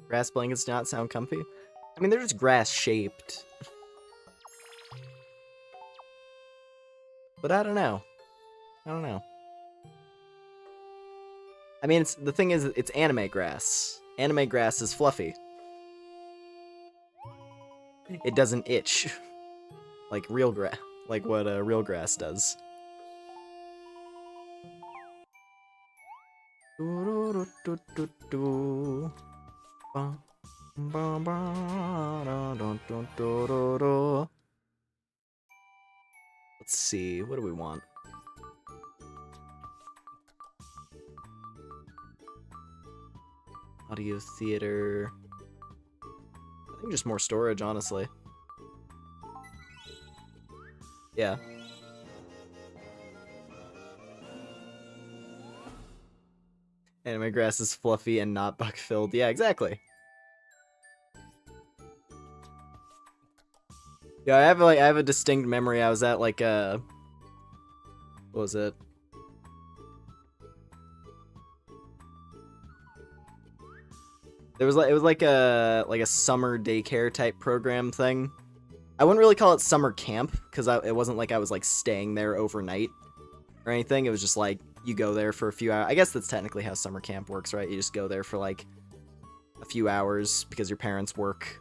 Grass blankets do not sound comfy. I mean, they're just grass shaped. But I don't know. I mean, the thing is, it's anime grass. Anime grass is fluffy. It doesn't itch. Like real grass. Like what real grass does. Let's see, what do we want? Audio theater. I think just more storage, honestly. Yeah. Anime grass is fluffy and not bug-filled. Yeah, exactly. Yeah, I have a distinct memory. I was at like what was it? It was like a summer daycare type program thing. I wouldn't really call it summer camp because it wasn't like I was like staying there overnight or anything. It was just like you go there for a few hours. I guess that's technically how summer camp works, right? You just go there for like a few hours because your parents work.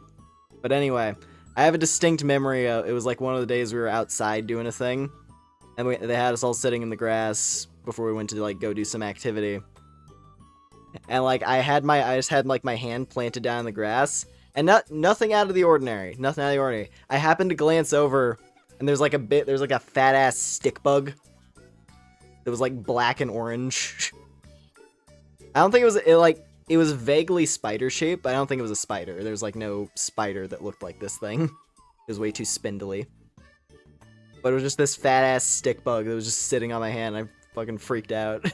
But anyway, I have a distinct memory. It was like one of the days we were outside doing a thing, and they had us all sitting in the grass before we went to like go do some activity. And like I just had like my hand planted down in the grass, and nothing out of the ordinary. Nothing out of the ordinary. I happened to glance over, and there's like a fat ass stick bug. It was like black and orange. I don't think it was vaguely spider shaped, but I don't think it was a spider. There's like no spider that looked like this thing. It was way too spindly. But it was just this fat ass stick bug that was just sitting on my hand. I fucking freaked out.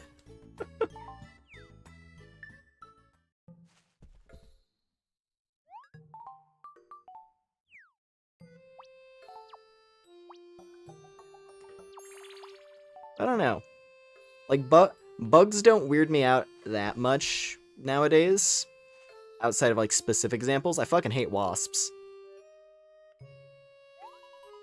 I don't know. Like, bugs don't weird me out that much nowadays. Outside of, like, specific examples. I fucking hate wasps.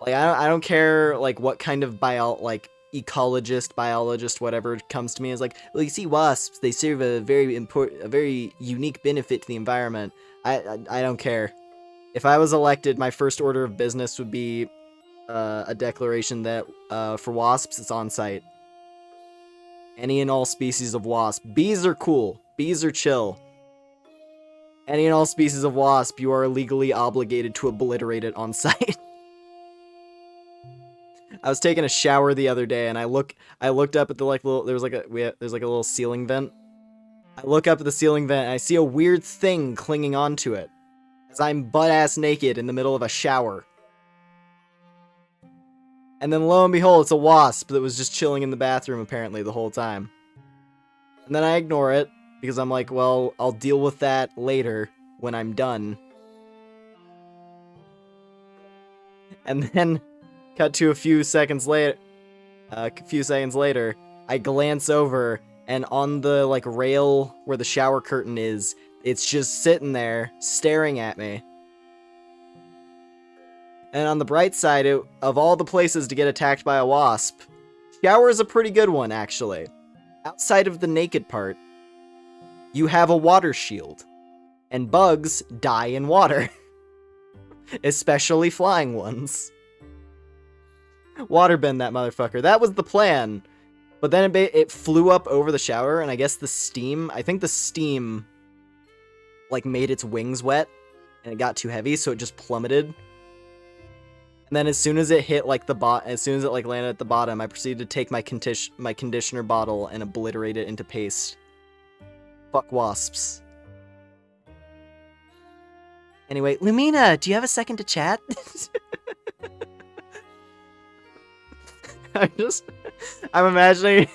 Like, I don't care, like, what kind of ecologist, biologist, whatever comes to me is like, well, you see wasps, they serve a very unique benefit to the environment. I don't care. If I was elected, my first order of business would be a declaration that for wasps, it's on site. Any and all species of wasp. Bees are cool. Bees are chill. Any and all species of wasp, you are legally obligated to obliterate it on site. I was taking a shower the other day, and I looked up at the little, there's like a little ceiling vent. I look up at the ceiling vent, and I see a weird thing clinging onto it, as I'm butt-ass naked in the middle of a shower. And then lo and behold, it's a wasp that was just chilling in the bathroom apparently the whole time. And then I ignore it, because I'm like, well, I'll deal with that later when I'm done. And then, cut to a few seconds later, I glance over, and on the, like, rail where the shower curtain is, it's just sitting there, staring at me. And on the bright side, of all the places to get attacked by a wasp, shower is a pretty good one, actually. Outside of the naked part, you have a water shield. And bugs die in water. Especially flying ones. Waterbend that motherfucker. That was the plan. But then it flew up over the shower, and I guess the steam, like, made its wings wet, and it got too heavy, so it just plummeted. And then as soon as it hit, like, landed at the bottom, I proceeded to take my conditioner bottle and obliterate it into paste. Fuck wasps. Anyway, Lumina, do you have a second to chat? I'm imagining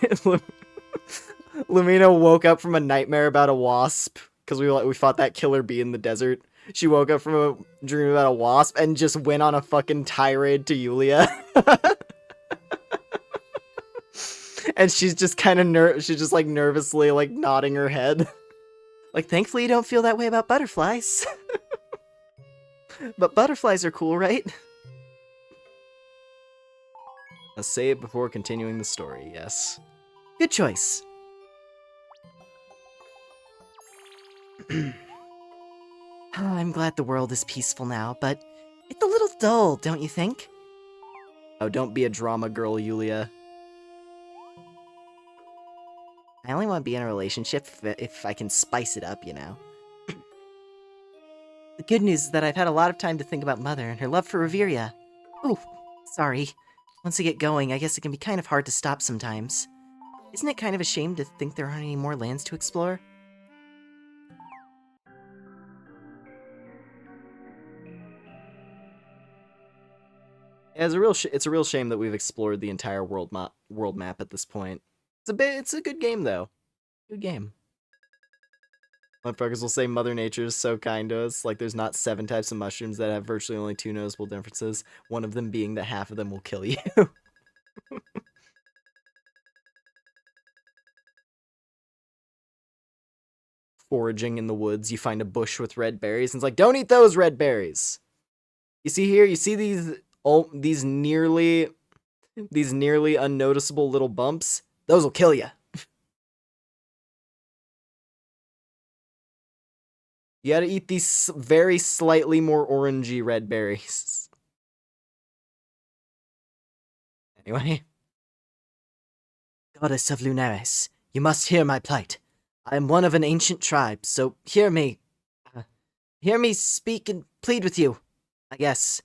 Lumina woke up from a nightmare about a wasp, because we fought that killer bee in the desert. She woke up from a dream about a wasp and just went on a fucking tirade to Yulia. And she's just kind of nervously, like, nodding her head. Like, thankfully you don't feel that way about butterflies. But butterflies are cool, right? Let's say it before continuing the story, yes. Good choice. I'm glad the world is peaceful now, but it's a little dull, don't you think? Oh, don't be a drama girl, Yulia. I only want to be in a relationship if I can spice it up, you know? The good news is that I've had a lot of time to think about Mother and her love for Reveria. Oh, sorry. Once I get going, I guess it can be kind of hard to stop sometimes. Isn't it kind of a shame to think there aren't any more lands to explore? Yeah, it's a real shame that we've explored the entire world map at this point. It's a good game though. Good game. Motherfuckers will say Mother Nature is so kind to us, like there's not 7 types of mushrooms that have virtually only 2 noticeable differences, one of them being that half of them will kill you. Foraging in the woods, you find a bush with red berries, and it's like, don't eat those red berries! You see here, you see these nearly unnoticeable little bumps? Those will kill you. You gotta eat these very slightly more orangey red berries. Anyway. Goddess of Lunaris, you must hear my plight. I am one of an ancient tribe, so hear me. Hear me speak and plead with you, I guess.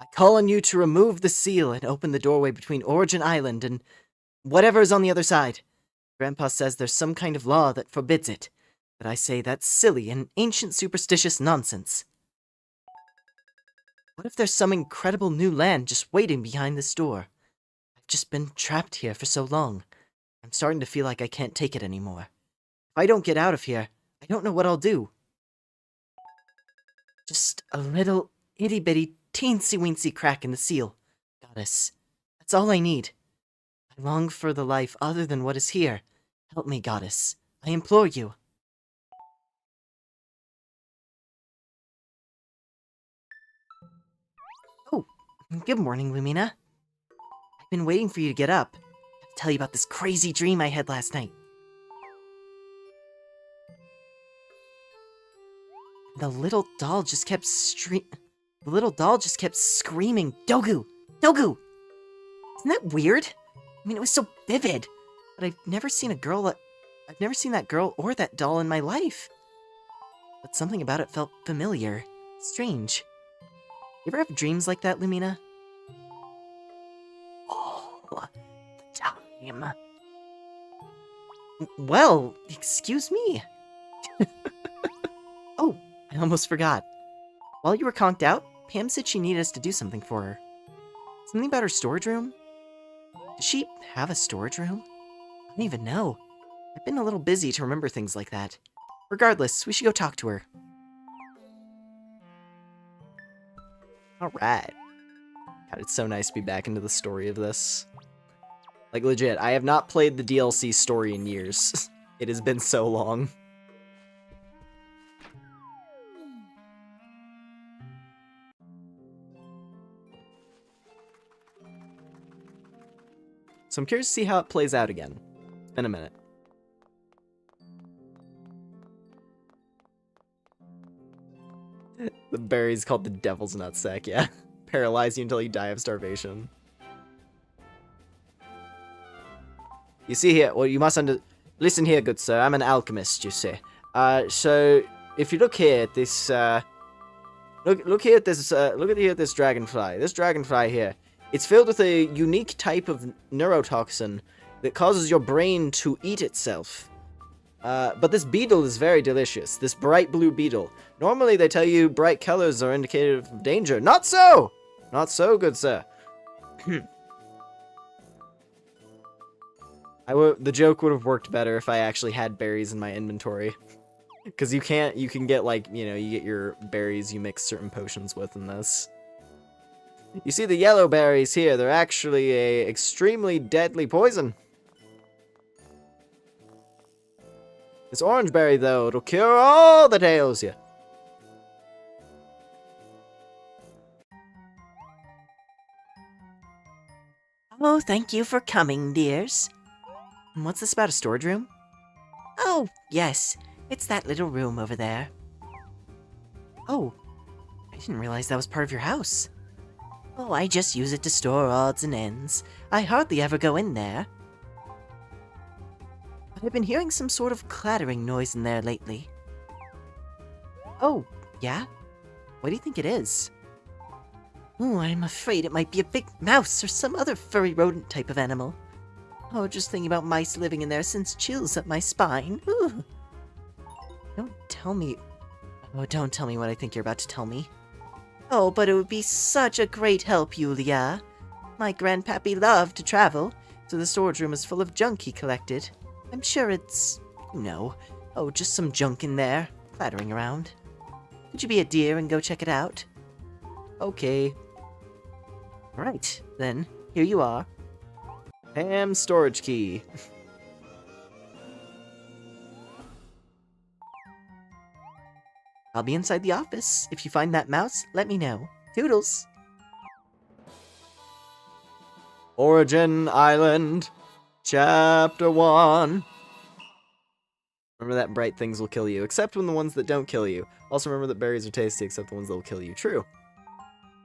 I call on you to remove the seal and open the doorway between Origin Island and whatever is on the other side. Grandpa says there's some kind of law that forbids it. But I say that's silly and ancient superstitious nonsense. What if there's some incredible new land just waiting behind this door? I've just been trapped here for so long. I'm starting to feel like I can't take it anymore. If I don't get out of here, I don't know what I'll do. Just a little itty-bitty teensy-weensy crack in the seal, Goddess. That's all I need. I long for the life other than what is here. Help me, Goddess. I implore you. Oh, good morning, Lumina. I've been waiting for you to get up. I have to tell you about this crazy dream I had last night. The little doll just kept screaming, Dogu! Dogu! Isn't that weird? I mean, it was so vivid. but I've never seen that girl or that doll in my life. But something about it felt familiar. Strange. You ever have dreams like that, Lumina? All the time. Well, excuse me. Oh, I almost forgot. While you were conked out, Pam said she needed us to do something for her. Something about her storage room? Does she have a storage room? I don't even know. I've been a little busy to remember things like that. Regardless, we should go talk to her. Alright. God, it's so nice to be back into the story of this. Like, legit, I have not played the DLC story in years. It has been so long. So I'm curious to see how it plays out again. It's been a minute. The berry's called the devil's nutsack, yeah. Paralyze you until you die of starvation. You see here, well, you must listen here, good sir. I'm an alchemist, you see. So if you look here at this, look here at this dragonfly. This dragonfly here, it's filled with a unique type of neurotoxin that causes your brain to eat itself. But this beetle is very delicious. This bright blue beetle. Normally they tell you bright colors are indicative of danger. Not so! Not so, good sir. The joke would have worked better if I actually had berries in my inventory. Because you can get, like, you know, you get your berries you mix certain potions with in this. You see the yellow berries here, they're actually a extremely deadly poison. This orange berry, though, it'll cure all that ails you. Oh, thank you for coming, dears. What's this about a storage room? Oh, yes. It's that little room over there. Oh, I didn't realize that was part of your house. Oh, I just use it to store odds and ends. I hardly ever go in there. But I've been hearing some sort of clattering noise in there lately. Oh, yeah? What do you think it is? Oh, I'm afraid it might be a big mouse or some other furry rodent type of animal. Oh, just thinking about mice living in there sends chills up my spine. Ooh. Don't tell me what I think you're about to tell me. Oh, but it would be such a great help, Yulia. My grandpappy loved to travel, so the storage room is full of junk he collected. I'm sure it's, just some junk in there, clattering around. Would you be a dear and go check it out? Okay. Right, then, here you are. Pam's storage key. I'll be inside the office. If you find that mouse, let me know. Toodles! Origin Island, Chapter 1. Remember that bright things will kill you, except when the ones that don't kill you. Also remember that berries are tasty, except the ones that will kill you. True.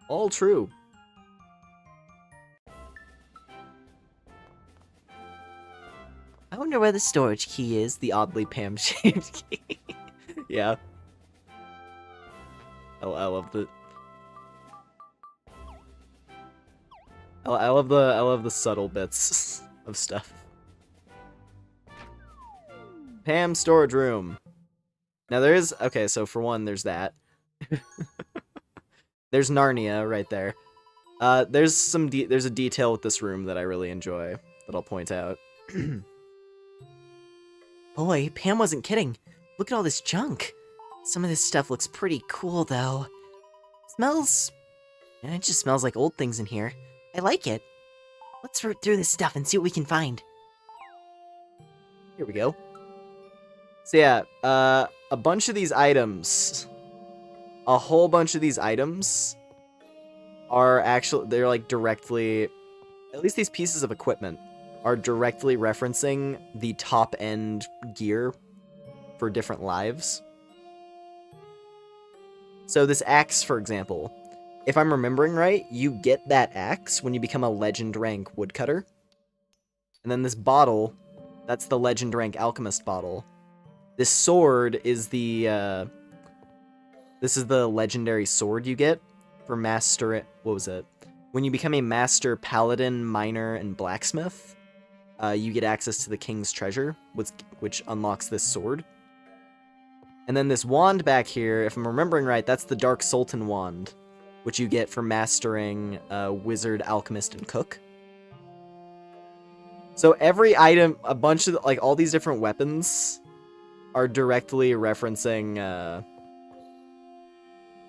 All true. I wonder where the storage key is, the oddly Pam-shaped key. Yeah. I love the... I love the subtle bits of stuff. Pam's storage room. Now there is... Okay, so for one, there's that. There's Narnia right there. There's a detail with this room that I really enjoy that I'll point out. Boy, Pam wasn't kidding. Look at all this junk. Some of this stuff looks pretty cool, though. It just smells like old things in here. I like it. Let's root through this stuff and see what we can find. Here we go. So yeah, a bunch of these items, a whole bunch of these items are actually, they're like directly, at least these pieces of equipment are directly referencing the top end gear for different lives. So this axe, for example, if I'm remembering right, you get that axe when you become a legend rank woodcutter. And then this bottle That's the legend rank alchemist bottle. This sword is the this is the legendary sword you get for master. What was it? When you become a master paladin, miner, and blacksmith, you get access to the king's treasure, which unlocks this sword. And then this wand back here, if I'm remembering right, that's the Dark Sultan wand, which you get for mastering wizard, alchemist, and cook. So every item, a bunch of, like, all these different weapons are directly referencing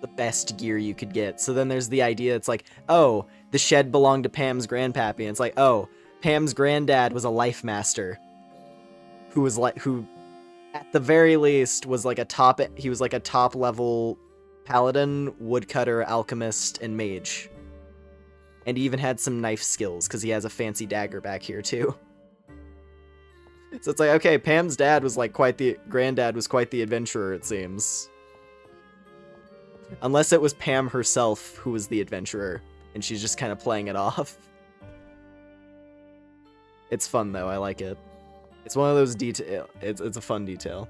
the best gear you could get. So then there's the idea, it's like, oh, the shed belonged to Pam's grandpappy. And it's like, oh, Pam's granddad was a life master who at the very least was like a top level paladin, woodcutter, alchemist, and mage. And he even had some knife skills because he has a fancy dagger back here too. So it's like, okay, Pam's granddad was quite the adventurer, it seems. Unless it was Pam herself who was the adventurer, and she's just kind of playing it off. It's fun though, I like it. It's one of those it's a fun detail.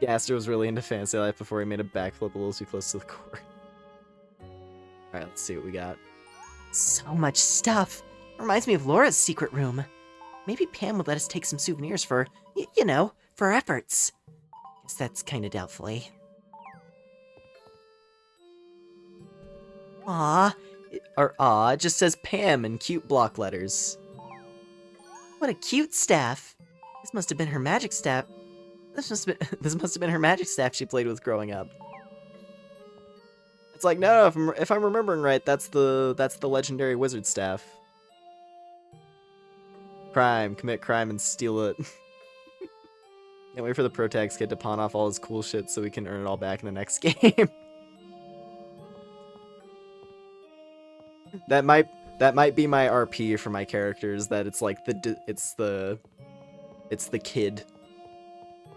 Gaster was really into fantasy life before he made a backflip a little too close to the core. Alright, let's see what we got. So much stuff. Reminds me of Laura's secret room. Maybe Pam would let us take some souvenirs for, you know, for our efforts. Guess that's kinda doubtfully. It just says Pam in cute block letters. What a cute staff. This must have been her magic staff. This must have been her magic staff she played with growing up. It's like, no, if I'm remembering right, that's the legendary wizard staff. Commit crime and steal it. Can't wait for the Protax kid to pawn off all his cool shit so we can earn it all back in the next game. That might be my RP for my characters. That it's like it's the kid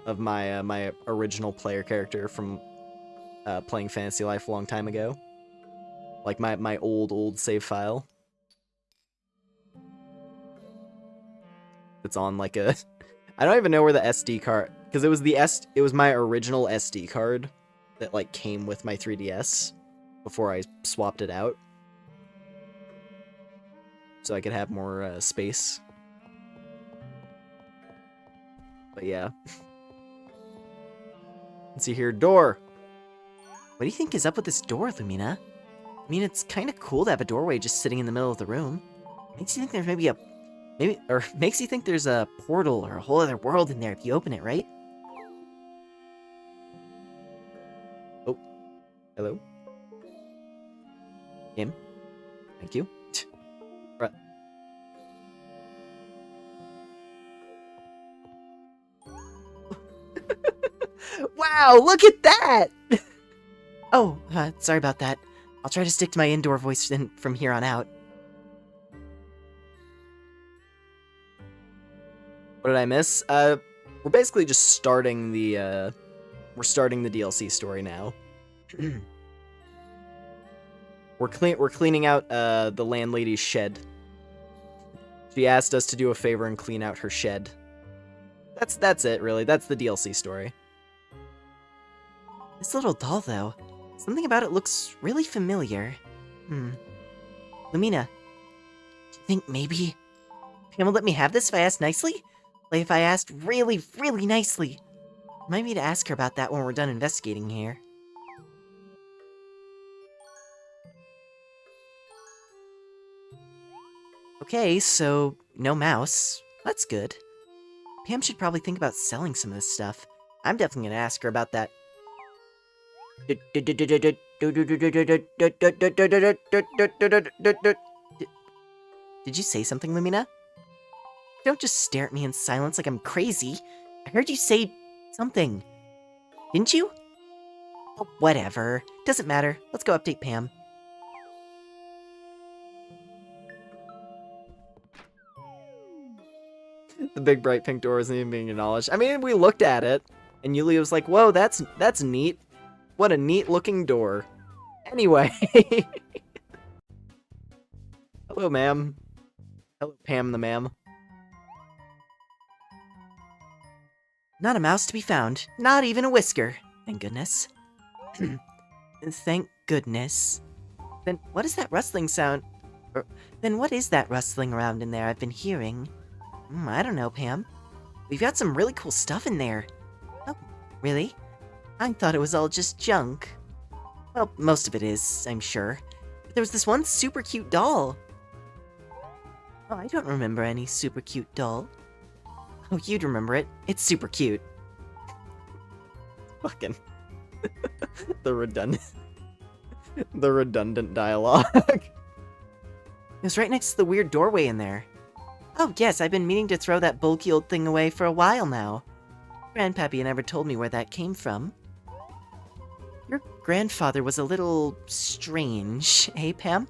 of my my original player character from playing Fantasy Life a long time ago. Like my old save file. It's on like a I don't even know where the SD card, because it was my original SD card that like came with my 3DS before I swapped it out. So I could have more space. But yeah. Let's see here, door. What do you think is up with this door, Lumina? I mean, it's kind of cool to have a doorway just sitting in the middle of the room. Makes you think there's makes you think there's a portal or a whole other world in there if you open it, right? Oh, hello. Game. Thank you. Right. Wow, look at that! Oh, sorry about that. I'll try to stick to my indoor voice from here on out. What did I miss? We're basically just starting the DLC story now. We're cleaning out the landlady's shed. She asked us to do a favor and clean out her shed. That's it, really. That's the DLC story. This little doll, though, something about it looks really familiar. Lumina, do you think maybe Pam will let me have this if I ask nicely? Like if I asked really, really nicely? Remind me to ask her about that when we're done investigating here. Okay, so no mouse. That's good. Pam should probably think about selling some of this stuff. I'm definitely gonna ask her about that. Did you say something, Lumina? Don't just stare at me in silence like I'm crazy. I heard you say something. Didn't you? Oh, whatever. Doesn't matter. Let's go update Pam. The big bright pink door isn't even being acknowledged. I mean, we looked at it, and Yulia was like, whoa, that's neat. What a neat looking door. Anyway. Hello, ma'am. Hello, Pam the ma'am. Not a mouse to be found. Not even a whisker. Thank goodness. Thank goodness. Then what is that rustling sound? Then what is that rustling around in there I've been hearing? I don't know, Pam. We've got some really cool stuff in there. Oh, really? I thought it was all just junk. Well, most of it is, I'm sure. But there was this one super cute doll. Oh, I don't remember any super cute doll. Oh, you'd remember it. It's super cute. Fucking the redundant dialogue. It was right next to the weird doorway in there. Oh, yes, I've been meaning to throw that bulky old thing away for a while now. Grandpappy never told me where that came from. Your grandfather was a little strange, eh, Pam?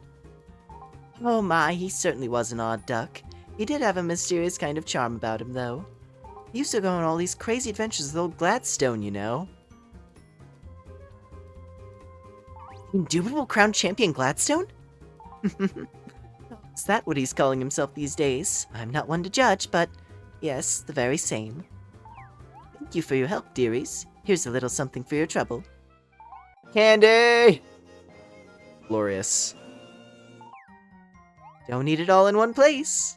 Oh my, he certainly was an odd duck. He did have a mysterious kind of charm about him, though. He used to go on all these crazy adventures with old Gladstone, you know. Indubitable crown champion Gladstone? Is that what he's calling himself these days? I'm not one to judge, but yes, the very same. Thank you for your help, dearies. Here's a little something for your trouble. Candy! Glorious. Don't eat it all in one place.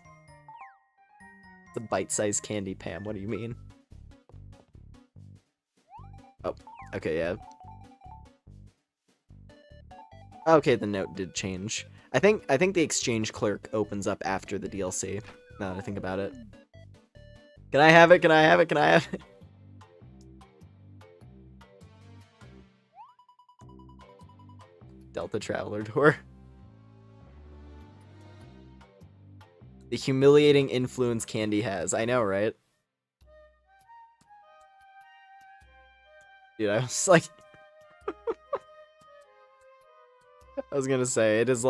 The bite-sized candy, Pam. What do you mean? Oh, okay, yeah. Okay, the note did change. I think the exchange clerk opens up after the DLC. Now that I think about it. Can I have it? Can I have it? Can I have it? Delta Traveler Tour. The humiliating influence Candy has. I know, right? Dude, I was like... I was gonna say, it is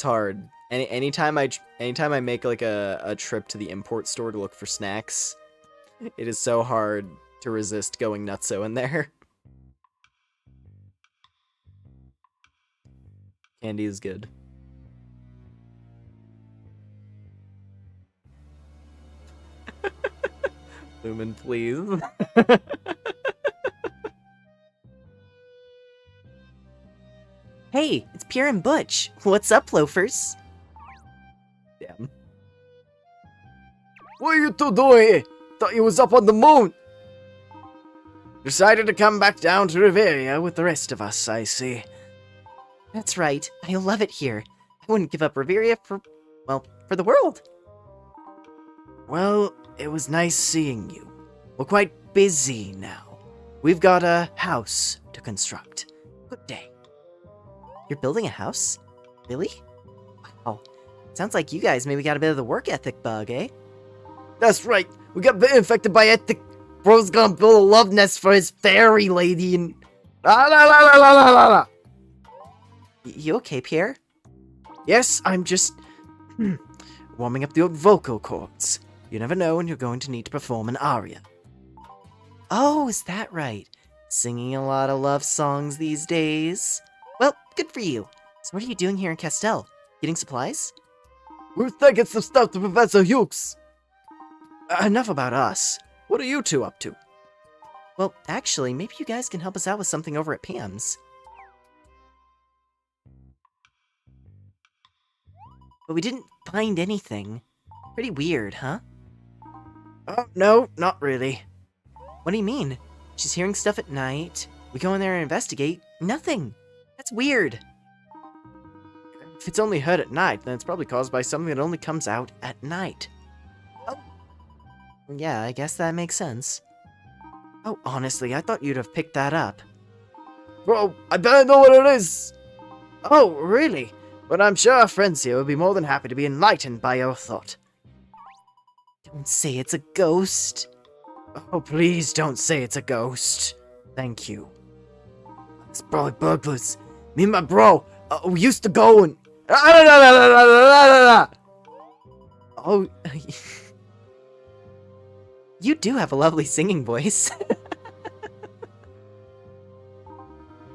hard. Anytime I make like a trip to the import store to look for snacks, it is so hard to resist going nutso in there. Candy is good. Lumen, please. Hey, it's Pierre and Butch. What's up, loafers? Damn. What are you two doing here? Thought you was up on the moon. Decided to come back down to Riveria with the rest of us, I see. That's right. I love it here. I wouldn't give up Riveria for the world. Well, it was nice seeing you. We're quite busy now. We've got a house to construct. Good day. You're building a house? Really? Wow. Sounds like you guys maybe got a bit of the work ethic bug, eh? That's right. We got a bit infected by ethic. Bro's gonna build a love nest for his fairy lady and... La la la la la la la la. You okay, Pierre? Yes, I'm just... warming up the old vocal cords. You never know when you're going to need to perform an aria. Oh, is that right? Singing a lot of love songs these days. Well, good for you. So what are you doing here in Castell? Getting supplies? We're taking some stuff to Professor Hughes. Enough about us. What are you two up to? Well, actually, maybe you guys can help us out with something over at Pam's. But we didn't find anything. Pretty weird, huh? Oh, no, not really. What do you mean? She's hearing stuff at night. We go in there and investigate. Nothing. That's weird. If it's only heard at night, then it's probably caused by something that only comes out at night. Oh. Yeah, I guess that makes sense. Oh, honestly, I thought you'd have picked that up. Bro, I better know what it is. Oh, really? But I'm sure our friends here would be more than happy to be enlightened by your thought. Don't say it's a ghost. Oh, please don't say it's a ghost. Thank you. It's probably burglars. Me and my bro, we used to go and... Oh, you do have a lovely singing voice.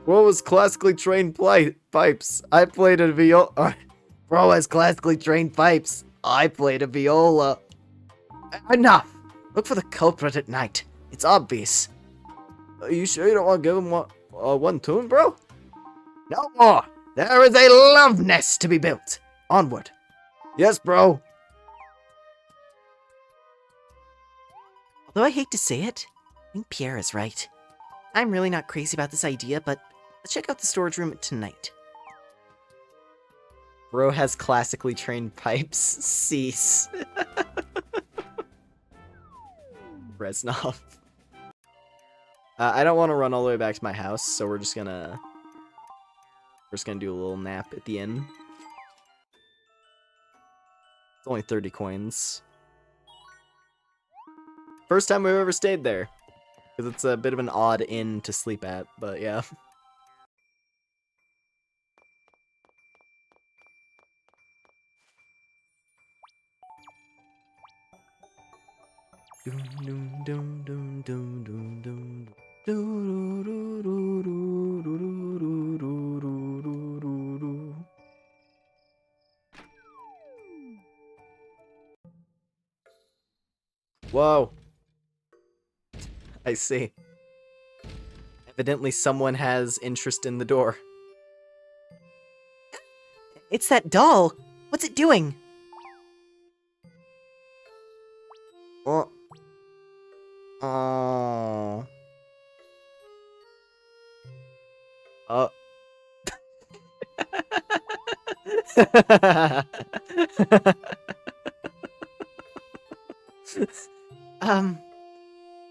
Bro was classically trained pipes. I played a viola. Bro has classically trained pipes. I played a viola. Enough. Look for the culprit at night. It's obvious. Are you sure you don't want to give him one tune, bro? No more! There is a love nest to be built! Onward. Yes, bro. Although I hate to say it, I think Pierre is right. I'm really not crazy about this idea, but let's check out the storage room tonight. Bro has classically trained pipes. Cease. Reznov. I don't want to run all the way back to my house, so we're just gonna do a little nap at the inn. It's only 30 coins. First time we've ever stayed there. Because it's a bit of an odd inn to sleep at, but yeah. Whoa. I see. Evidently someone has interest in the door. It's that doll! What's it doing? Oh. Oh.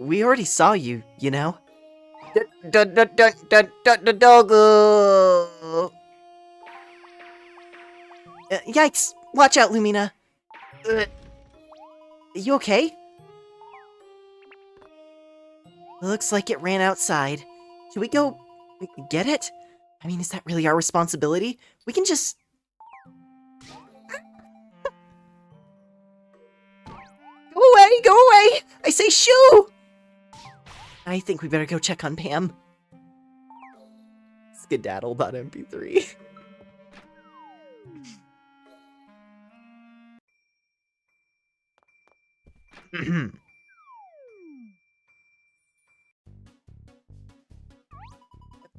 We already saw you, you know? Doggo. Yikes! Watch out, Lumina! You okay? Looks like it ran outside. Should we go get it? I mean, is that really our responsibility? We can just... Go away! Go away! I say shoo! I think we better go check on Pam. Skedaddle.mp3.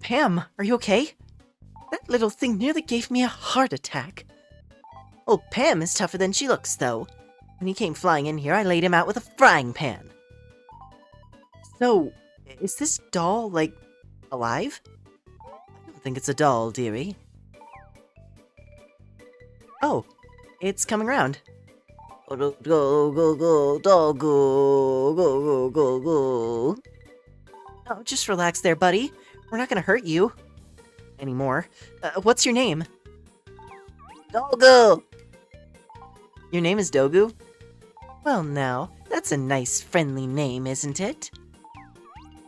Pam, are you okay? That little thing nearly gave me a heart attack. Old Pam is tougher than she looks, though. When he came flying in here, I laid him out with a frying pan. So, is this doll, like, alive? I don't think it's a doll, dearie. Oh, it's coming around. Go, go, go, go, doll, go, go, go, go, go. Oh, just relax there, buddy. We're not gonna hurt you. Anymore. What's your name? Dogu! Your name is Dogu? Well, now, that's a nice, friendly name, isn't it?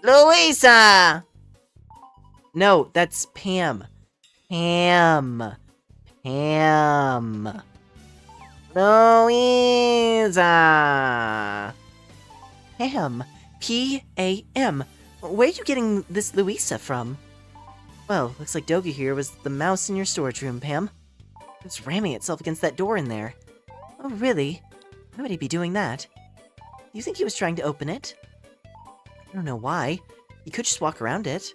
Louisa! No, that's Pam. Pam. Pam. Louisa! Pam. P-A-M. Where are you getting this Louisa from? Well, looks like Dogu here was the mouse in your storage room, Pam. It's ramming itself against that door in there. Oh, really? Why would he be doing that? Do you think he was trying to open it? I don't know why. He could just walk around it.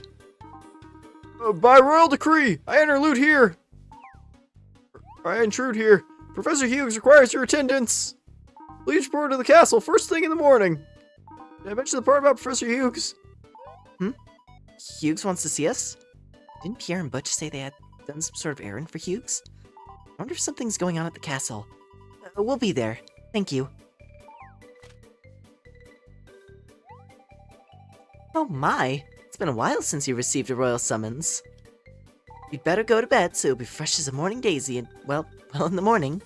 By royal decree, I intrude here. Professor Hughes requires your attendance. Please report to the castle first thing in the morning. Did I mention the part about Professor Hughes? Hughes wants to see us? Didn't Pierre and Butch say they had done some sort of errand for Hughes? I wonder if something's going on at the castle. We'll be there. Thank you. Oh my! It's been a while since you received a royal summons. You'd better go to bed so you'll be fresh as a morning daisy and, well, in the morning.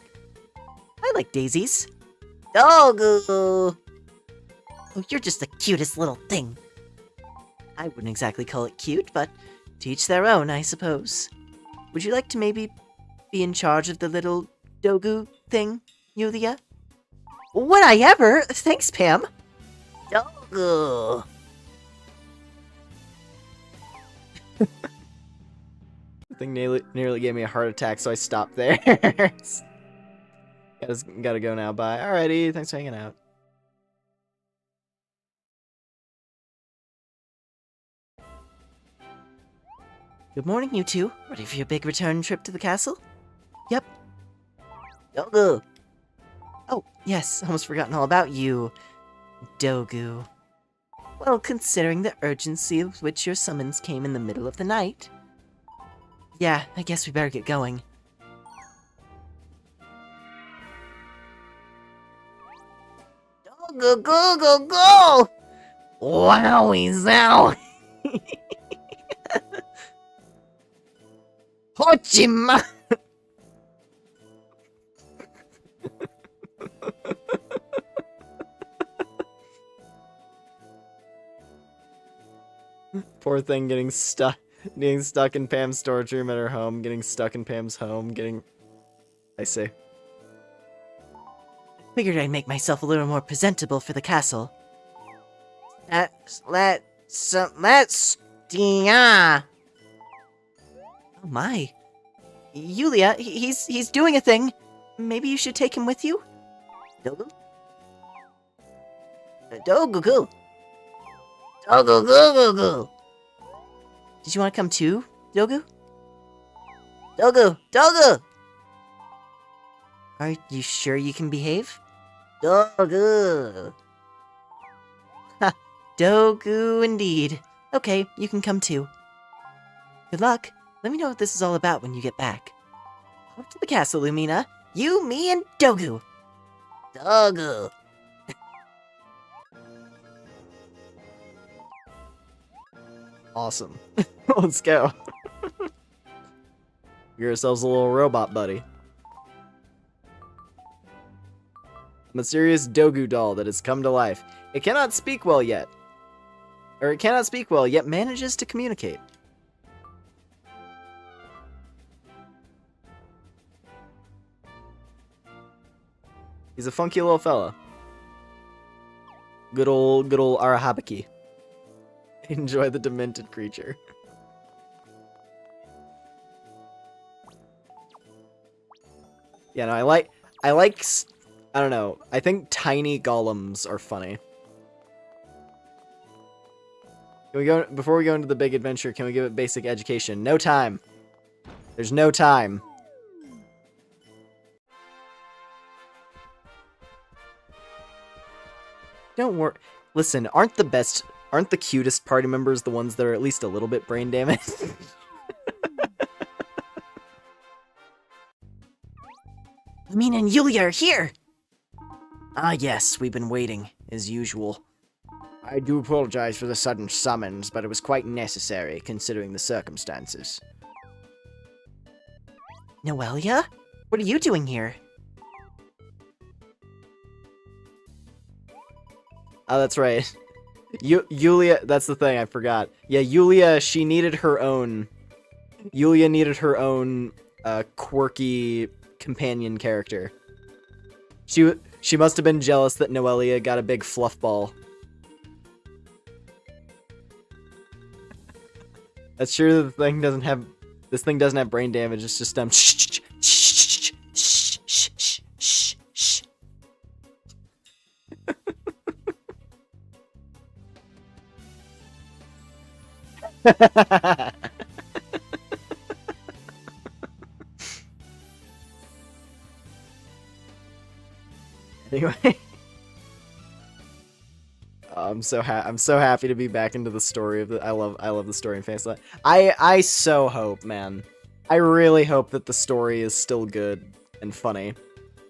I like daisies. Dogu! Oh, you're just the cutest little thing. I wouldn't exactly call it cute, but to each their own, I suppose. Would you like to maybe be in charge of the little Dogu thing, Yulia? Would I ever? Thanks, Pam. Dogu! The thing nearly gave me a heart attack, so I stopped there. Gotta go now. Bye. Alrighty, thanks for hanging out. Good morning, you two. Ready for your big return trip to the castle? Yep. Dogu! Oh, yes, almost forgotten all about you, Dogu. Well, considering the urgency with which your summons came in the middle of the night. Yeah, I guess we better get going. Dogu, go, go, go! Wowie, zow! Hochima! Poor thing getting stuck in Pam's storage room at her home, getting stuck in Pam's home, I see. Figured I'd make myself a little more presentable for the castle. Let's yeah. Oh my. Yulia, he's doing a thing. Maybe you should take him with you? Dogu? Dogu. Dogu. Did you want to come too, Dogu? Dogu! Are you sure you can behave? Dogu! Ha! Dogu indeed. Okay, you can come too. Good luck. Let me know what this is all about when you get back. Off to the castle, Lumina. You, me, and Dogu. Dogu. Awesome. Let's go. Get ourselves a little robot buddy. A mysterious Dogu doll that has come to life. It cannot speak well yet. Or it cannot speak well, yet manages to communicate. He's a funky little fella. Good old Arahabaki. Enjoy the demented creature. Yeah, no, I don't know. I think tiny golems are funny. Can we go, before we go into the big adventure, can we give it basic education? No time. There's no time. Don't worry. Listen, aren't the cutest party members the ones that are at least a little bit brain damaged? Lumina and Yulia are here! Ah yes, we've been waiting, as usual. I do apologize for the sudden summons, but it was quite necessary, considering the circumstances. Noelia? What are you doing here? Oh, that's right. Yulia, that's the thing, I forgot. Yeah, Yulia, Yulia needed her own quirky companion character. She must have been jealous that Noelia got a big fluff ball. That's true that this thing doesn't have brain damage, it's just Anyway, I'm so happy to be back into the story of the. I love the story in Fantasy Life. I so hope, man. I really hope that the story is still good and funny.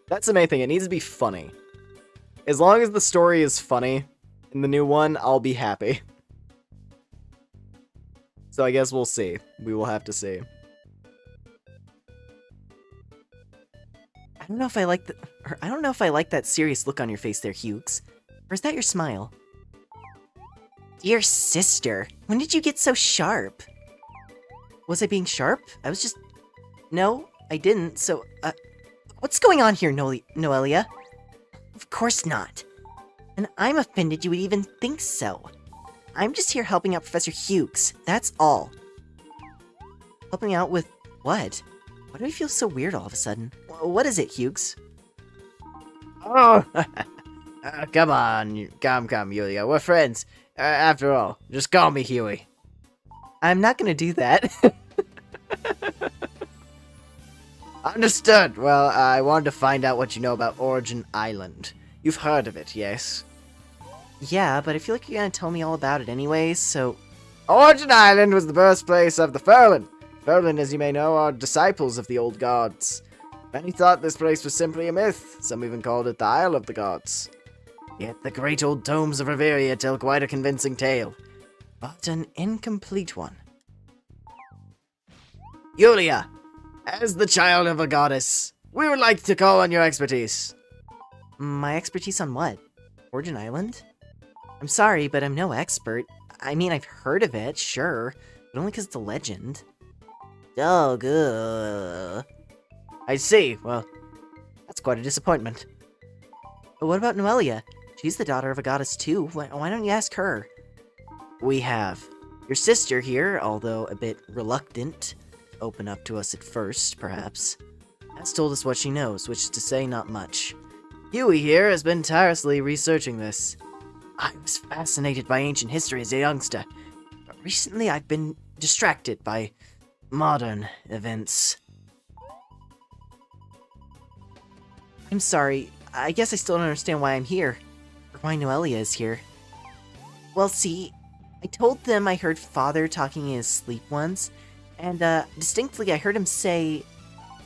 That's the main thing. It needs to be funny. As long as the story is funny in the new one, I'll be happy. So I guess we'll see. We will have to see. I don't know if I like that serious look on your face there, Hughes. Or is that your smile? Dear sister, when did you get so sharp? Was I being sharp? No, I didn't, so, what's going on here, Noelia? Of course not. And I'm offended you would even think so. I'm just here helping out Professor Hughes, that's all. Helping out with what? Why do I feel so weird all of a sudden? What is it, Hughes? Oh, come on, come, Yulia. We're friends. After all, just call me Huey. I'm not gonna do that. Understood. Well, I wanted to find out what you know about Origin Island. You've heard of it, yes? Yeah, but I feel like you're gonna tell me all about it anyways, so... Origin Island was the birthplace of the Furlan. Furlan, as you may know, are disciples of the old gods. Many thought this place was simply a myth. Some even called it the Isle of the Gods. Yet the great old tomes of Reveria tell quite a convincing tale. But an incomplete one. Yulia, as the child of a goddess, we would like to call on your expertise. My expertise on what? Origin Island? I'm sorry, but I'm no expert. I mean, I've heard of it, sure, but only because it's a legend. Oh, good. I see. Well, that's quite a disappointment. But what about Noelia? She's the daughter of a goddess too. Why don't you ask her? We have. Your sister here, although a bit reluctant, open up to us at first, perhaps, has told us what she knows, which is to say not much. Huey here has been tirelessly researching this. I was fascinated by ancient history as a youngster, but recently I've been distracted by modern events. I'm sorry, I guess I still don't understand why I'm here, or why Noelia is here. Well, see, I told them I heard Father talking in his sleep once, and distinctly I heard him say,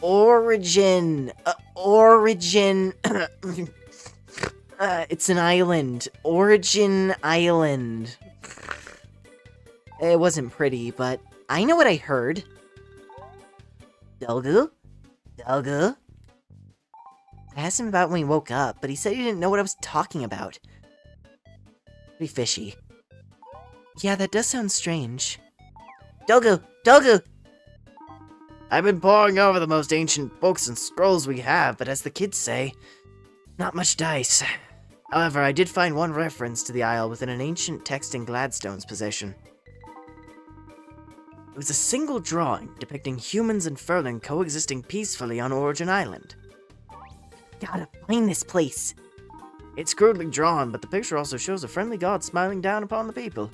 Origin, Origin, it's an island, Origin Island. It wasn't pretty, but I know what I heard. Delgu? Delgu? I asked him about when he woke up, but he said he didn't know what I was talking about. Pretty fishy. Yeah, that does sound strange. Delgu! Delgu! I've been poring over the most ancient books and scrolls we have, but as the kids say, not much dice. However, I did find one reference to the Isle within an ancient text in Gladstone's possession. It was a single drawing depicting humans and Furlan coexisting peacefully on Origin Island. Gotta find this place. It's crudely drawn, but the picture also shows a friendly god smiling down upon the people.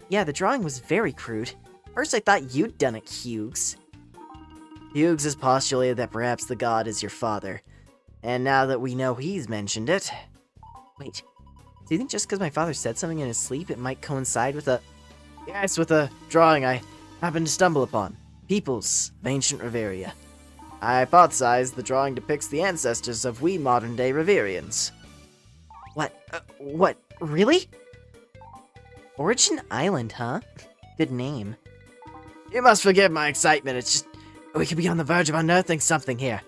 Yeah, the drawing was very crude. First I thought you'd done it, Hughes. Hughes has postulated that perhaps the god is your father. And now that we know he's mentioned it... Wait, do you think just because my father said something in his sleep, it might coincide with a... Yes, with a drawing I happened to stumble upon. Peoples of ancient Reveria. I hypothesize the drawing depicts the ancestors of we modern-day Reverians. What, really? Origin Island, huh? Good name. You must forgive my excitement, it's just... We could be on the verge of unearthing something here.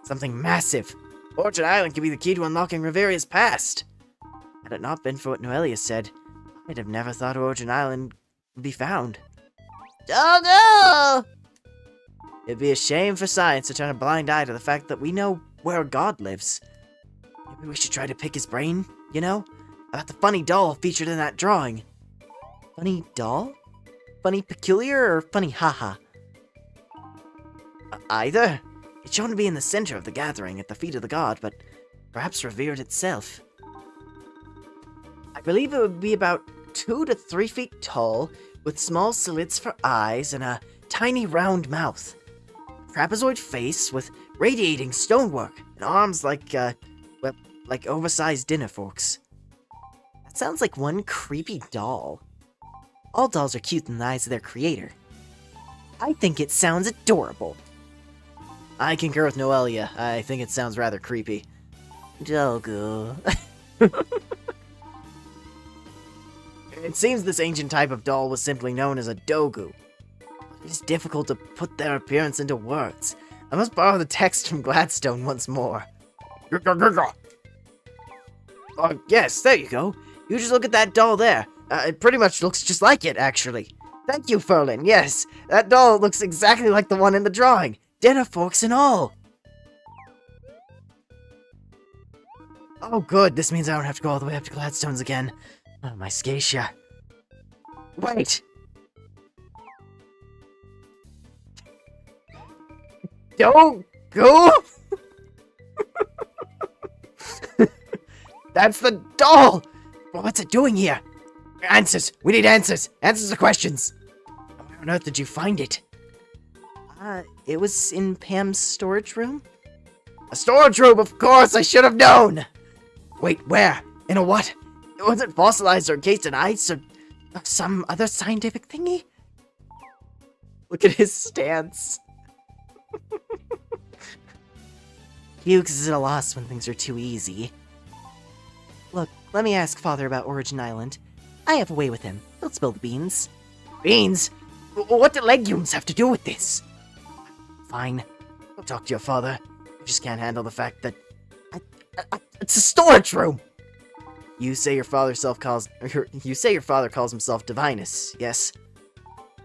Something massive. Origin Island could be the key to unlocking Reveria's past. Had it not been for what Noelia said, I'd have never thought Origin Island would be found. Oh no! It'd be a shame for science to turn a blind eye to the fact that we know where God lives. Maybe we should try to pick his brain, you know? About the funny doll featured in that drawing. Funny doll? Funny peculiar or funny haha? Either. It's shown to be in the center of the gathering at the feet of the god, but perhaps revered itself. I believe it would be about 2 to 3 feet tall, with small slits for eyes and a tiny round mouth. Trapezoid face with radiating stonework and arms like oversized dinner forks. That sounds like one creepy doll. All dolls are cute in the eyes of their creator. I think it sounds adorable. I concur with Noelia. I think it sounds rather creepy. Delgu. It seems this ancient type of doll was simply known as a dogu. It is difficult to put their appearance into words. I must borrow the text from Gladstone once more. Oh, yes, there you go. You just look at that doll there. It pretty much looks just like it, actually. Thank you, Furlan. Yes, that doll looks exactly like the one in the drawing. Dinner forks and all. Oh, good. This means I don't have to go all the way up to Gladstone's again. Oh, my scatia. Wait. Don't go. That's the doll. Well, what's it doing here? Answers. We need answers. Answers to questions. Where on earth did you find it? It it was in Pam's storage room? A storage room, of course! I should have known! Wait, where? In a what? It wasn't fossilized or encased in ice or some other scientific thingy? Look at his stance. Hughes is at a loss when things are too easy. Look, let me ask Father about Origin Island. I have a way with him. He'll spill the beans. Beans? What do legumes have to do with this? Fine. I'll talk to your father. I just can't handle the fact that... it's a storage room! You say your father calls himself Divinus, yes?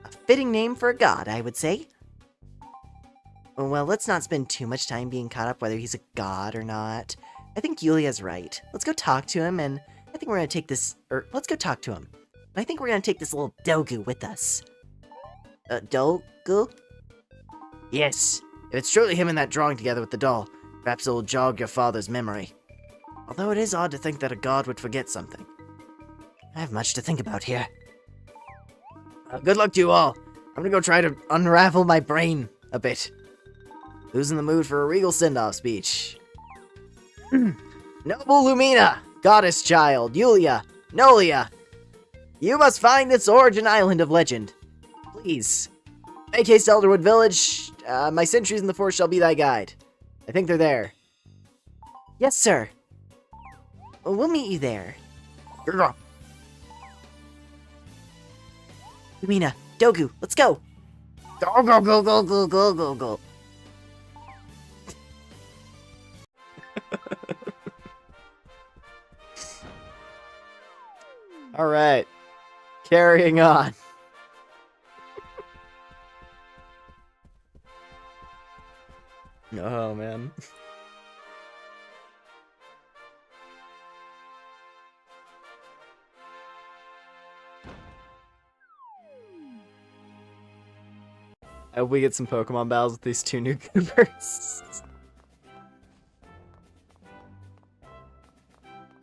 A fitting name for a god, I would say. Well, let's not spend too much time being caught up whether he's a god or not. I think Yulia's right. Let's go talk to him, and I think we're gonna take this... let's go talk to him. And I think we're gonna take this little Dogu with us. Dogu? Yes. If it's truly him in that drawing together with the doll, perhaps it will jog your father's memory. Although it is odd to think that a god would forget something. I have much to think about here. Good luck to you all. I'm gonna go try to unravel my brain a bit. Who's in the mood for a regal send-off speech? Noble Lumina, goddess child, Yulia, Nolia. You must find this Origin Island of legend. Please. Make haste, Elderwood Village. My sentries in the forest shall be thy guide. I think they're there. Yes, sir. We'll meet you there. Lumina, Dogu, let's go. Go, go, go, go, go, go, go, go. Alright. Carrying on. Oh, man. I hope we get some Pokemon battles with these two new Goobers.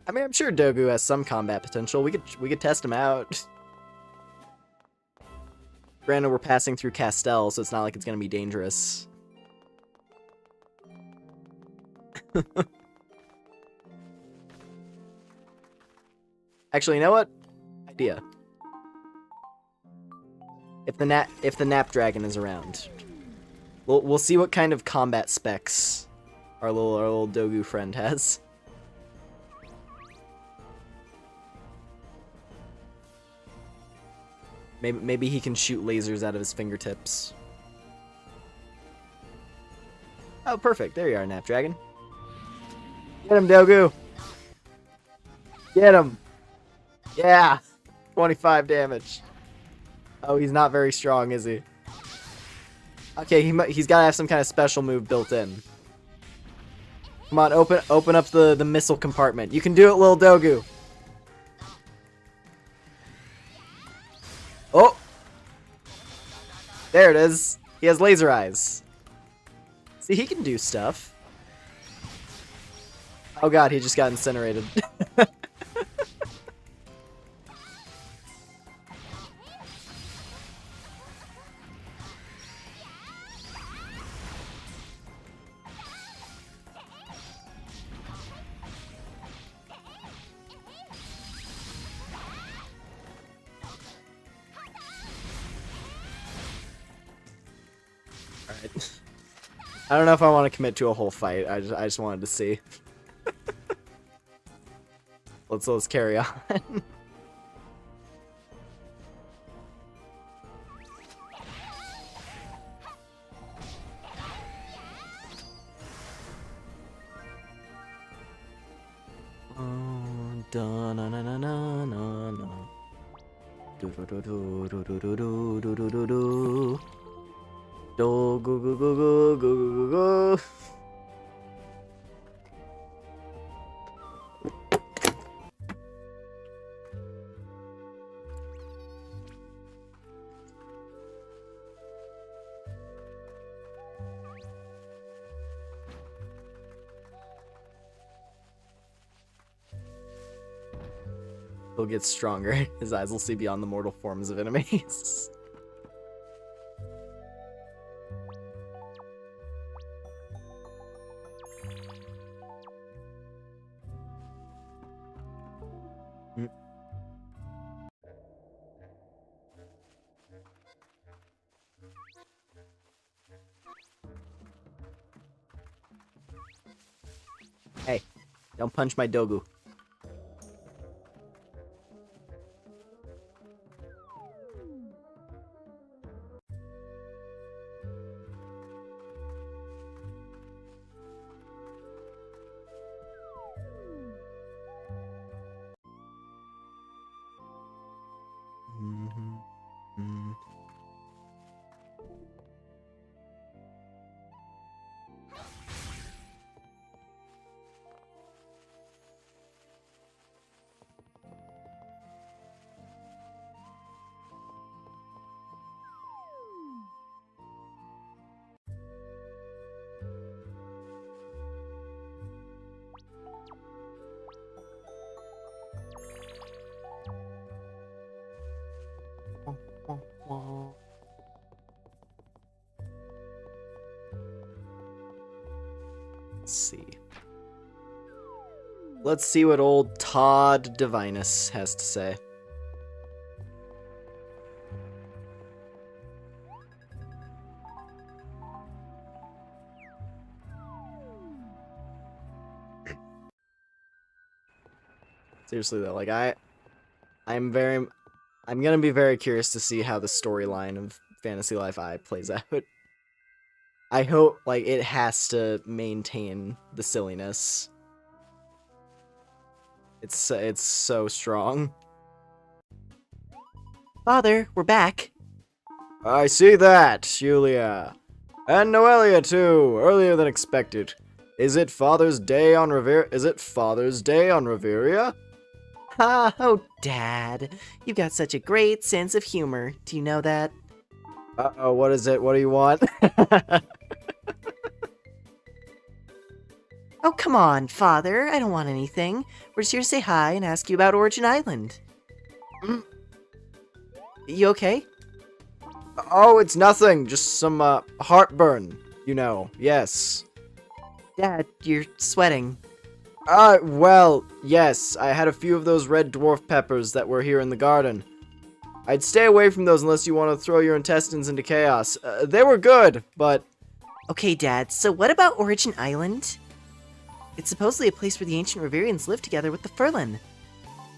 I mean, I'm sure Dogu has some combat potential. We could test him out. Granted, we're passing through Castell, so it's not like it's gonna be dangerous. Actually, you know what? Idea. If the Nap Dragon is around, we'll see what kind of combat specs our little Dogu friend has. Maybe he can shoot lasers out of his fingertips. Oh, perfect. There you are, Nap Dragon. Get him, Dogu. Get him. Yeah. 25 damage. Oh, he's not very strong, is he? Okay, he's got to have some kind of special move built in. Come on, open up the missile compartment. You can do it, little Dogu. Oh! There it is. He has laser eyes. See, he can do stuff. Oh god, he just got incinerated. Alright. I don't know if I want to commit to a whole fight. I just wanted to see. Let's carry on. Da na na na na na na. Do do do do do do do do do do do do. Do go go go go go go go. He'll get stronger. His eyes will see beyond the mortal forms of enemies. Mm. Hey, don't punch my dogu. Let's see. Let's see what old Todd Divinus has to say. Seriously though, like I'm gonna be very curious to see how the storyline of Fantasy Life I plays out. I hope, like, it has to maintain the silliness. It's so strong. Father, we're back. I see that, Julia. And Noelia too, earlier than expected. Is it Father's Day on Reveria? Ha, oh, Dad. You've got such a great sense of humor. Do you know that? Uh-oh, what is it? What do you want? Oh, come on, Father. I don't want anything. We're just here to say hi and ask you about Origin Island. You okay? Oh, it's nothing. Just some, heartburn. You know, yes. Dad, you're sweating. Well, yes. I had a few of those red dwarf peppers that were here in the garden. I'd stay away from those unless you want to throw your intestines into chaos. They were good, but... Okay, Dad, so what about Origin Island? It's supposedly a place where the ancient Reverians lived together with the Furlan.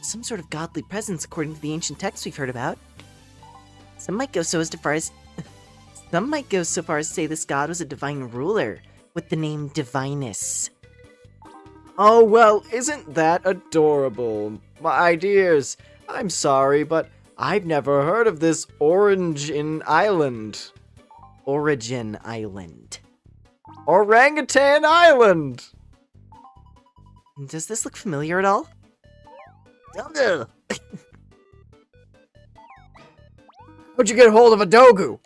Some sort of godly presence according to the ancient texts we've heard about. Some might go so far as to say this god was a divine ruler with the name Divinus. Oh, well, isn't that adorable? My dears, I'm sorry, but I've never heard of this Origin Island. Origin Island. Orangutan Island! Does this look familiar at all? How'd you get hold of a dogu?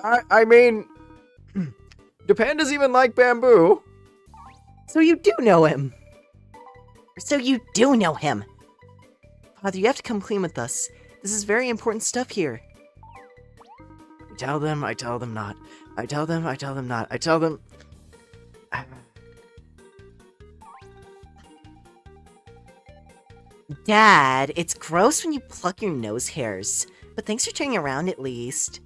I mean... Do pandas even like bamboo? So you do know him. So you do know him. Father, you have to come clean with us. This is very important stuff here. I tell them not. I tell them not. I tell them... Dad, it's gross when you pluck your nose hairs. But thanks for turning around at least.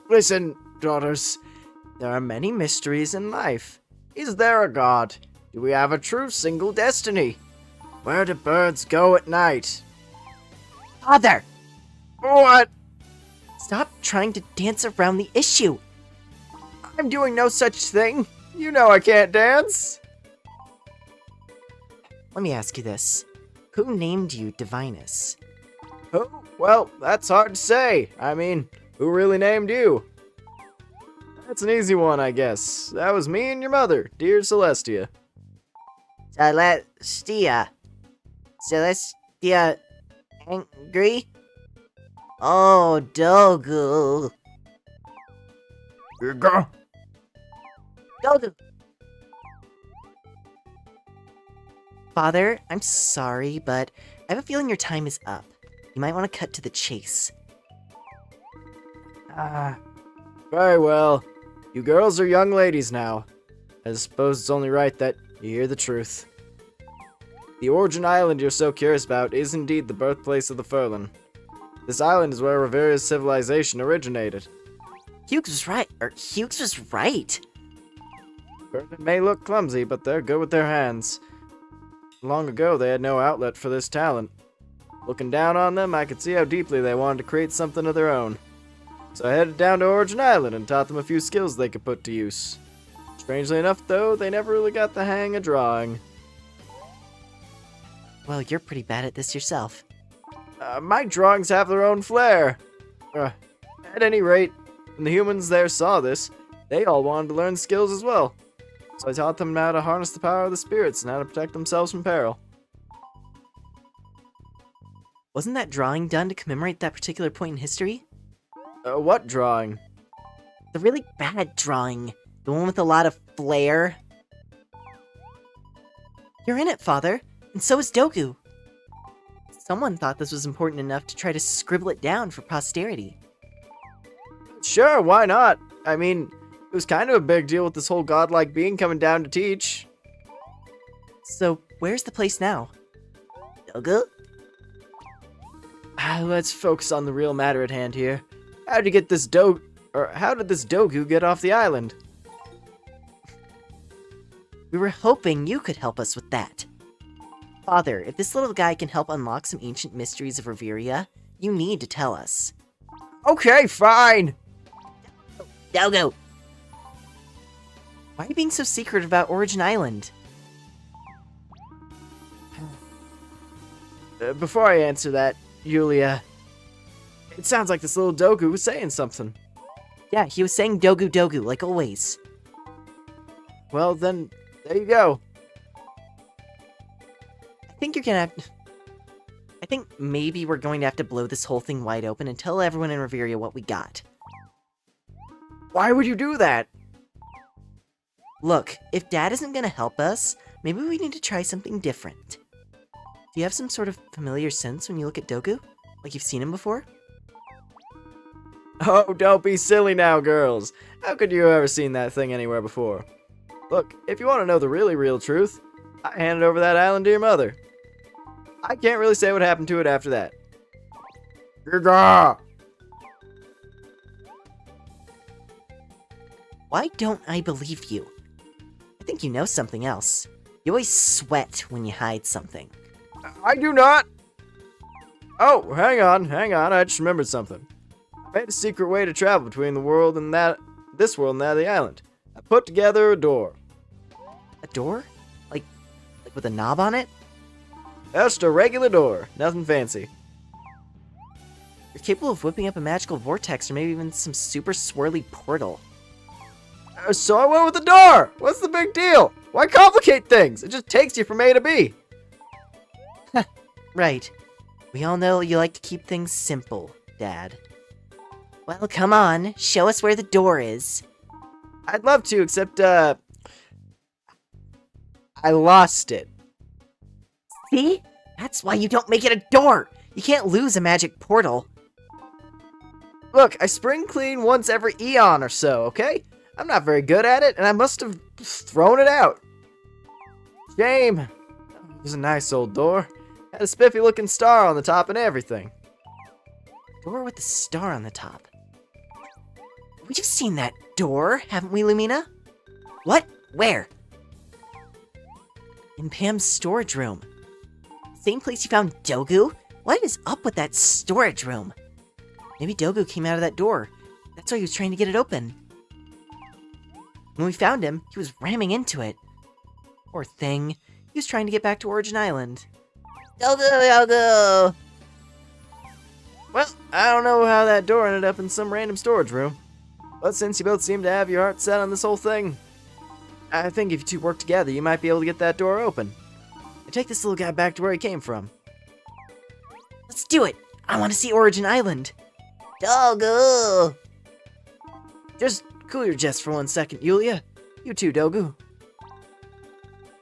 Listen, daughters. There are many mysteries in life. Is there a god? Do we have a true single destiny? Where do birds go at night? Father! What? Stop trying to dance around the issue. I'm doing no such thing. You know I can't dance. Let me ask you this. Who named you Divinus? Oh, well, that's hard to say. I mean, who really named you? That's an easy one, I guess. That was me and your mother, dear Celestia. Celestia angry? Oh, Dogu. Go. Dogu. Father, I'm sorry, but I have a feeling your time is up. You might want to cut to the chase. Very well. You girls are young ladies now. I suppose it's only right that you hear the truth. The Origin Island you're so curious about is indeed the birthplace of the Furlan. This island is where Reveria's civilization originated. Hughes was right. Furlan may look clumsy, but they're good with their hands. Long ago, they had no outlet for this talent. Looking down on them, I could see how deeply they wanted to create something of their own. So I headed down to Origin Island and taught them a few skills they could put to use. Strangely enough, though, they never really got the hang of drawing. Well, you're pretty bad at this yourself. My drawings have their own flair. At any rate, when the humans there saw this, they all wanted to learn skills as well. So I taught them how to harness the power of the spirits and how to protect themselves from peril. Wasn't that drawing done to commemorate that particular point in history? What drawing? The really bad drawing. The one with a lot of flair. You're in it, Father. And so is Dogu. Someone thought this was important enough to try to scribble it down for posterity. Sure, why not? I mean, it was kind of a big deal with this whole godlike being coming down to teach. So, where's the place now? Dogu? Let's focus on the real matter at hand here. How did this Dogu get off the island? We were hoping you could help us with that. Father, if this little guy can help unlock some ancient mysteries of Reveria, you need to tell us. Okay, fine! Dogu! Why are you being so secretive about Origin Island? Before I answer that, Yulia, it sounds like this little Dogu was saying something. Yeah, he was saying Dogu Dogu, like always. Well, then, there you go. I think maybe we're going to have to blow this whole thing wide open and tell everyone in Reveria what we got. Why would you do that? Look, if Dad isn't going to help us, maybe we need to try something different. Do you have some sort of familiar sense when you look at Dogu? Like you've seen him before? Oh, don't be silly now, girls. How could you have ever seen that thing anywhere before? Look, if you want to know the really real truth, I handed over that island to your mother. I can't really say what happened to it after that. Gaga! Why don't I believe you? I think you know something else. You always sweat when you hide something. I do not! Oh, hang on, I just remembered something. I made a secret way to travel between this world and that of the island. I put together a door. A door? Like with a knob on it? Just a regular door, nothing fancy. You're capable of whipping up a magical vortex or maybe even some super swirly portal. So I went with the door! What's the big deal? Why complicate things? It just takes you from A to B. Right. We all know you like to keep things simple, Dad. Well, come on. Show us where the door is. I'd love to, except, I lost it. See? That's why you don't make it a door! You can't lose a magic portal. Look, I spring clean once every eon or so, okay? I'm not very good at it, and I must have thrown it out. Shame. It was a nice old door. Had a spiffy looking star on the top and everything. Door with the star on the top. We've just seen that door, haven't we, Lumina? What? Where? In Pam's storage room. Same place you found Dogu? What is up with that storage room? Maybe Dogu came out of that door. That's why he was trying to get it open. When we found him, he was ramming into it. Poor thing. He was trying to get back to Origin Island. Dogu, Dogu! Well, I don't know how that door ended up in some random storage room. But since you both seem to have your heart set on this whole thing, I think if you two work together, you might be able to get that door open. And take this little guy back to where he came from. Let's do it! I want to see Origin Island! Dogu! Just cool your jets for 1 second, Yulia. You too, Dogu.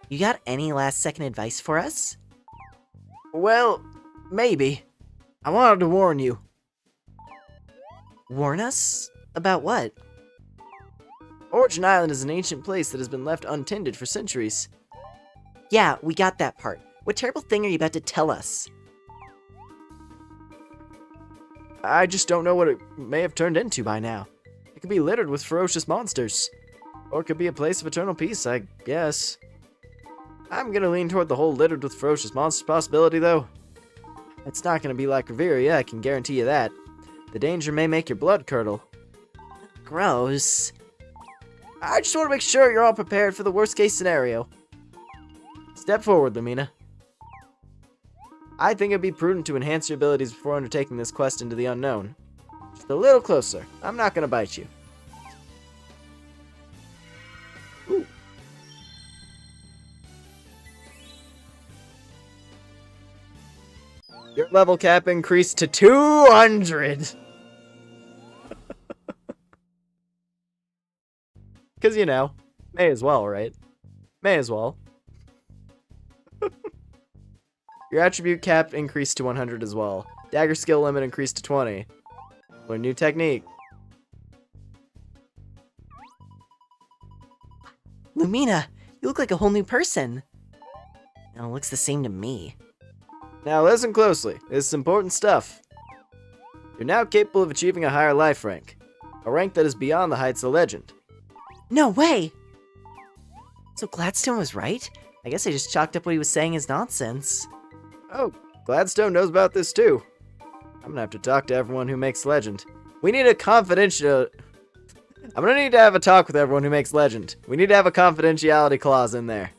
You got any last-second advice for us? Well, maybe. I wanted to warn you. Warn us? About what? Origin Island is an ancient place that has been left untended for centuries. Yeah, we got that part. What terrible thing are you about to tell us? I just don't know what it may have turned into by now. It could be littered with ferocious monsters. Or it could be a place of eternal peace, I guess. I'm gonna lean toward the whole littered with ferocious monsters possibility, though. It's not gonna be like Reveria, I can guarantee you that. The danger may make your blood curdle. Gross. I just want to make sure you're all prepared for the worst case scenario. Step forward, Lumina. I think it'd be prudent to enhance your abilities before undertaking this quest into the unknown. Just a little closer. I'm not gonna bite you. Ooh. Your level cap increased to 200! Because, you know, may as well, right? May as well. Your attribute cap increased to 100 as well. Dagger skill limit increased to 20. Learn new technique. Lumina, you look like a whole new person. No, it looks the same to me. Now listen closely. This is important stuff. You're now capable of achieving a higher life rank. A rank that is beyond the heights of legend. No way! So Gladstone was right? I guess I just chalked up what he was saying as nonsense. Oh, Gladstone knows about this too. I'm gonna have to talk to everyone who makes legend. We need a confidential... I'm gonna need to have a talk with everyone who makes legend. We need to have a confidentiality clause in there.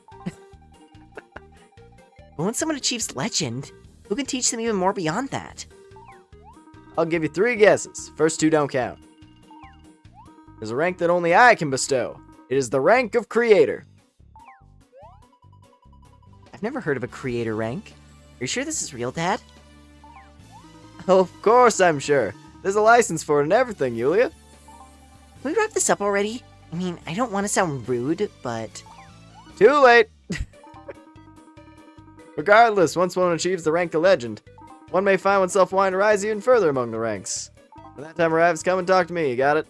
But when someone achieves legend, who can teach them even more beyond that? I'll give you 3 guesses. First 2 don't count. There's a rank that only I can bestow. It is the rank of Creator. I've never heard of a creator rank. Are you sure this is real, Dad? Of course I'm sure. There's a license for it and everything, Yulia. Can we wrap this up already? I mean, I don't want to sound rude, but... Too late! Regardless, once one achieves the rank of legend, one may find oneself wanting to rise even further among the ranks. When that time arrives, come and talk to me, you got it?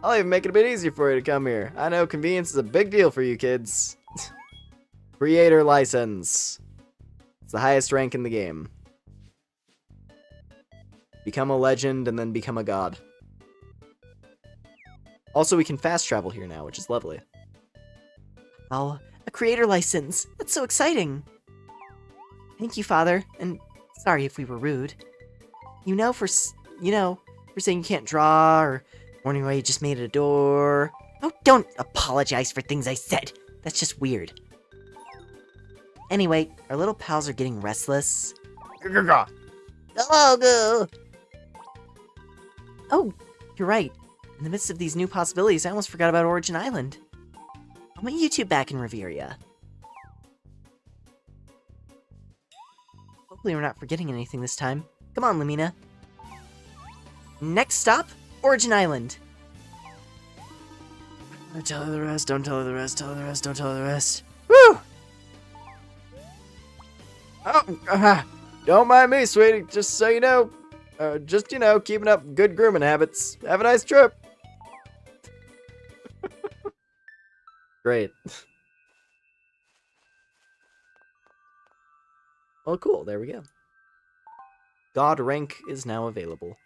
I'll even make it a bit easier for you to come here. I know convenience is a big deal for you kids. Creator license. It's the highest rank in the game. Become a legend and then become a god. Also, we can fast travel here now, which is lovely. Oh, a creator license. That's so exciting. Thank you, Father, and sorry if we were rude. For saying you can't draw, or warning why you just made a door. Oh, don't apologize for things I said. That's just weird. Anyway, our little pals are getting restless. Oh, you're right. In the midst of these new possibilities, I almost forgot about Origin Island. I want you two back in Reveria. Hopefully we're not forgetting anything this time. Come on, Lumina. Next stop, Origin Island. Don't tell her the rest, don't tell her the rest, tell her the rest, don't tell her the rest. Woo! Oh, don't mind me, sweetie. Just so you know, keeping up good grooming habits. Have a nice trip. Great. Well, cool. There we go. God rank is now available.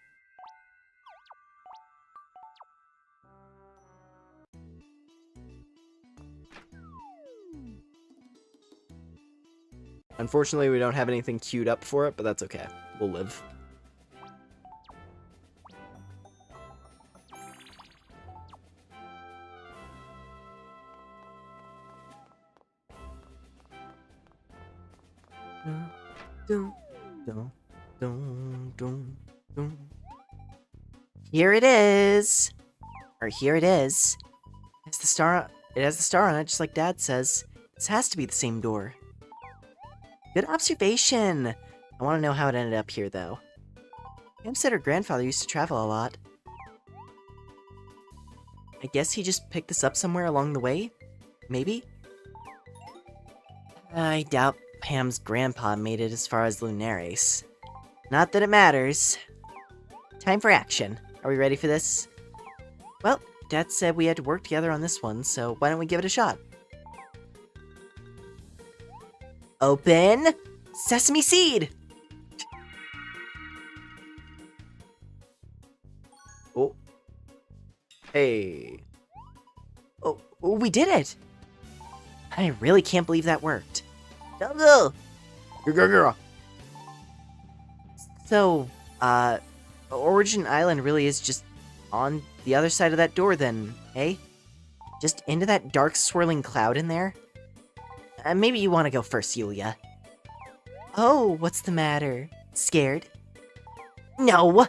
Unfortunately, we don't have anything queued up for it, but that's okay. We'll live. Here it is. Or here it is. It has the star on it, just like Dad says. This has to be the same door. Good observation. I want to know how it ended up here, though. Pam said her grandfather used to travel a lot. I guess he just picked this up somewhere along the way? Maybe? I doubt Pam's grandpa made it as far as Lunares. Not that it matters. Time for action. Are we ready for this? Well, Dad said we had to work together on this one, so why don't we give it a shot? Open sesame seed. Oh. Hey. Oh, we did it. I really can't believe that worked. Go. So, Origin Island really is just on the other side of that door then, eh? Just into that dark swirling cloud in there? Maybe you want to go first, Yulia. Oh, what's the matter? Scared? No!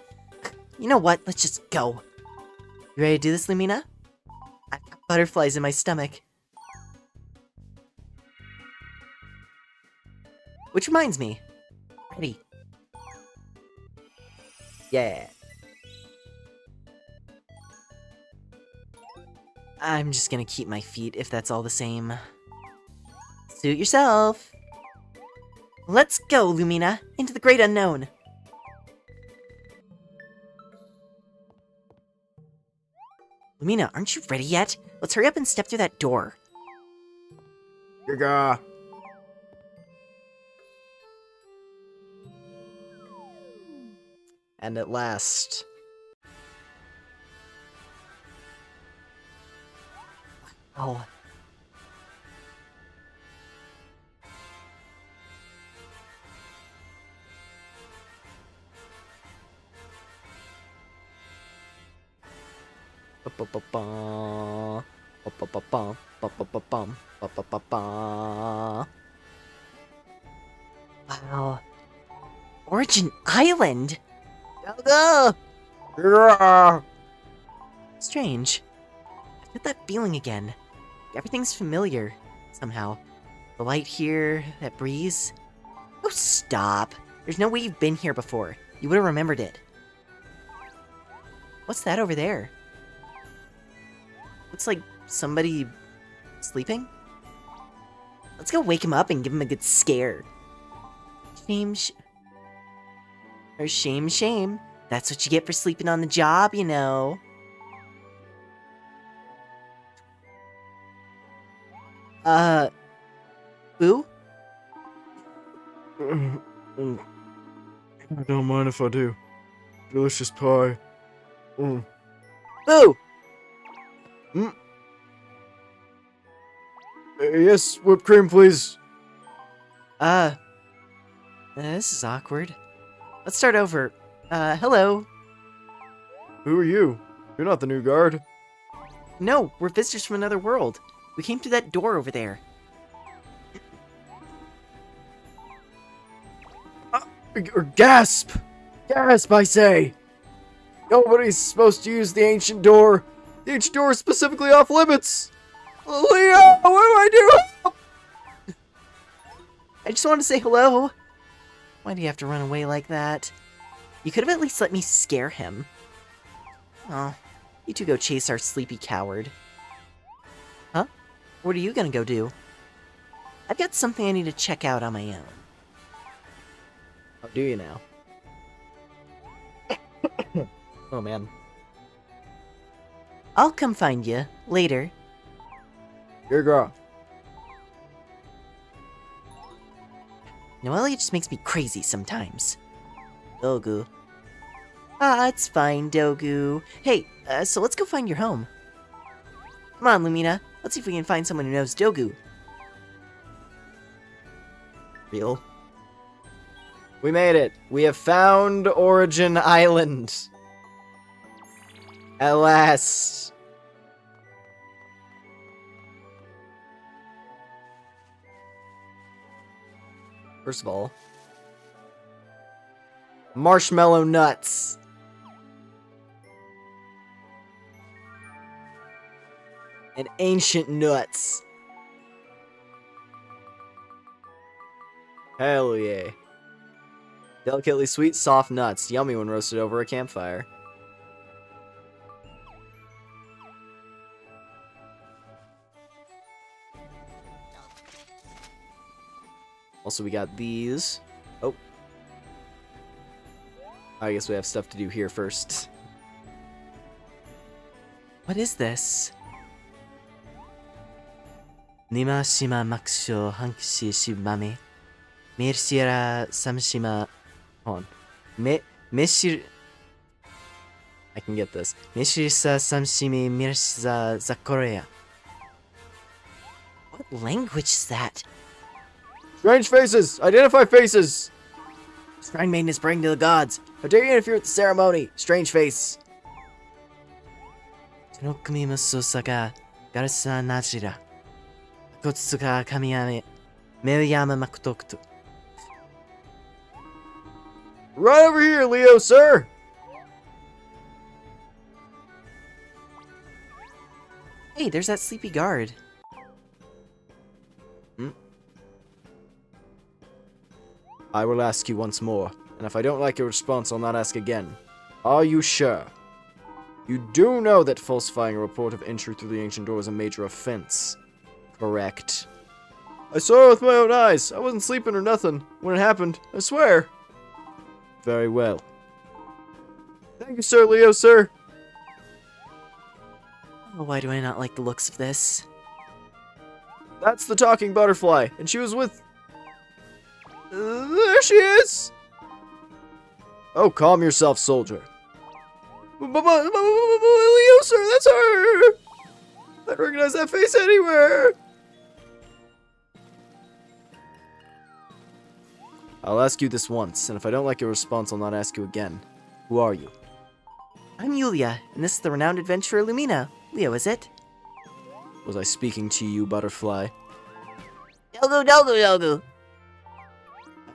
You know what? Let's just go. You ready to do this, Lumina? I've got butterflies in my stomach. Which reminds me. Ready. Yeah. I'm just gonna keep my feet if that's all the same. Suit yourself. Let's go, Lumina, into the great unknown. Lumina, aren't you ready yet? Let's hurry up and step through that door. Gaga. And at last. Oh. Wow. Origin Island? Go! Strange. I get that feeling again. Everything's familiar, somehow. The light here, that breeze. Oh, stop. There's no way you've been here before. You would have remembered it. What's that over there? Looks like somebody sleeping? Let's go wake him up and give him a good scare. Shame. That's what you get for sleeping on the job, you know. Boo? I don't mind if I do. Delicious pie. Boo! Yes, whipped cream, please. This is awkward. Let's start over. Hello. Who are you? You're not the new guard. No, we're visitors from another world. We came through that door over there. Gasp! Gasp, I say! Nobody's supposed to use the ancient door. The ancient door is specifically off limits. Leo, what do I do? I just wanted to say hello. Why do you have to run away like that? You could have at least let me scare him. Oh, you two go chase our sleepy coward. Huh? What are you gonna go do? I've got something I need to check out on my own. How do you now? Oh, man. I'll come find you later. Your girl. Noelia just makes me crazy sometimes. Dogu. Ah, it's fine, Dogu. Hey, so let's go find your home. Come on, Lumina. Let's see if we can find someone who knows Dogu. Real? We made it! We have found Origin Island! At last! First of all, marshmallow nuts! And ancient nuts! Hell yeah. Delicately sweet, soft nuts. Yummy when roasted over a campfire. Also, we got these. Oh. I guess we have stuff to do here first. What is this? Nima shima makusho hankushi shibame. Mirsira Samshima. Hold on. Mishir. I can get this. Mishirisa Samshimi Mirsa Zakorea. What language is that? Strange faces! Identify faces! Shrine Maiden is praying to the gods. How dare you interfere with the ceremony? Strange face. Tenokumi Musosa ga Garsa Najira. Akotsu ga Kamiyame. Meyama Makotokuto. Right over here, Leo, sir! Hey, there's that sleepy guard. I will ask you once more, and if I don't like your response, I'll not ask again. Are you sure? You do know that falsifying a report of entry through the ancient door is a major offense. Correct. I saw it with my own eyes. I wasn't sleeping or nothing when it happened, I swear. Very well. Thank you, Sir Leo, sir. Oh, why do I not like the looks of this? That's the talking butterfly, and she was with... there she is! Oh, calm yourself, soldier. Leo, sir, that's her! I recognize that face anywhere! I'll ask you this once, and if I don't like your response, I'll not ask you again. Who are you? I'm Yulia, and this is the renowned adventurer Lumina. Leo, is it? Was I speaking to you, butterfly? Dogu.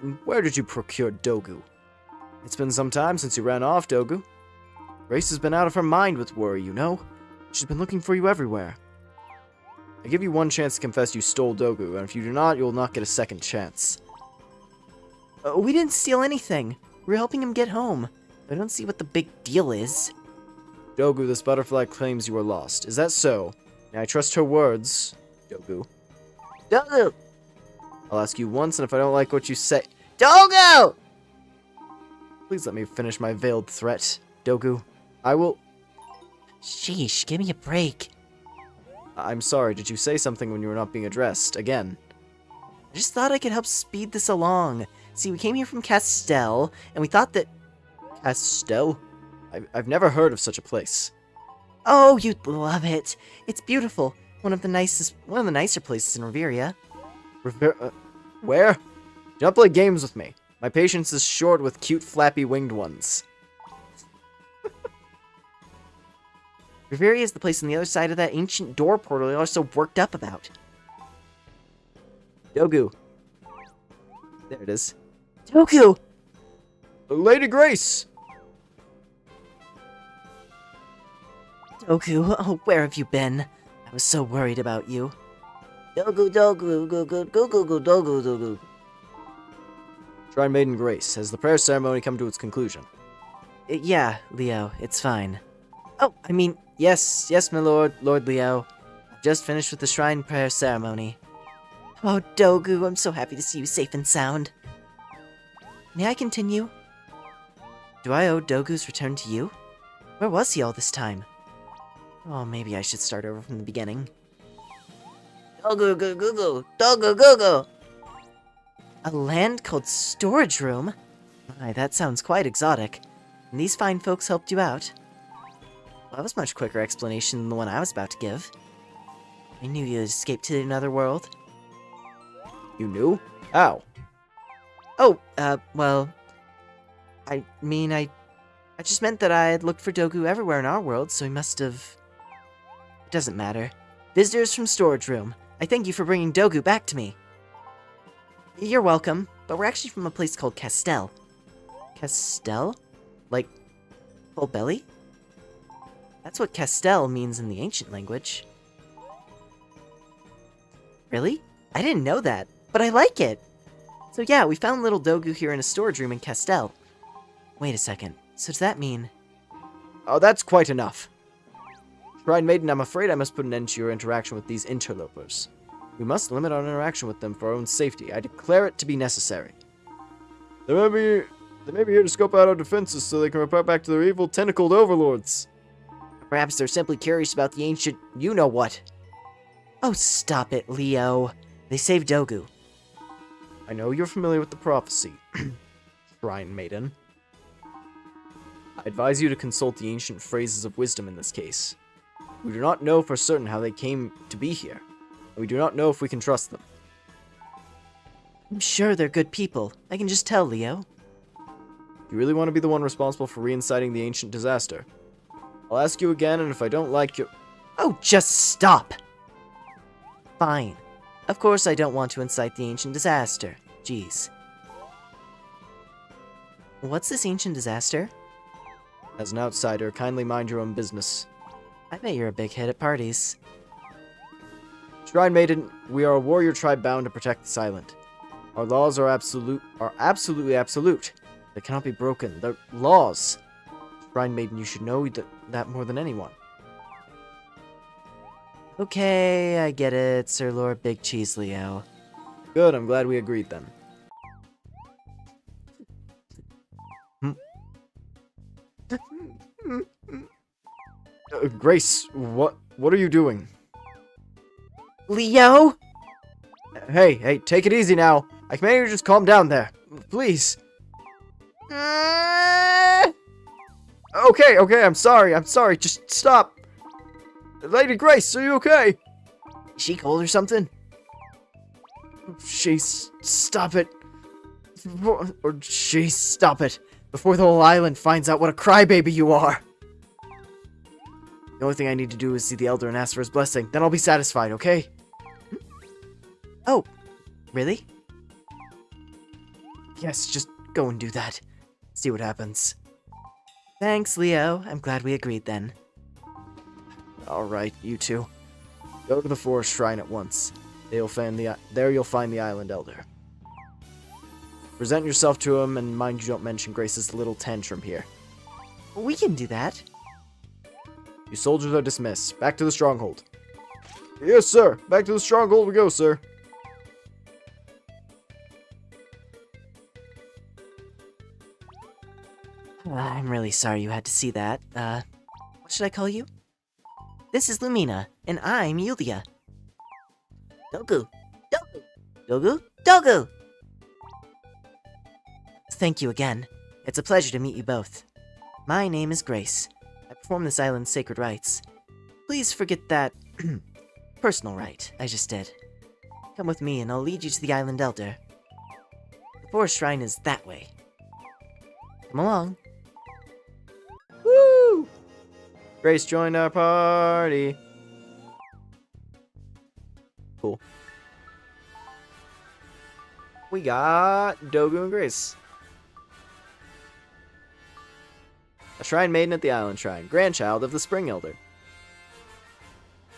And where did you procure Dogu? It's been some time since you ran off, Dogu. Grace has been out of her mind with worry, you know. She's been looking for you everywhere. I give you one chance to confess you stole Dogu, and if you do not, you'll not get a second chance. We didn't steal anything. We're helping him get home. I don't see what the big deal is. Dogu, this butterfly claims you are lost. Is that so? May I trust her words, Dogu? Dogu! I'll ask you once, and if I don't like what you say... Dogu! Please let me finish my veiled threat, Dogu. I will... Sheesh, give me a break. I'm sorry, did you say something when you were not being addressed? Again. I just thought I could help speed this along. See, we came here from Castell, and we thought that... Castell? I've never heard of such a place. Oh, you'd love it. It's beautiful. One of the nicer places in Riveria. Where? Do not play games with me. My patience is short with cute, flappy winged ones. Riveria is the place on the other side of that ancient door portal you're so worked up about. Dogu. There it is. Dogu! Lady Grace! Dogu, oh, where have you been? I was so worried about you. Dogu. Shrine Maiden Grace, has the prayer ceremony come to its conclusion? Yeah, Leo, it's fine. Oh, I mean, yes, my lord, Lord Leo. I've just finished with the shrine prayer ceremony. Oh, Dogu, I'm so happy to see you safe and sound. May I continue? Do I owe Dogu's return to you? Where was he all this time? Oh, maybe I should start over from the beginning. Dogu. A land called Storage Room? My, that sounds quite exotic. And these fine folks helped you out. Well, that was a much quicker explanation than the one I was about to give. I knew you'd escaped to another world. You knew? How? Oh, well... I mean, I just meant that I had looked for Dogu everywhere in our world, so he must have... It doesn't matter. Visitors from Storage Room, I thank you for bringing Dogu back to me. You're welcome, but we're actually from a place called Castell. Castell? Like, full belly? That's what Castell means in the ancient language. Really? I didn't know that, but I like it! So yeah, we found little Dogu here in a storage room in Castell. Wait a second, so does that mean... Oh, that's quite enough. Shrine Maiden, I'm afraid I must put an end to your interaction with these interlopers. We must limit our interaction with them for our own safety. I declare it to be necessary. They may be here to scope out our defenses so they can report back to their evil tentacled overlords. Perhaps they're simply curious about the ancient you-know-what. Oh, stop it, Leo. They saved Dogu. I know you're familiar with the prophecy, Shrine Maiden. I advise you to consult the ancient phrases of wisdom in this case. We do not know for certain how they came to be here, and we do not know if we can trust them. I'm sure they're good people. I can just tell, Leo. You really want to be the one responsible for reinciting the ancient disaster? I'll ask you again, and if I don't like your... Oh, just stop! Fine. Of course I don't want to incite the ancient disaster. Jeez. What's this ancient disaster? As an outsider, kindly mind your own business. I bet you're a big hit at parties. Shrine Maiden, we are a warrior tribe bound to protect this island. Our laws are absolutely absolute. They cannot be broken. They're laws. Shrine Maiden, you should know that more than anyone. Okay, I get it, Sir Lord Big Cheese Leo. Good, I'm glad we agreed then. Grace, what are you doing? Leo? Hey, take it easy now. I command you to just calm down there. Please. Okay, I'm sorry, just stop. Lady Grace, are you okay? Is she cold or something? Stop it. Stop it. Before the whole island finds out what a crybaby you are. The only thing I need to do is see the Elder and ask for his blessing. Then I'll be satisfied, okay? Oh, really? Yes, just go and do that. See what happens. Thanks, Leo. I'm glad we agreed then. Alright, you two. Go to the forest shrine at once. There you'll find the island elder. Present yourself to him, and mind you don't mention Grace's little tantrum here. We can do that. You soldiers are dismissed. Back to the stronghold. Yes, sir. Back to the stronghold we go, sir. I'm really sorry you had to see that. What should I call you? This is Lumina, and I'm Yulia. Dogu! Dogu! Dogu! Dogu! Thank you again. It's a pleasure to meet you both. My name is Grace. I perform this island's sacred rites. Please forget that personal rite I just did. Come with me and I'll lead you to the island elder. The forest shrine is that way. Come along. Woo! Grace joined our party. Cool. We got Dogu and Grace. A shrine maiden at the island shrine, grandchild of the spring elder.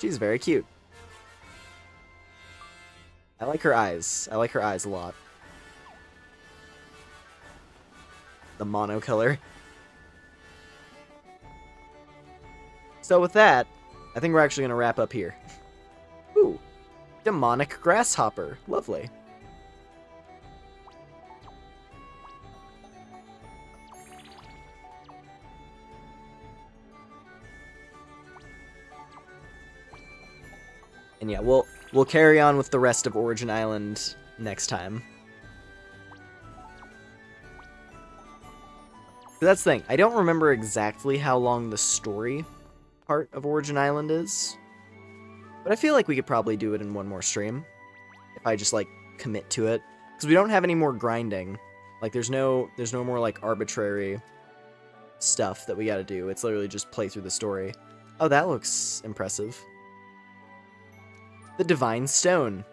She's very cute. I like her eyes. I like her eyes a lot. The monocolor. So with that, I think we're actually going to wrap up here. Ooh. Demonic grasshopper. Lovely. And yeah, we'll carry on with the rest of Origin Island next time. That's the thing. I don't remember exactly how long the story part of Origin Island is, but I feel like we could probably do it in one more stream if I just like commit to it, because we don't have any more grinding. Like there's no more like arbitrary stuff that we got to do. It's literally just play through the story. Oh, that looks impressive. The Divine Stone.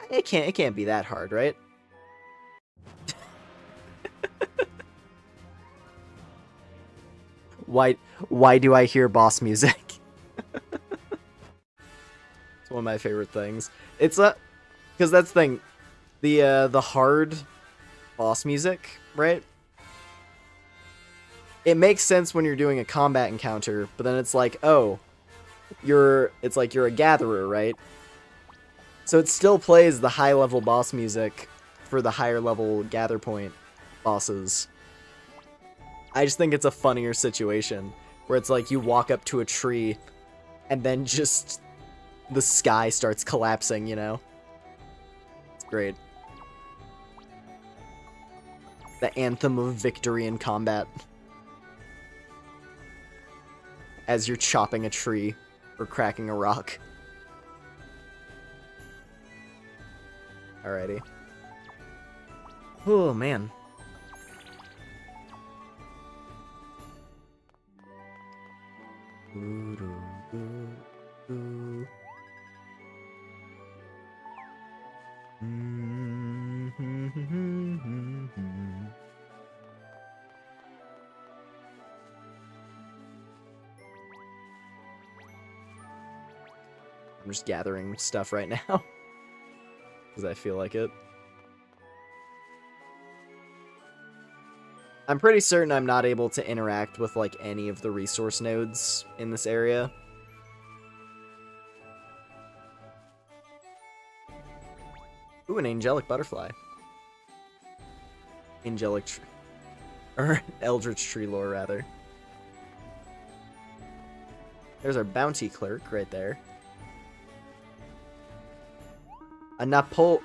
It can't be that hard, right? Why do I hear boss music? It's one of my favorite things. It's because that's the thing. The hard boss music, right? It makes sense when you're doing a combat encounter, but then it's like, oh, you're a gatherer, right? So it still plays the high level boss music for the higher level gather point bosses. I just think it's a funnier situation where it's like you walk up to a tree and then just the sky starts collapsing, you know? Great. The anthem of victory in combat. As you're chopping a tree or cracking a rock. Alrighty. Oh, man. I'm just gathering stuff right now. Because I feel like it. I'm pretty certain I'm not able to interact with, like, any of the resource nodes in this area. Ooh, an angelic butterfly. Angelic tree. Or eldritch tree lore, rather. There's our bounty clerk right there. A Napoleon.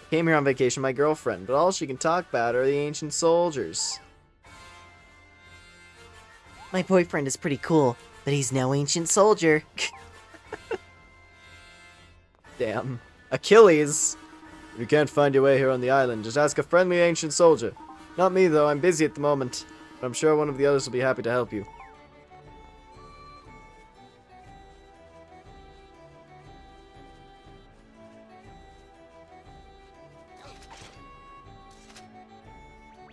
Came here on vacation with my girlfriend, but all she can talk about are the ancient soldiers. My boyfriend is pretty cool, but he's no ancient soldier. Damn. Achilles! If you can't find your way here on the island, just ask a friendly ancient soldier. Not me, though. I'm busy at the moment. But I'm sure one of the others will be happy to help you.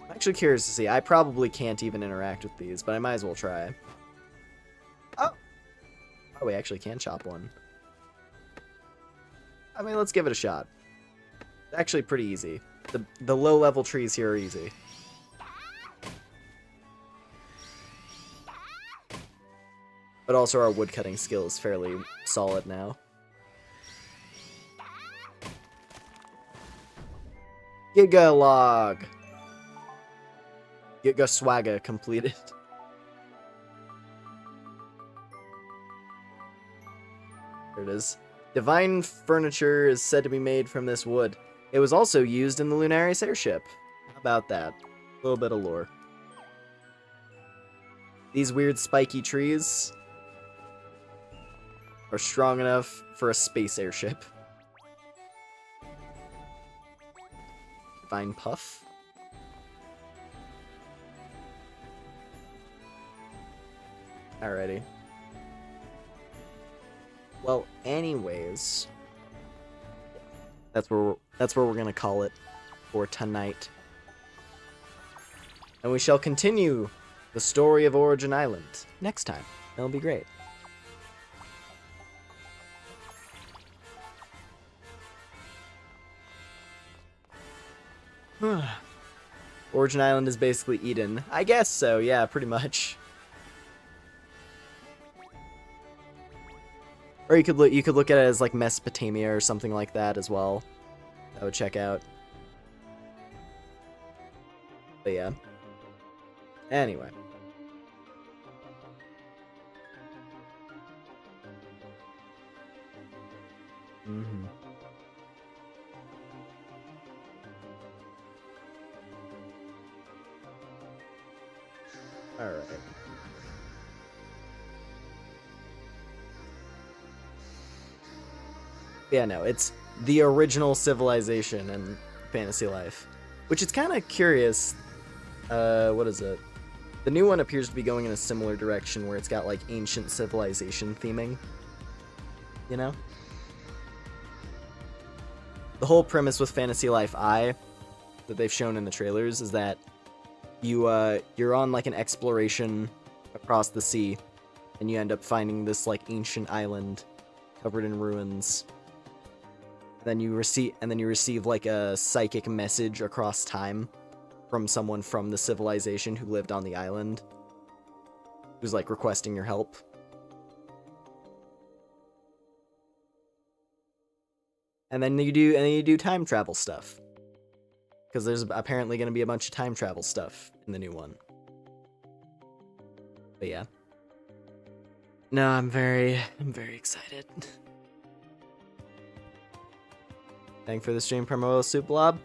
I'm actually curious to see. I probably can't even interact with these, but I might as well try. Oh! Oh, we actually can chop one. I mean, let's give it a shot. It's actually pretty easy. The low-level trees here are easy. But also our woodcutting skill is fairly solid now. Giga log! Giga swagger completed. There it is. Divine furniture is said to be made from this wood. It was also used in the Lunaris airship. How about that? A little bit of lore. These weird spiky trees are strong enough for a space airship. Divine puff. Alrighty. Well, anyways, that's where we're gonna call it for tonight. And we shall continue the story of Origin Island next time. That'll be great. Origin Island is basically Eden. I guess so, yeah, pretty much. Or you could look at it as like Mesopotamia or something like that as well. That would check out. But yeah. Anyway. Alright. Yeah, no, it's the original civilization in Fantasy Life. Which is kind of curious. What is it? The new one appears to be going in a similar direction where it's got, like, ancient civilization theming. You know? The whole premise with Fantasy Life I, that they've shown in the trailers, is that you're on, like, an exploration across the sea, and you end up finding this, like, ancient island covered in ruins. Then you receive like a psychic message across time from someone from the civilization who lived on the island, who's like requesting your help. And then you do time travel stuff, because there's apparently going to be a bunch of time travel stuff in the new one. But yeah. No, I'm very excited. Thank for the stream, Primrose Soup Blob.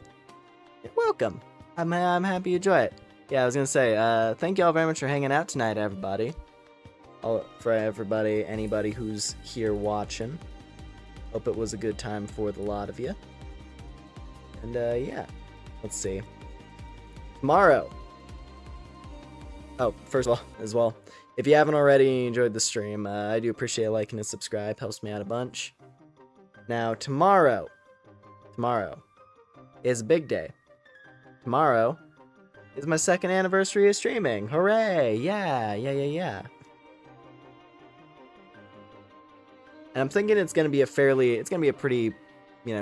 You're welcome. I'm happy you enjoy it. Yeah, I was gonna say, thank you all very much for hanging out tonight, everybody. For everybody, anybody who's here watching. Hope it was a good time for the lot of you. And, yeah. Let's see. Tomorrow. Oh, first of all, as well, if you haven't already enjoyed the stream, I do appreciate a like and a subscribe. Helps me out a bunch. Now, tomorrow is a big day. Tomorrow is my 2nd anniversary of streaming. Hooray! Yeah. And I'm thinking it's gonna be a pretty,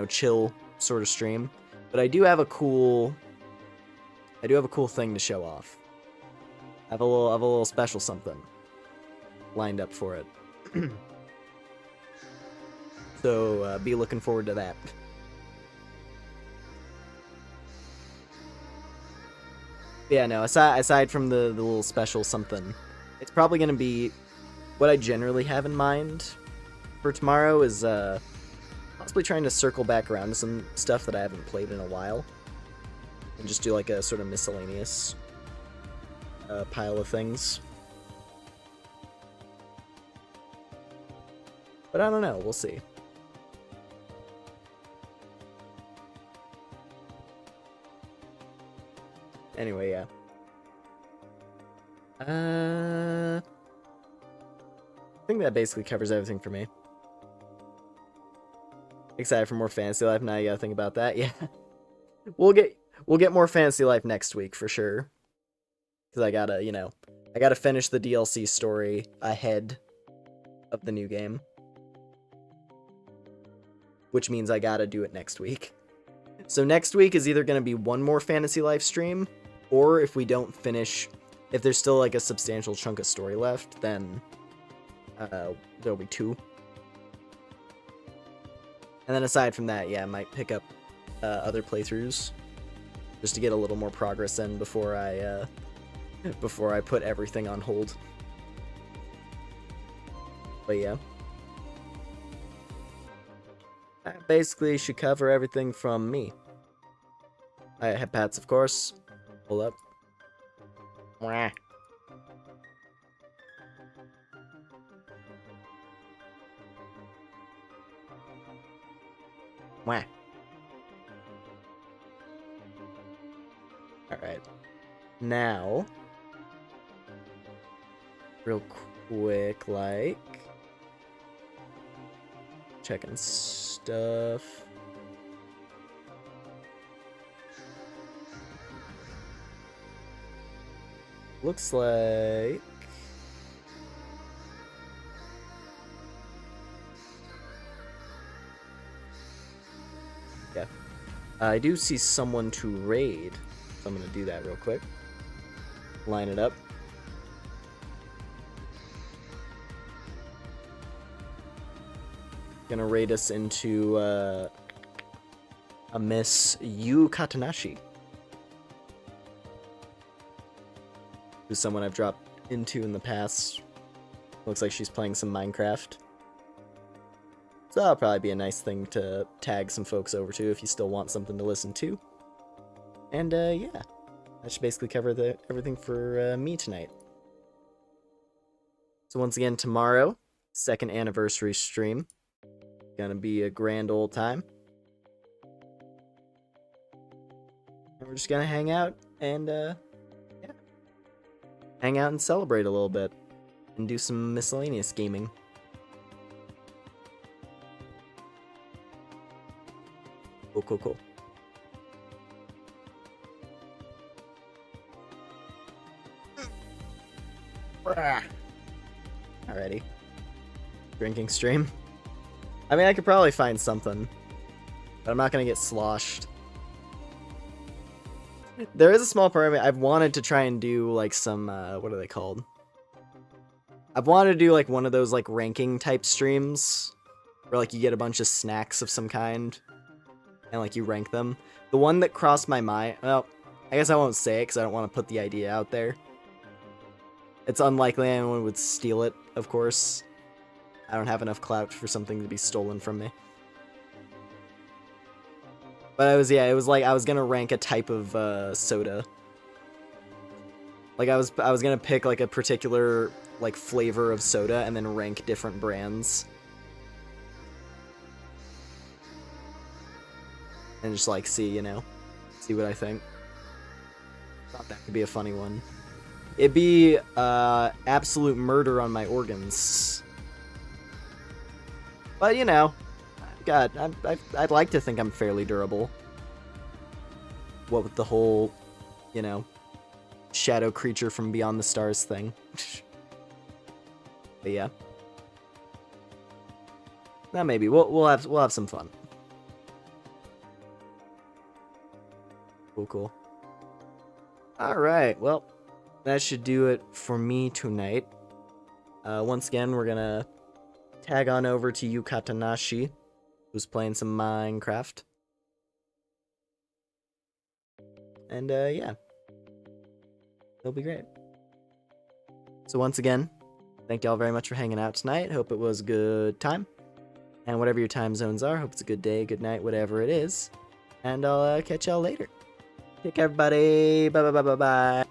chill sort of stream. But I do have a cool thing to show off. I have a little special something lined up for it. So be looking forward to that. Yeah, no, aside from the little special something, it's probably gonna be what I generally have in mind for tomorrow is possibly trying to circle back around to some stuff that I haven't played in a while. And just do like a sort of miscellaneous pile of things. But I don't know, we'll see. Anyway, yeah. I think that basically covers everything for me. Excited for more Fantasy Life. Now you gotta think about that. Yeah. We'll get more Fantasy Life next week for sure. Because I gotta finish the DLC story ahead of the new game. Which means I gotta do it next week. So next week is either gonna be one more Fantasy Life stream, or if we don't finish, if there's still like a substantial chunk of story left, then there'll be 2. And then aside from that, yeah, I might pick up other playthroughs just to get a little more progress in before I put everything on hold. But yeah, that basically should cover everything from me. I have Pats, of course. Hold up. Mwah. Mwah. Alright. Now, real quick, like, checking stuff. Looks like yeah. I do see someone to raid, so I'm gonna do that real quick. Line it up. Gonna raid us into a Miss Yu Katanashi, who's someone I've dropped into in the past. Looks like she's playing some Minecraft. So that'll probably be a nice thing to tag some folks over to if you still want something to listen to. And yeah, that should basically cover everything for me tonight. So once again, tomorrow, 2nd anniversary stream. Gonna be a grand old time. And we're just gonna hang out and yeah, hang out and celebrate a little bit and do some miscellaneous gaming. Cool. Alrighty. Drinking stream. I mean, I could probably find something, but I'm not gonna get sloshed. There is a small part of me, I've wanted to try and do, like, some, what are they called? I've wanted to do, like, one of those, like, ranking type streams, where, like, you get a bunch of snacks of some kind, and, like, you rank them. The one that crossed my mind, well, I guess I won't say it, because I don't want to put the idea out there. It's unlikely anyone would steal it, of course. I don't have enough clout for something to be stolen from me. But it was like I was gonna rank a type of soda. Like I was gonna pick like a particular like flavor of soda and then rank different brands. And just like see what I think. Thought that could be a funny one. It'd be absolute murder on my organs. But God, I'd like to think I'm fairly durable. What with the whole, shadow creature from beyond the stars thing. But yeah. Now maybe we'll have some fun. Cool. All right, well, that should do it for me tonight. Once again, we're gonna tag on over to Yukatanashi, who's playing some Minecraft. And yeah, it'll be great. So once again, thank y'all very much for hanging out tonight. Hope it was a good time. And whatever your time zones are, hope it's a good day, good night, whatever it is. And I'll catch y'all later. Take care, everybody. Bye.